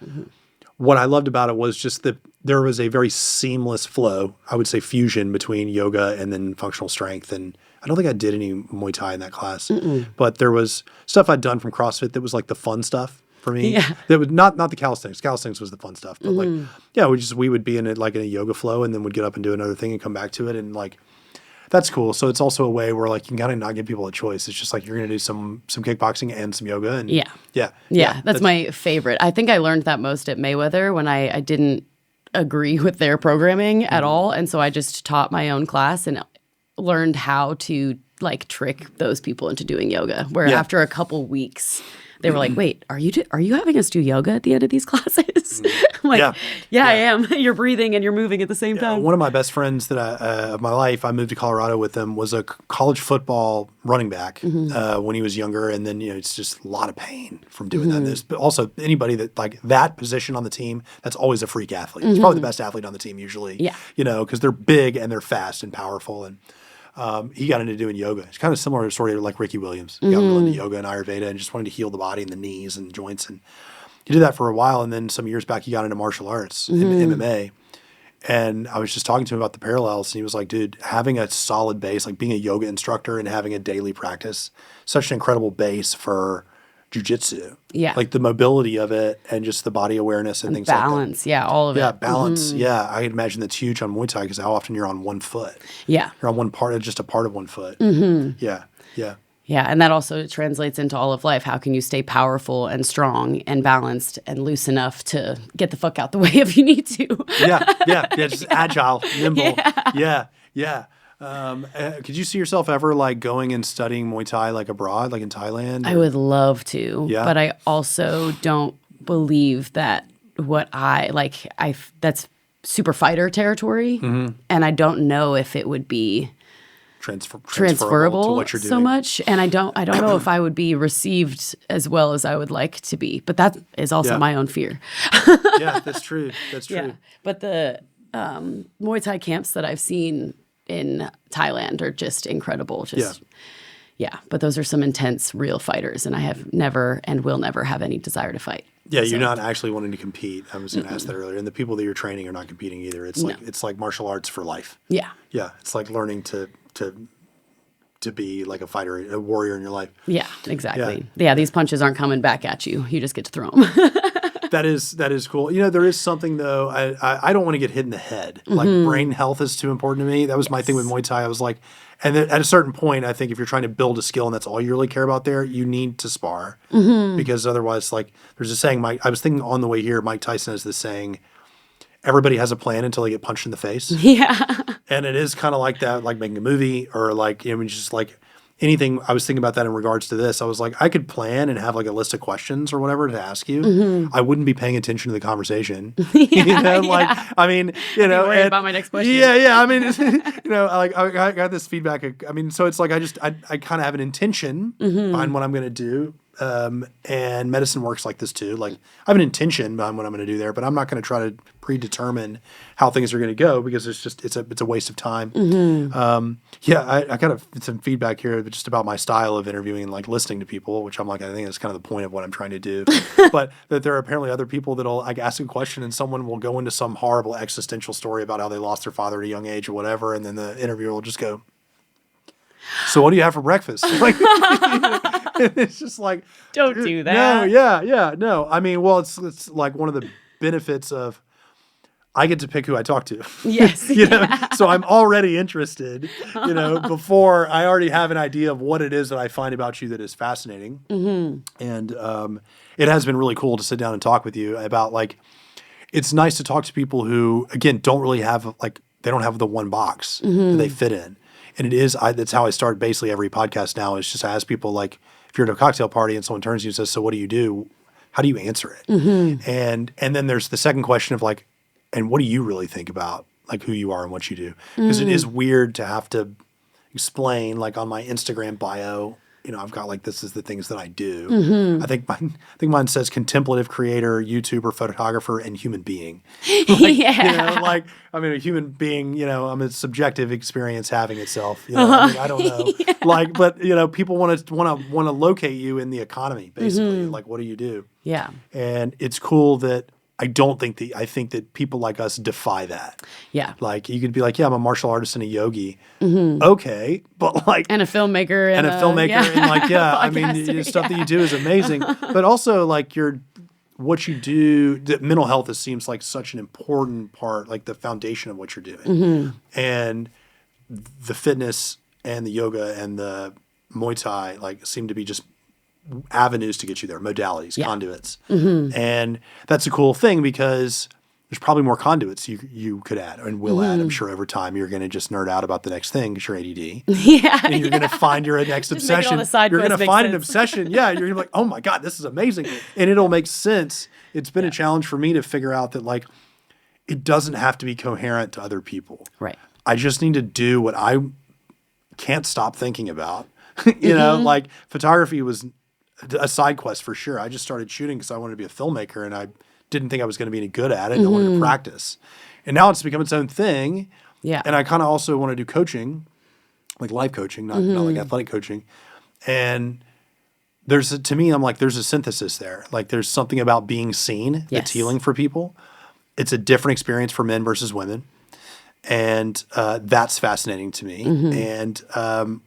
what I loved about it was just that there was a very seamless flow, I would say fusion between yoga and then functional strength. And I don't think I did any Muay Thai in that class, but there was stuff I'd done from CrossFit that was like the fun stuff for me. Yeah. That was not the calisthenics. Calisthenics was the fun stuff, but we would be in it like in a yoga flow and then would get up and do another thing and come back to it. And like, that's cool. So it's also a way where like you can kind of not give people a choice. It's just like you're going to do some kickboxing and some yoga. And yeah. That's my favorite. I think I learned that most at Mayweather when I didn't agree with their programming at all. And so I just taught my own class and learned how to like trick those people into doing yoga. Where after a couple weeks, they were like, "Wait, are you having us do yoga at the end of these classes?" I'm like, I am. You're breathing and you're moving at the same time. One of my best friends of my life, I moved to Colorado with him, was a college football running back when he was younger, and then it's just a lot of pain from doing that. But also anybody that like that position on the team, that's always a freak athlete. It's probably the best athlete on the team usually. Yeah, because they're big and they're fast and powerful and. He got into doing yoga. It's kind of similar to story like Ricky Williams. He got into yoga and Ayurveda and just wanted to heal the body and the knees and joints. And he did that for a while. And then some years back, he got into martial arts, MMA. And I was just talking to him about the parallels. And he was like, dude, having a solid base, like being a yoga instructor and having a daily practice, such an incredible base for jiu-jitsu. Yeah. Like the mobility of it and just the body awareness and things balance, like that. All of it. Yeah, balance. Yeah, I imagine that's huge on Muay Thai because how often you're on one foot. Yeah. You're on one part, just a part of one foot. Yeah. Yeah, and that also translates into all of life. How can you stay powerful and strong and balanced and loose enough to get the fuck out the way if you need to? Just agile, nimble. Yeah. Could you see yourself ever like going and studying Muay Thai like abroad, like in Thailand? I would love to, but I also don't believe that that's super fighter territory, and I don't know if it would be transferable to what you're doing so much, and I don't know if I would be received as well as I would like to be. But that is also my own fear. Yeah, that's true. That's true. Yeah. But the Muay Thai camps that I've seen in Thailand are just incredible. Yeah, but those are some intense, real fighters, and I have never and will never have any desire to fight. Yeah, you're not actually wanting to compete. I was going to ask that earlier. And the people that you're training are not competing either. It's like martial arts for life. Yeah. Yeah, it's like learning to be like a fighter, a warrior in your life. Yeah, exactly. Yeah, these punches aren't coming back at you. You just get to throw them. That is cool. You know, there is something though. I don't want to get hit in the head. Like brain health is too important to me. That was my thing with Muay Thai. I was like, and then at a certain point, I think if you're trying to build a skill and that's all you really care about there, you need to spar because otherwise, like there's a saying. I was thinking on the way here, Mike Tyson has this saying: everybody has a plan until they get punched in the face. Yeah, and it is kind of like that, like making a movie or like just like. Anything, I was thinking about that in regards to this. I was like, I could plan and have like a list of questions or whatever to ask you. I wouldn't be paying attention to the conversation. I mean, worried about my next question. Yeah. I mean, I got this feedback. I mean, so it's like I kind of have an intention behind what I'm going to do. And medicine works like this too. Like I have an intention behind what I'm going to do there, but I'm not going to try to predetermine how things are going to go because it's a waste of time. I got some feedback here just about my style of interviewing and like listening to people, which I'm like, I think that's kind of the point of what I'm trying to do. But that there are apparently other people that'll like ask a question and someone will go into some horrible existential story about how they lost their father at a young age or whatever. And then the interviewer will just go, so what do you have for breakfast? Like, it's just like, don't do that. No. I mean, well, it's like one of the benefits of I get to pick who I talk to. Yes. So I'm already interested, before I already have an idea of what it is that I find about you that is fascinating. And it has been really cool to sit down and talk with you about like, it's nice to talk to people who, again, don't really have like, they don't have the one box that they fit in. And that's how I start basically every podcast now is just ask people like, if you're at a cocktail party and someone turns to you and says, so what do you do? How do you answer it? And then there's the second question of like, and what do you really think about like who you are and what you do? Because it is weird to have to explain like on my Instagram bio, I've got like, this is the things that I do. I think mine says contemplative creator, YouTuber, photographer, and human being. Like, a human being, I'm a subjective experience having itself, I don't know. Like, but people want to locate you in the economy, basically. Like, what do you do? Yeah. And it's cool that I think that people like us defy that. Yeah. Like you could be like, yeah, I'm a martial artist and a yogi. Okay. But like. And a filmmaker. And and like, yeah, I mean, the stuff that you do is amazing. But also like what you do, the mental health seems like such an important part, like the foundation of what you're doing. And the fitness and the yoga and the Muay Thai like seem to be just avenues to get you there, modalities, conduits. And that's a cool thing because there's probably more conduits you could add and will add. I'm sure over time you're going to just nerd out about the next thing because you're ADD. And you're going to find your next obsession. You're going to find an obsession. Yeah. You're going to be like, oh my God, this is amazing. And it'll make sense. It's been a challenge for me to figure out that like, it doesn't have to be coherent to other people. Right. I just need to do what I can't stop thinking about. Like photography was a side quest for sure. I just started shooting because I wanted to be a filmmaker and I didn't think I was going to be any good at it. And I wanted to practice. And now it's become its own thing. Yeah. And I kind of also want to do coaching, like life coaching, not like athletic coaching. And to me, I'm like, there's a synthesis there. Like there's something about being seen that's healing for people. It's a different experience for men versus women. And that's fascinating to me. And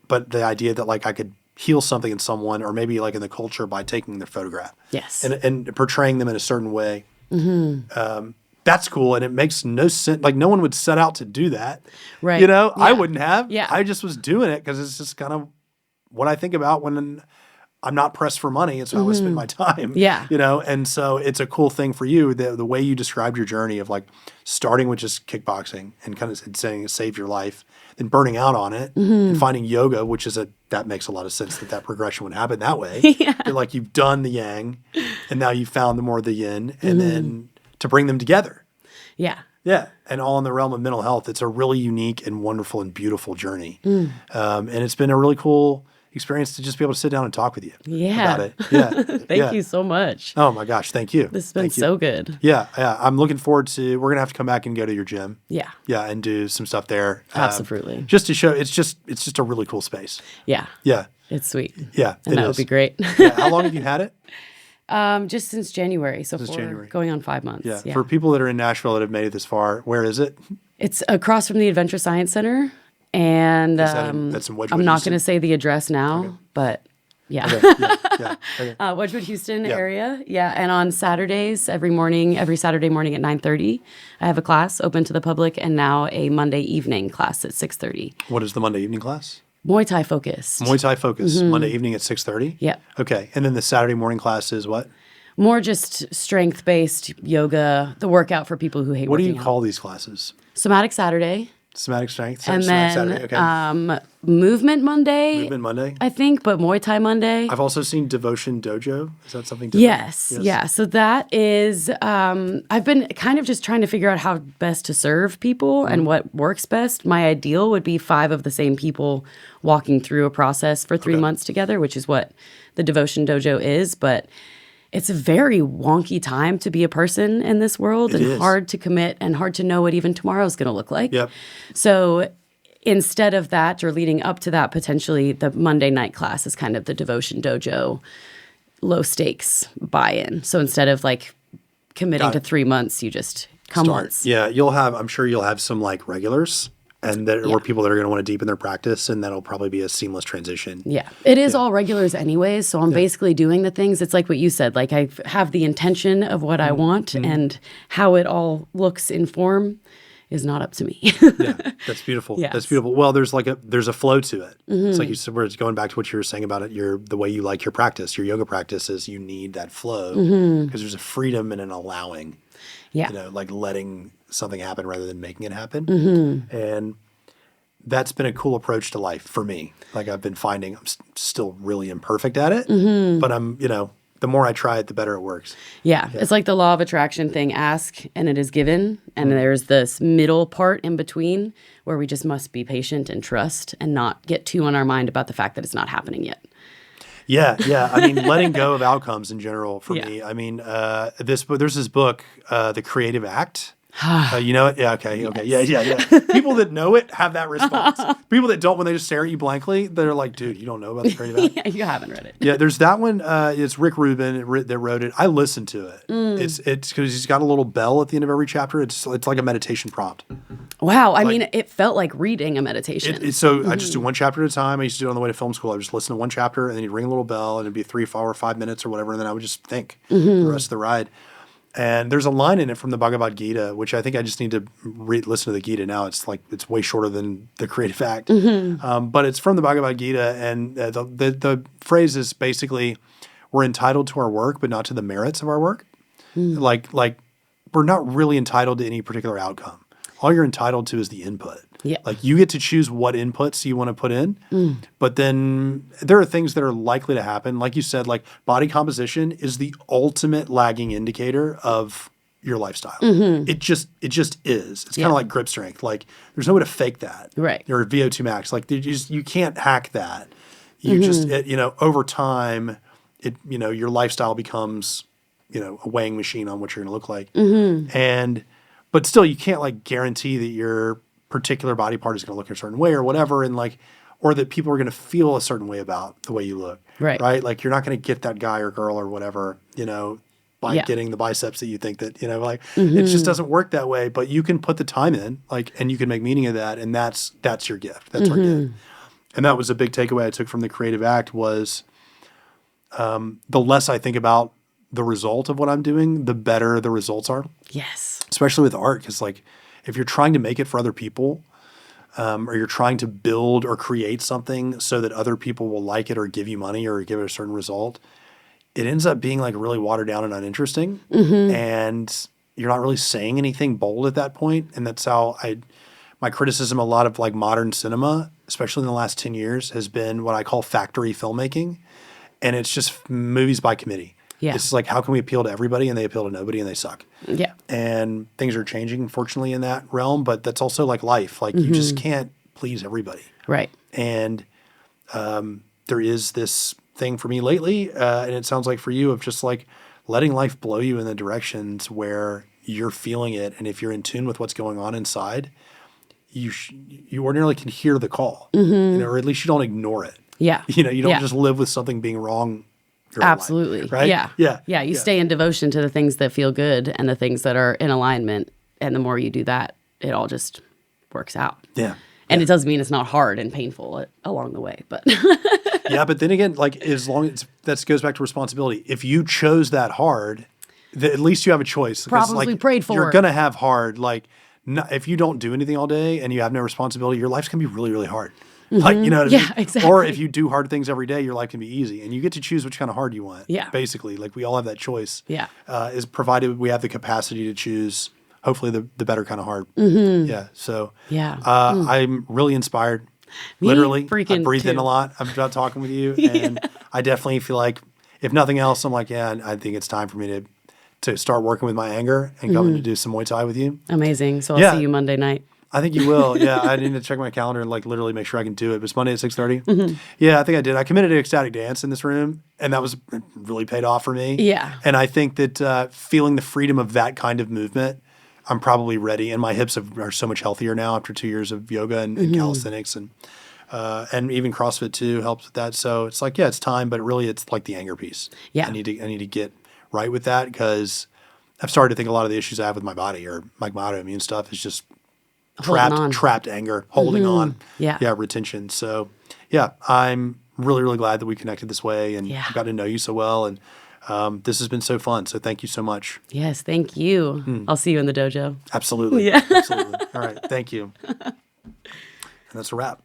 but the idea that like I could heal something in someone or maybe like in the culture by taking their photograph. Yes. And portraying them in a certain way. That's cool. And it makes no sense. Like no one would set out to do that. Right. I wouldn't have. Yeah. I just was doing it because it's just kind of what I think about when I'm not pressed for money. It's how I spend my time. Yeah. And so it's a cool thing for you. The way you described your journey of like starting with just kickboxing and kind of saying it saved your life, then burning out on it and finding yoga, which is that makes a lot of sense that progression would happen that way. That, like you've done the yang and now you've found the more the yin and then to bring them together. Yeah. Yeah. And all in the realm of mental health. It's a really unique and wonderful and beautiful journey. And it's been a really cool experience to just be able to sit down and talk with you Yeah. about it. Yeah. Thank you so much. Oh my gosh. Thank you. This has been so good. Yeah. Yeah. I'm looking forward to, we're going to have to come back and go to your gym. Yeah. Yeah. And do some stuff there. Absolutely. Just to show, it's just a really cool space. Yeah. Yeah. It's sweet. Yeah. And that would be great. Yeah. How long have you had it? Just since January. So going on 5 months. Yeah. For people that are in Nashville that have made it this far, where is it? It's across from the Adventure Science Center. And that's in Wedgwood, I'm not going to say the address now, but yeah. Okay. Wedgwood, Houston area. Yeah. And on Saturdays, every Saturday morning at 9:30, I have a class open to the public, and now a Monday evening class at 6:30. What is the Monday evening class? Muay Thai focused. Muay Thai focus. Monday evening at 6:30? Yeah. Okay. And then the Saturday morning class is what? More just strength-based yoga, the workout for people who hate What do working you out. call these classes? Somatic Saturday. Somatic Strength? And Saturday? then Okay. Movement Monday. Movement Monday? I think, but Muay Thai Monday. I've also seen Devotion Dojo. Is that something different? Yes. Yeah. So that is, I've been kind of just trying to figure out how best to serve people and what works best. My ideal would be 5 of the same people walking through a process for 3 months together, which is what the Devotion Dojo is. But it's a very wonky time to be a person in this world, and hard to commit and hard to know what even tomorrow's going to look like. Yep. So instead of that, or leading up to that, potentially the Monday night class is kind of the Devotion Dojo low stakes buy-in. So instead of like committing to 3 months, you just come once. Yeah, I'm sure you'll have some like regulars and or people that are going to want to deepen their practice, and that'll probably be a seamless transition. Yeah. It is all regulars anyways, so I'm basically doing the things. It's like what you said, like I have the intention of what I want, and how it all looks in form is not up to me. Yeah, that's beautiful. Yes. That's beautiful. Well, there's a flow to it. It's like you said, it's going back to what you were saying about it. The way you like your practice, your yoga practice is you need that flow because there's a freedom and an allowing. Yeah. Like letting something happen rather than making it happen. And that's been a cool approach to life for me. Like I've been finding I'm still really imperfect at it, but I'm, the more I try it, the better it works. Yeah. It's like the law of attraction thing, ask and it is given. And there's this middle part in between where we just must be patient and trust and not get too on our mind about the fact that it's not happening yet. Yeah. I mean, letting go of outcomes in general for me. I mean, there's this book, The Creative Act. You know it? Yeah, okay. Yes. Yeah. People that know it have that response. People that don't, when they just stare at you blankly, they're like, dude, you don't know about The Creative Act? Yeah, you haven't read it. Yeah, there's that one. It's Rick Rubin that wrote it. I listened to it. It's because he's got a little bell at the end of every chapter. It's like a meditation prompt. Wow. I mean, it felt like reading a meditation. So I just do one chapter at a time. I used to do it on the way to film school. I would just listen to one chapter, and then he'd ring a little bell, and it'd be 3, 4, or 5 minutes or whatever, and then I would just think the rest of the ride. And there's a line in it from the Bhagavad Gita, which I think I just need to listen to the Gita now. It's way shorter than the Creative Act. But it's from the Bhagavad Gita, and the phrase is basically, we're entitled to our work, but not to the merits of our work. Like we're not really entitled to any particular outcome. All you're entitled to is the input. Yeah. Like you get to choose what inputs you want to put in, but then there are things that are likely to happen. Like you said, like body composition is the ultimate lagging indicator of your lifestyle. It just is. It's kind of like grip strength. Like there's no way to fake that. Right. Or VO2 max. Like you can't hack that. You just over time, your lifestyle becomes a weighing machine on what you're going to look like. But still, you can't like guarantee that your particular body part is going to look a certain way or whatever, and or that people are going to feel a certain way about the way you look. Right. Like you're not going to get that guy or girl or whatever, by getting the biceps that you think that, it just doesn't work that way. But you can put the time in, and you can make meaning of that, and that's your gift. That's our gift. And that was a big takeaway I took from the Creative Act was the less I think about the result of what I'm doing, the better the results are. Yes. Especially with art, because if you're trying to make it for other people, or you're trying to build or create something so that other people will like it or give you money or give it a certain result, it ends up being really watered down and uninteresting. And you're not really saying anything bold at that point. And that's how my criticism, a lot of modern cinema, especially in the last 10 years, has been what I call factory filmmaking. And it's just movies by committee. Yeah. It's how can we appeal to everybody, and they appeal to nobody, and they suck. Yeah. And things are changing, unfortunately, in that realm, but that's also life. You just can't please everybody. Right. And there is this thing for me lately, and it sounds like for you, of just like letting life blow you in the directions where you're feeling it. And if you're in tune with what's going on inside, you ordinarily can hear the call, or at least you don't ignore it. Yeah. You don't just live with something being wrong. Absolutely. Life, right? Yeah. You stay in devotion to the things that feel good and the things that are in alignment. And the more you do that, it all just works out. Yeah. And it doesn't mean it's not hard and painful along the way, but yeah. But then again, like as long as that goes back to responsibility. If you chose that hard, at least you have a choice. Probably prayed for. You're gonna have hard. Like if you don't do anything all day and you have no responsibility, your life's gonna be really, really hard. Like, you know what I mean? Yeah, exactly. Or if you do hard things every day, your life can be easy. And you get to choose which kind of hard you want. Yeah. Basically, like we all have that choice. Yeah. Is provided we have the capacity to choose, hopefully, the better kind of hard. Yeah. So Yeah. I'm really inspired. Me Literally. I freaking breathed in too. a lot. I'm about talking with you. And I definitely feel like, if nothing else, I'm like, yeah, I think it's time for me to start working with my anger and coming to do some Muay Thai with you. Amazing. So I'll see you Monday night. I think you will. Yeah, I need to check my calendar and like literally make sure I can do it. But it's Monday at 6:30. Yeah, I think I did. I committed to ecstatic dance in this room, and that was really paid off for me. Yeah. And I think that feeling the freedom of that kind of movement, I'm probably ready. And my hips are so much healthier now after 2 years of yoga and calisthenics and even CrossFit too helps with that. So it's like, yeah, it's time, but really it's like the anger piece. Yeah. I need to get right with that because I've started to think a lot of the issues I have with my body or my autoimmune stuff is just trapped anger, holding on. Yeah. Yeah. Retention. So yeah, I'm really, really glad that we connected this way and I've got to know you so well. And this has been so fun. So thank you so much. Yes. Thank you. I'll see you in the dojo. Absolutely. Yeah. Absolutely. All right. Thank you. And that's a wrap.